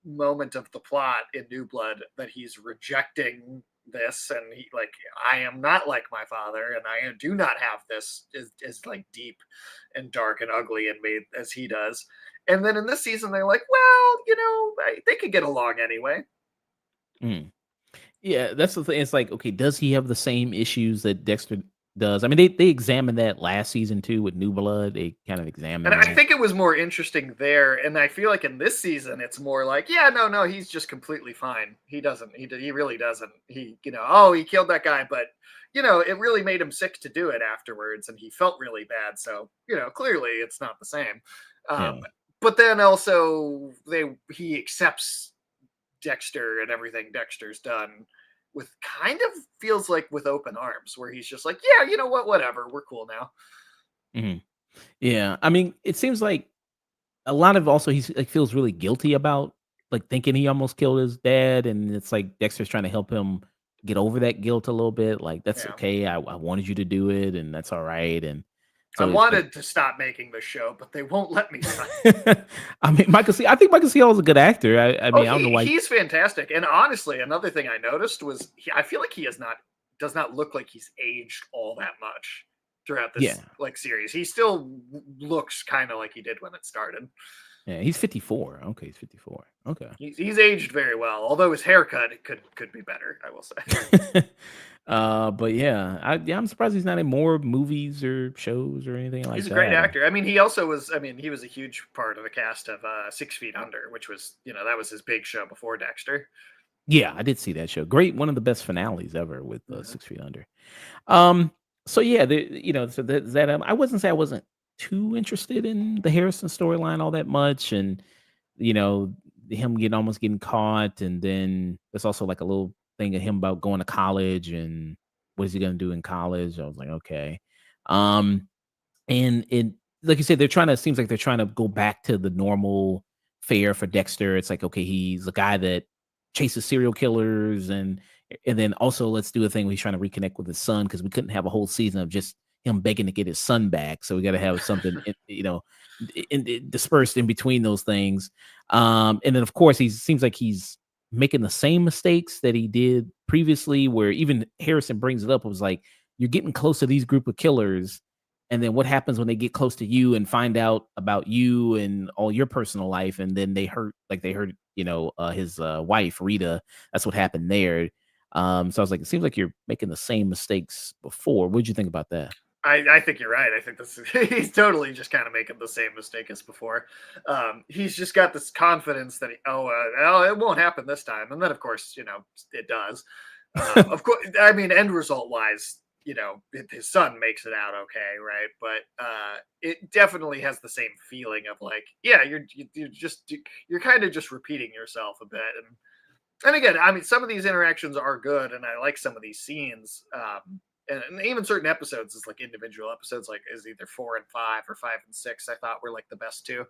moment of the plot in New Blood that he's rejecting this, and he like, I am not like my father, and I do not have this is like deep and dark and ugly in me as he does. And then in this season, they're like, well, they could get along anyway. Mm. Yeah, that's the thing. It's like, okay, does he have the same issues that Dexter does? I mean, they examined that last season too with New Blood. They kind of examined And I that. think it was more interesting there. And I feel like in this season, it's more like, yeah, no, he's just completely fine. He really doesn't. He killed that guy, but it really made him sick to do it afterwards, and he felt really bad. So, clearly it's not the same. Yeah. But then also he accepts Dexter and everything Dexter's done with kind of feels like with open arms, where he's just like, yeah, you know what, whatever, we're cool now. Mhm. Yeah. I mean, it seems like a lot of also he's like feels really guilty about like thinking he almost killed his dad, and it's like Dexter's trying to help him get over that guilt a little bit. Like that's Yeah. okay. I wanted you to do it, and that's all right. And I so it's like, wanted to stop making the show, but they won't let me. I mean, I think Michael C. Hall is a good actor. I mean, I don't know why. He's fantastic. And honestly, another thing I noticed was I feel like he does not look like he's aged all that much throughout this Yeah. like series. He still looks kind of like he did when it started. Yeah, he's 54. Okay, he's 54. Okay. He's aged very well, although his haircut could be better, I will say. But yeah, I'm surprised he's not in more movies or shows or anything like that. He's a great actor. I mean, he also was. I mean, he was a huge part of the cast of 6 Feet Under, which was that was his big show before Dexter. Yeah, I did see that show. Great, one of the best finales ever with 6 Feet Under. So yeah, so that I wasn't say I wasn't too interested in the Harrison storyline all that much, and him almost getting caught, and then there's also like a little thing of him about going to college and what is he going to do in college. I was like, okay, and it like you said, seems like they're trying to go back to the normal fare for Dexter. It's like, okay, he's a guy that chases serial killers, and then also let's do a thing where he's trying to reconnect with his son because we couldn't have a whole season of just him begging to get his son back. So we got to have something, dispersed in between those things. And then of course he seems like he's making the same mistakes that he did previously, where even Harrison brings it up. It was like, you're getting close to these group of killers, and then what happens when they get close to you and find out about you and all your personal life, and then they hurt his wife Rita. That's what happened there. So I was like, it seems like you're making the same mistakes before. What'd you think about that? I think you're right. I think he's totally just kind of making the same mistake as before. He's just got this confidence that it won't happen this time, and then of course it does. Of course, I mean, end result wise, his son makes it out okay, right? But it definitely has the same feeling of like, yeah, you're kind of just repeating yourself a bit. And again, I mean, some of these interactions are good, and I like some of these scenes. And even certain episodes is like individual episodes, like is either 4 and 5 or 5 and 6. I thought were like the best two,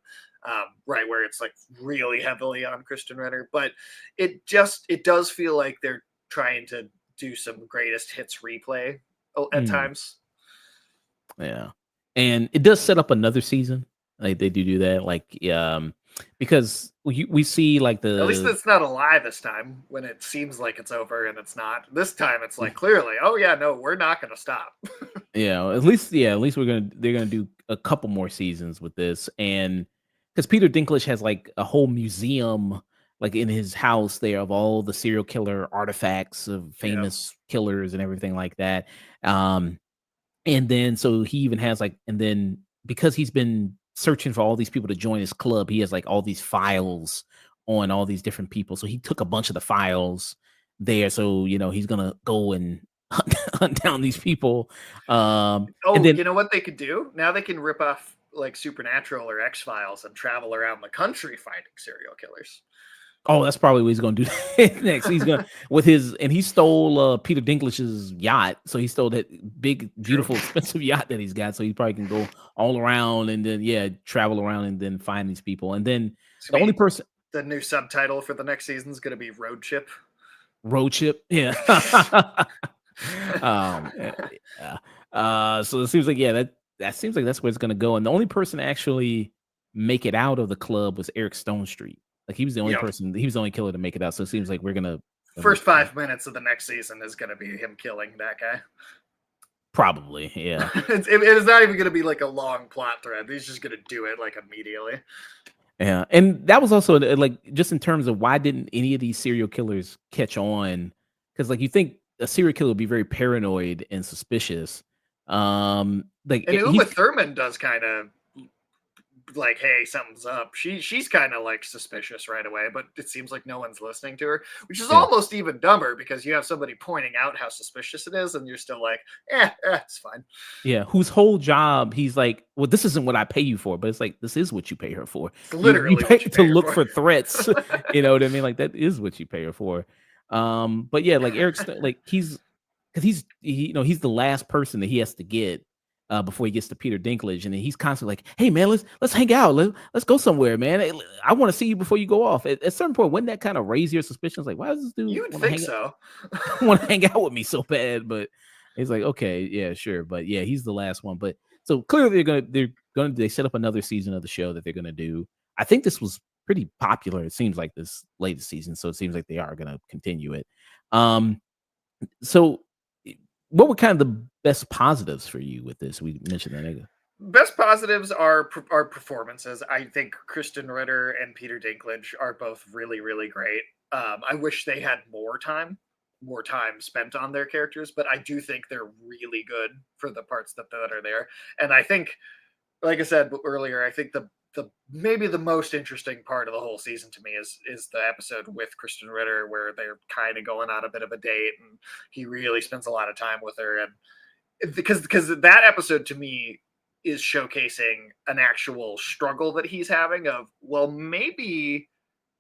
right? Where it's like really heavily on Kristen Ritter, but it does feel like they're trying to do some greatest hits replay at times. Yeah, and it does set up another season. Like they do that, like because we see like At least the it's not a lie this time when it seems like it's over and it's not. This time it's like clearly, oh yeah, no, we're not going to stop. at least they're gonna do a couple more seasons with this, and because Peter Dinklage has like a whole museum like in his house there of all the serial killer artifacts of famous killers and everything like that. And then so he even has like, and then because he's been searching for all these people to join his club, he has like all these files on all these different people. So he took a bunch of the files there. So, he's gonna go and hunt down these people. And then You know what they could do? Now they can rip off like Supernatural or X-Files and travel around the country finding serial killers. oh, that's probably what he's gonna do next. He's gonna he stole Peter Dinklage's yacht. So he stole that big, beautiful, expensive yacht that he's got. So he probably can go all around and then travel around and then find these people. And then the only person the new subtitle for the next season is gonna be Road Chip. Road Chip, yeah. So it seems like that seems like that's where it's gonna go. And the only person to actually make it out of the club was Eric Stonestreet. Like he was the only person, he was the only killer to make it out. So it seems like we're gonna first 5 minutes of the next season is gonna be him killing that guy. Probably, yeah. It is not even gonna be like a long plot thread. He's just gonna do it like immediately. Yeah, and that was also like just in terms of why didn't any of these serial killers catch on? Because like you think a serial killer would be very paranoid and suspicious. And Uma Thurman does kind of like, hey, something's up. She's kind of like suspicious right away, but it seems like no one's listening to her, which is almost even dumber because you have somebody pointing out how suspicious it is, and you're still like, it's fine. Yeah, whose whole job he's like, well, this isn't what I pay you for, but it's like this is what you pay her for. It's literally you pay to look for threats. You know what I mean? Like that is what you pay her for. But yeah, like Eric, like he's he's the last person that he has to get before he gets to Peter Dinklage, and then he's constantly like, "Hey man, let's hang out. Let's go somewhere, man. I want to see you before you go off." At a certain point, wouldn't that kind of raise your suspicions? Like, why does this dude? You would think so. Want to hang out with me so bad, but he's like, okay, yeah, sure, but yeah, he's the last one. But so clearly they set up another season of the show that they're gonna do. I think this was pretty popular. It seems like this latest season, so it seems like they are gonna continue it. So what were kind of the best positives for you with this? We mentioned that. Best positives are performances. I think Kristen Ritter and Peter Dinklage are both really, really great. I wish they had more time spent on their characters, but I do think they're really good for the parts that are there. And I think, like I said earlier, I think the maybe the most interesting part of the whole season to me is the episode with Kristen Ritter where they're kind of going on a bit of a date and he really spends a lot of time with her, and because that episode to me is showcasing an actual struggle that he's having of, well, maybe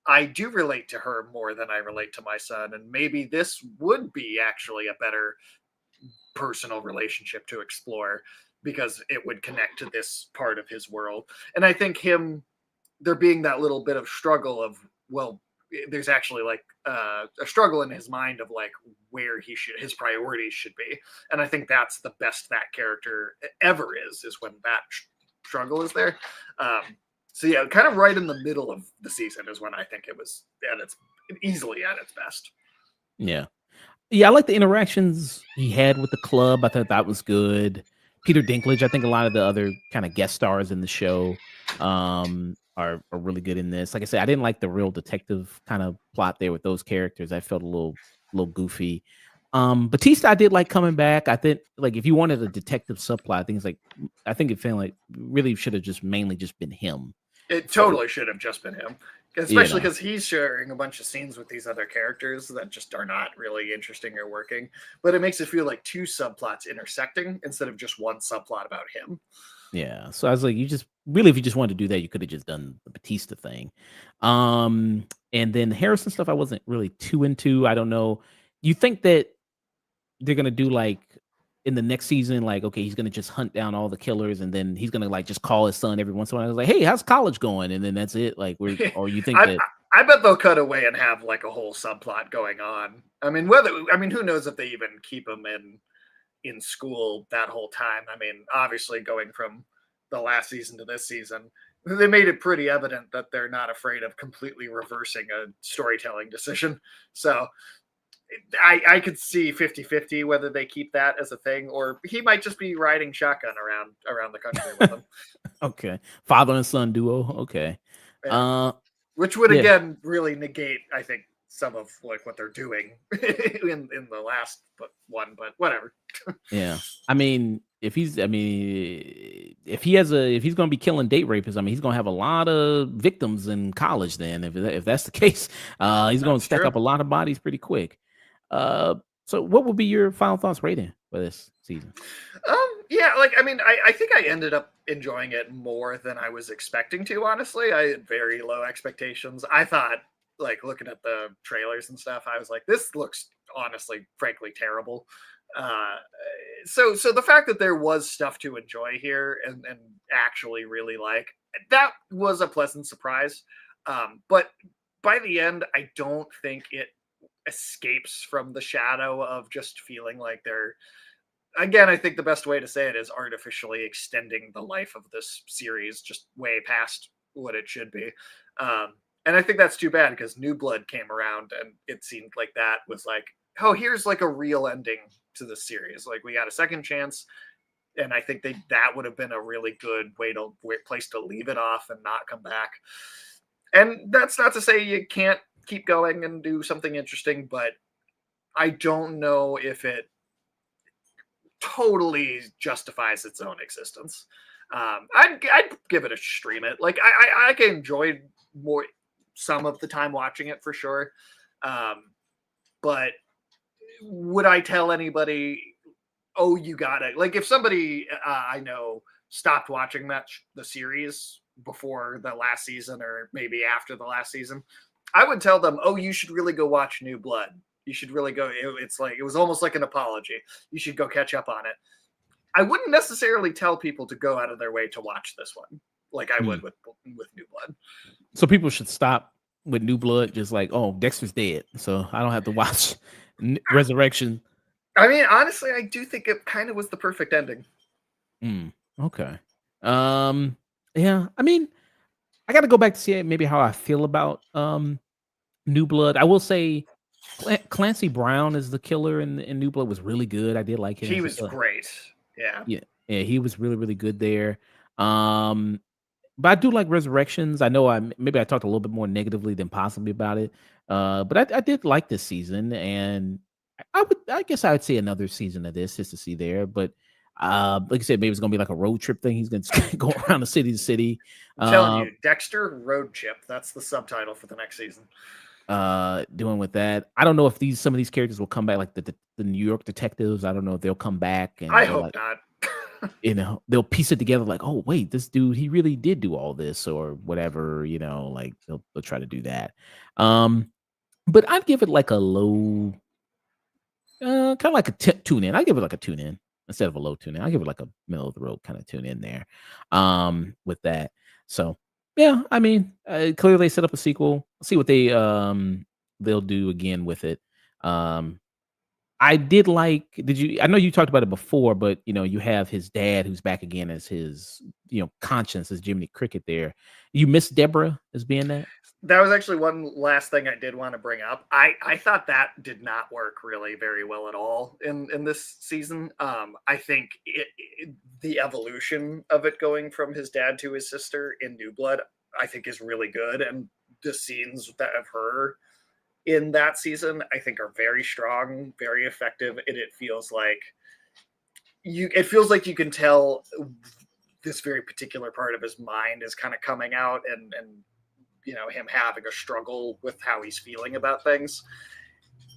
I do relate to her more than I relate to my son, and maybe this would be actually a better personal relationship to explore because it would connect to this part of his world. And I think there being that little bit of struggle of, well, there's actually like a struggle in his mind of like where his priorities should be. And I think that's the best that character ever is when that struggle is there. So yeah, kind of right in the middle of the season is when I think it was easily at its best. Yeah. Yeah, I like the interactions he had with the club. I thought that was good. Peter Dinklage, I think a lot of the other kind of guest stars in the show are really good in this. Like I said, I didn't like the real detective kind of plot there with those characters. I felt a little goofy. Batista, I did like coming back. I think like if you wanted a detective subplot, I think it felt like really should have just mainly just been him. It totally should have just been him, especially know. because he's sharing a bunch of scenes with these other characters that just are not really interesting or working. But it makes it feel like two subplots intersecting instead of just one subplot about him. Yeah. So I was like, you just really, if you just wanted to do that, you could have just done the Batista thing. And then Harrison stuff, I wasn't really too into. I don't know. You think that they're gonna do like in the next season, like, okay, he's gonna just hunt down all the killers, and then he's gonna like just call his son every once in a while. I was like, hey, how's college going? And then that's it. Like, or you think I, that I bet they'll cut away and have like a whole subplot going on. I mean, who knows if they even keep him in school that whole time. I mean, obviously going from the last season to this season, they made it pretty evident that they're not afraid of completely reversing a storytelling decision. So I could see 50-50 whether they keep that as a thing, or he might just be riding shotgun around the country with them. okay, father and son duo. Okay. Yeah. Which would yeah. again really negate, I think, some of like what they're doing in the last one, but whatever. Yeah. I mean, if he's going to be killing date rapists, I mean, he's going to have a lot of victims in college then. If that's the case, he's going to stack up a lot of bodies pretty quick. So what would be your final thoughts rating for this season? Yeah, like, I mean, I think I ended up enjoying it more than I was expecting to, honestly. I had very low expectations. I thought, like, looking at the trailers and stuff, I was like, this looks honestly, frankly, terrible. So the fact that there was stuff to enjoy here and actually really like, that was a pleasant surprise. But by the end, I don't think it escapes from the shadow of just feeling like they're, again, I think the best way to say it is artificially extending the life of this series just way past what it should be. And I think that's too bad because New Blood came around and it seemed like that was like, oh, here's like a real ending to the series. Like, we got a second chance. And I think that would have been a really good place to leave it off and not come back. And that's not to say you can't keep going and do something interesting, but I don't know if it totally justifies its own existence. I'd give it a stream it. Like, I can enjoy more some of the time watching it for sure. But would I tell anybody, oh, you gotta, like, if somebody I know stopped watching the series before the last season or maybe after the last season, I would tell them, oh, you should really go watch New Blood. You should really go. It's like, it was almost like an apology. You should go catch up on it. I wouldn't necessarily tell people to go out of their way to watch this one like I would with New Blood. So people should stop with New Blood, just like, oh, Dexter's dead, so I don't have to watch Resurrection. I mean, honestly, I do think it kind of was the perfect ending. Okay. Yeah, I mean, I got to go back to see maybe how I feel about New Blood. I will say Clancy Brown as the killer in New Blood was really good. I did like him. He was great. Yeah, he was really, really good there. But I do like Resurrections. I know maybe I talked a little bit more negatively than possibly about it. But I did like this season, and I guess I would say another season of this just to see there. But like I said, maybe it's gonna be like a road trip thing. He's gonna go around the city to city. I'm telling you, Dexter Road Trip. That's the subtitle for the next season. Doing with that, I don't know if some of these characters will come back, like the New York detectives. I don't know if they'll come back. And I hope not. They'll piece it together like, oh wait, this dude, he really did do all this or whatever. Like they'll try to do that. But I'd give it like a low, kind of like a tune in. I give it like a tune in instead of a low tune in. I give it like a middle of the road kind of tune in there. With that, so yeah, I mean, clearly they set up a sequel. See what they'll do again with it. I did like. I know you talked about it before, but you have his dad who's back again as his conscience as Jiminy Cricket. There, you miss Deborah as being that. That was actually one last thing I did want to bring up. I thought that did not work really very well at all in this season. I think the evolution of it going from his dad to his sister in New Blood, I think, is really good, and the scenes that of her in that season, I think, are very strong, very effective, and it feels like you can tell this very particular part of his mind is kind of coming out, and him having a struggle with how he's feeling about things.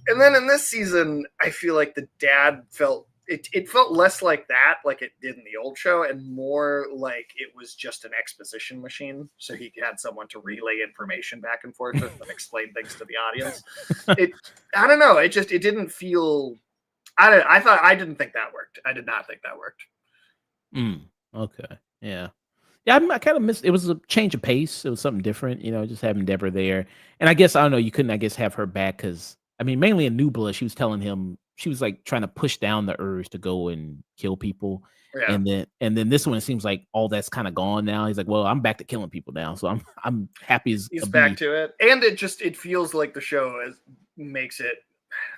And then in this season, I feel like the dad felt it felt less like that, like it did in the old show, and more like it was just an exposition machine. So he had someone to relay information back and forth with and explain things to the audience. I don't know. It didn't feel. I didn't think that worked. I did not think that worked. Okay. Yeah. Yeah, I kind of missed. It was a change of pace. It was something different, just having Deborah there. And I guess I don't know. You couldn't, I guess, have her back because mainly in New Blood, she was telling him she was like trying to push down the urge to go and kill people. Yeah. And then this one, it seems like all that's kind of gone now. He's like, well, I'm back to killing people now, so I'm happy as He's a back bee. to it, and it feels like the show makes it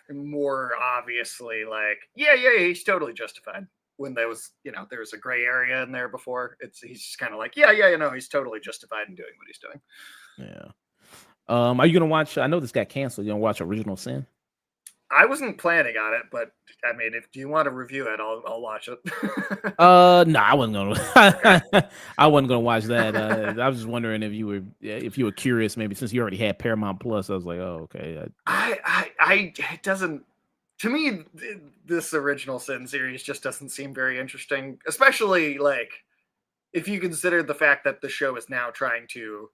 more obviously like, yeah, he's totally justified. When there was a gray area in there before, he's just kind of like, yeah, he's totally justified in doing what he's doing. Yeah. Are you gonna watch? I know this got canceled. You gonna watch Original Sin? I wasn't planning on it, but if you want to review it, I'll watch it. No, I wasn't gonna. I wasn't gonna watch that. I was just wondering if you were curious, maybe since you already had Paramount Plus. I was like, oh, okay. It doesn't. To me, this Original Sin series just doesn't seem very interesting, especially like if you consider the fact that the show is now trying to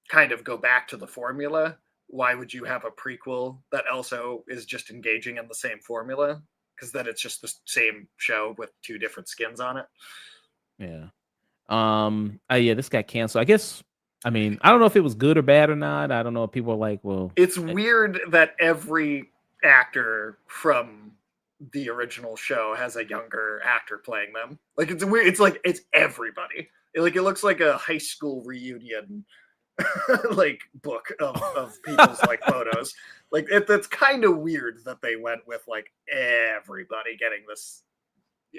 kind of go back to the formula. Why would you have a prequel that also is just engaging in the same formula? Because then it's just the same show with two different skins on it. Yeah. Yeah, this got canceled. I guess. I don't know if it was good or bad or not. I don't know if people are like, well, it's weird that every actor from the original show has a younger actor playing them. Like it's weird. It's like it's everybody. It looks like a high school reunion. Like book of people's like photos. Like that's kind of weird that they went with like everybody getting this.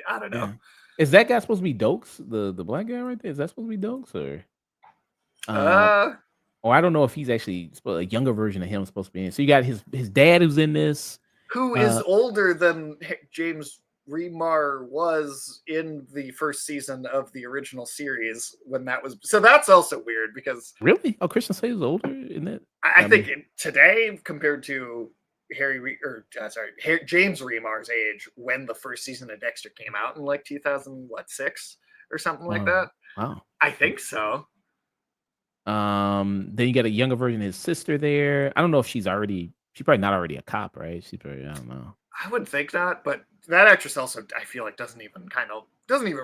I don't know. Yeah. Is that guy supposed to be Dokes? The black guy right there? Is that supposed to be Dokes or? Or I don't know if he's actually a younger version of him supposed to be in. So you got his dad who's in this, who is older than James Remar was in the first season of the original series when that was. So that's also weird because really, Christian Slater was older in that. I think today compared to James Remar's age when the first season of Dexter came out in like 2006 or something like that. Wow, I think so. Then you got a younger version of his sister there. I don't know if she's probably not already a cop, right? She's probably, I don't know. I wouldn't think not, but that actress also, I feel like, doesn't even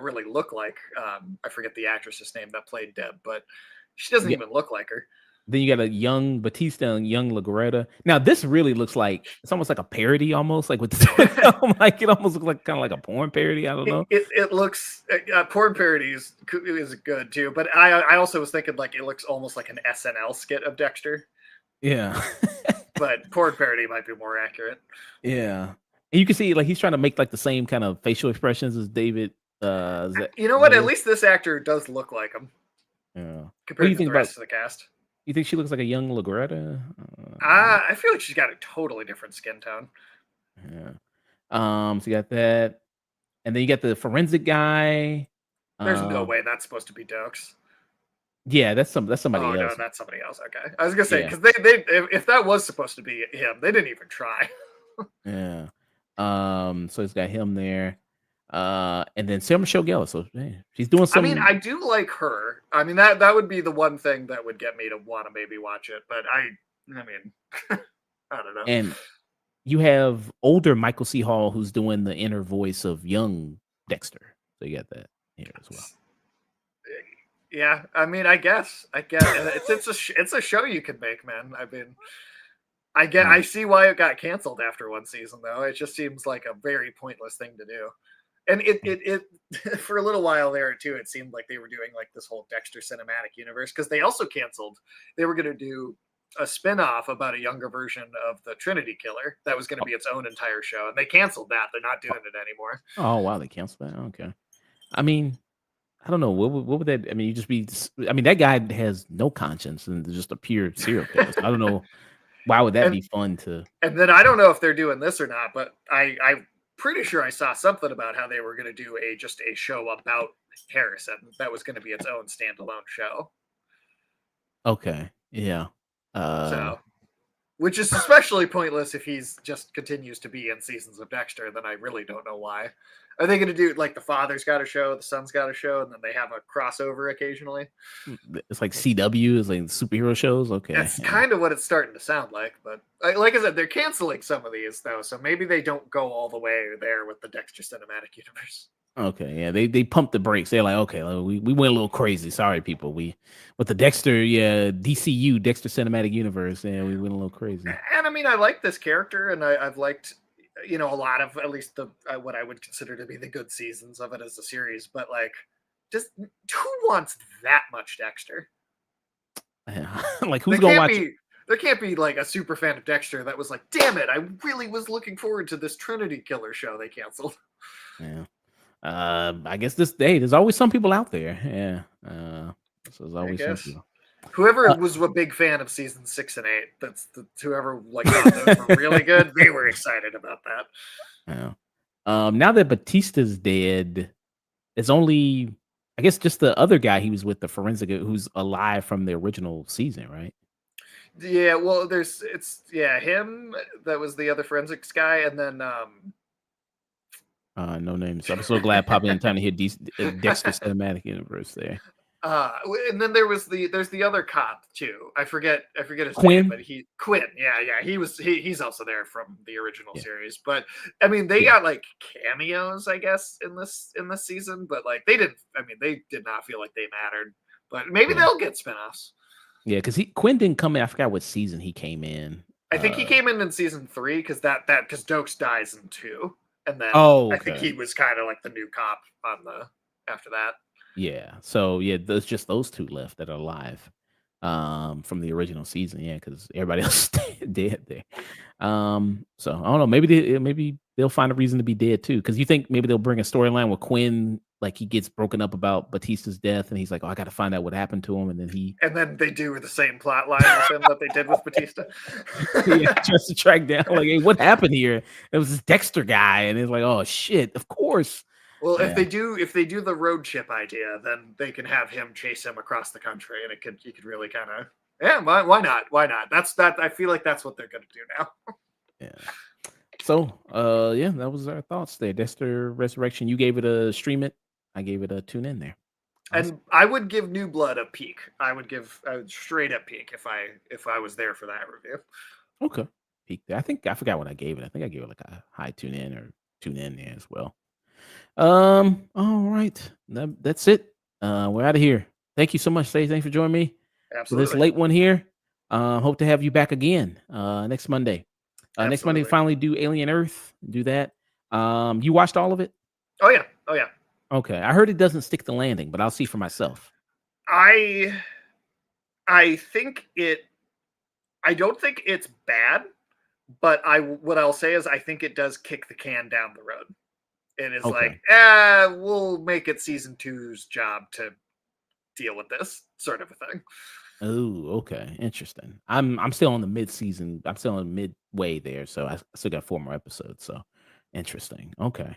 really look like, I forget the actress's name that played Deb, but she doesn't even look like her. Then you got a young Batista and young LaGuerta. Now this really looks like it's almost like a parody, almost like with the like it almost looks like kind of like a porn parody. I don't know. It looks porn parodies is good too, but I also was thinking like it looks almost like an SNL skit of Dexter. Yeah, but porn parody might be more accurate. Yeah, and you can see like he's trying to make like the same kind of facial expressions as David. You know what? At least this actor does look like him. Yeah. Compared to the rest of the cast. You think she looks like a young LaGuerta? I feel like she's got a totally different skin tone. Yeah. So you got that, and then you got the forensic guy. There's no way that's supposed to be Dokes. Yeah, that's somebody else. Oh no, that's somebody else. Okay, I was gonna say because they if that was supposed to be him, they didn't even try. Yeah. So it's got him there. And then Sarah Michelle Gellar. So she's doing something. I do like her. That would be the one thing that would get me to want to maybe watch it. But I don't know. And you have older Michael C. Hall who's doing the inner voice of young Dexter. So you got that here as well. Yeah, I guess it's a show you can make, man. I see why it got canceled after one season, though. It just seems like a very pointless thing to do. And it for a little while there too, it seemed like they were doing like this whole Dexter cinematic universe because they also canceled. They were going to do a spin-off about a younger version of the Trinity Killer that was going to be its own entire show, and they canceled that. They're not doing it anymore. Oh wow, they canceled that. Okay, I don't know what would that. You just be. That guy has no conscience and just a pure serial killer. So I don't know why would that be fun to. And then I don't know if they're doing this or not, but I pretty sure I saw something about how they were going to do just a show about Harrison. That was going to be its own standalone show. Okay. Yeah. So, which is especially pointless if he's just continues to be in seasons of Dexter. Then I really don't know why. Are they going to do like the father's got a show, the son's got a show, and then they have a crossover occasionally? It's like CW, it's like superhero shows. Okay. That's yeah. kind of what it's starting to sound like. But like I said, they're canceling some of these though, so maybe they don't go all the way there with the Dexter cinematic universe. Okay, yeah, they pumped the brakes. They're like, okay, we went a little crazy. Sorry, people. We with the Dexter, DCU, Dexter Cinematic Universe, we went a little crazy. And I mean, I like this character, and I've liked, a lot of at least the what I would consider to be the good seasons of it as a series. But like, just who wants that much Dexter? Yeah. Like, who's gonna watch it? There can't be like a super fan of Dexter that was like, damn it, I really was looking forward to this Trinity Killer show they canceled. Yeah. I guess there's always some people out there. Yeah. So there's always some people. Whoever was a big fan of season 6 and 8, whoever like thought those were really good, they were excited about that. Yeah. Now that Batista's dead, it's only, I guess, just the other guy he was with, the forensic, who's alive from the original season, right? Yeah, well, him that was the other forensics guy, and then no names. I'm so glad Poppy in time to hear Dexter Cinematic Universe there. And then there's the other cop too. I forget his Quinn? name, but Quinn. Yeah, he's also there from the original series. But I mean, they got like cameos, I guess, in this season. But like they did not feel like they mattered. But maybe they'll get spinoffs. Yeah, because Quinn didn't come in. I forgot what season he came in. I think he came in season 3 because Dokes dies in 2. And then I think he was kind of like the new cop after that. Yeah. So yeah, there's just those two left that are alive from the original season. Yeah, because everybody else is dead there. So I don't know. Maybe they'll find a reason to be dead too. Because you think maybe they'll bring a storyline where Quinn, like, he gets broken up about Batista's death, and he's like, "Oh, I got to find out what happened to him," and then they do the same plot line with him that they did with Batista. Yeah, just to track down, like, hey, what happened here? It was this Dexter guy, and it's like, oh shit, of course. Well, if they do the road trip idea, then they can have him chase him across the country, and you could really kind of, why not? Why not? I feel like that's what they're going to do now. Yeah. So, that was our thoughts there. Dexter Resurrection. You gave it a stream it. I gave it a tune in there. Awesome. And I would give New Blood a peek. I would straight up peek if I was there for that review. Okay, peek there. I forgot what I gave it. I think I gave it like a high tune in or tune in there as well. All right, that's it. We're out of here. Thank you so much, Sage. Thanks for joining me. Absolutely. For this late one here. Hope to have you back again next Monday. Next Monday, finally do Alien Earth. Do that. You watched all of it? Oh yeah. Okay, I heard it doesn't stick the landing, but I'll see for myself. I think it. I don't think it's bad, but what I'll say is I think it does kick the can down the road. It is like, we'll make it season 2's job to deal with this sort of a thing. Oh, okay, interesting. I'm still on the mid-season. I'm still on midway there, so I still got 4 more episodes. So interesting. Okay.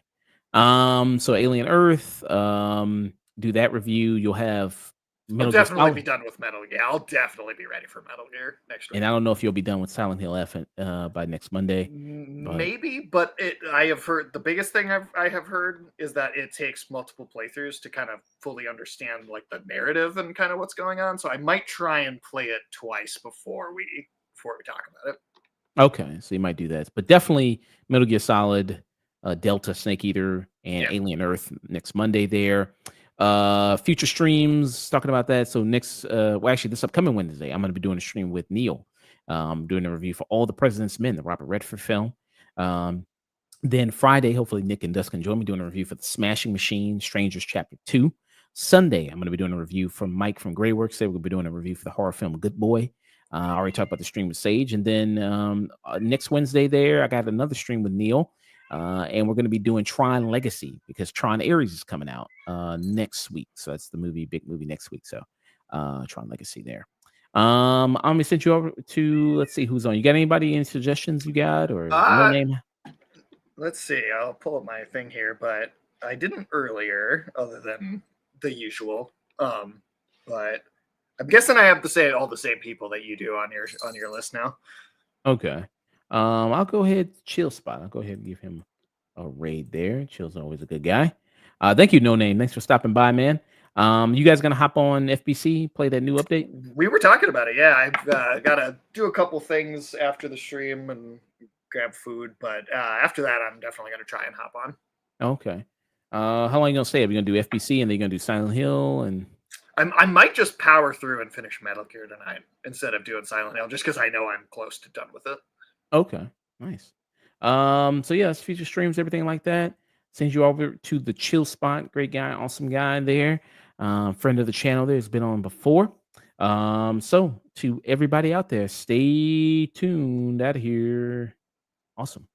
So Alien Earth, do that review. You'll have I'll definitely be done with Metal Gear. I'll definitely be ready for Metal Gear next week. And I don't know if you'll be done with Silent Hill F by next Monday. Maybe, but I have heard the biggest thing I have heard is that it takes multiple playthroughs to kind of fully understand like the narrative and kind of what's going on. So I might try and play it twice before we talk about it. Okay, so you might do that, but definitely Metal Gear Solid, Delta, Snake Eater, and Alien Earth next Monday there. Future streams, talking about that. So next, actually this upcoming Wednesday, I'm going to be doing a stream with Neil. Doing a review for All the President's Men, the Robert Redford film. Then Friday, hopefully Nick and Dust can join me doing a review for The Smashing Machine, Strangers Chapter 2. Sunday, I'm going to be doing a review from Mike from Greyworks. We're going to be doing a review for the horror film Good Boy. I already talked about the stream with Sage. And then next Wednesday there, I got another stream with Neil. And we're going to be doing Tron Legacy because Tron Ares is coming out next week. So that's the big movie next week. So Tron Legacy there. I'm going to send you over to, let's see who's on. You got any suggestions you got or no name? let's see. I'll pull up my thing here, but I didn't earlier, other than the usual. But I'm guessing I have to say all the same people that you do on your list now. Okay. I'll go ahead, Chill Spot. I'll go ahead and give him a raid there. Chill's always a good guy. Thank you, No Name. Thanks for stopping by, man. You guys gonna hop on FBC, play that new update? We were talking about it. Yeah, I've got to do a couple things after the stream and grab food, but after that, I'm definitely going to try and hop on. Okay. How long you gonna stay? Are you gonna do FBC and then you're gonna do Silent Hill and? I might just power through and finish Metal Gear tonight instead of doing Silent Hill, just because I know I'm close to done with it. Okay, nice. So yeah, it's future streams, everything like that. Sends you over to the Chill Spot. Great guy, awesome guy there. Friend of the channel there, has been on before. So to everybody out there, stay tuned out here. Awesome.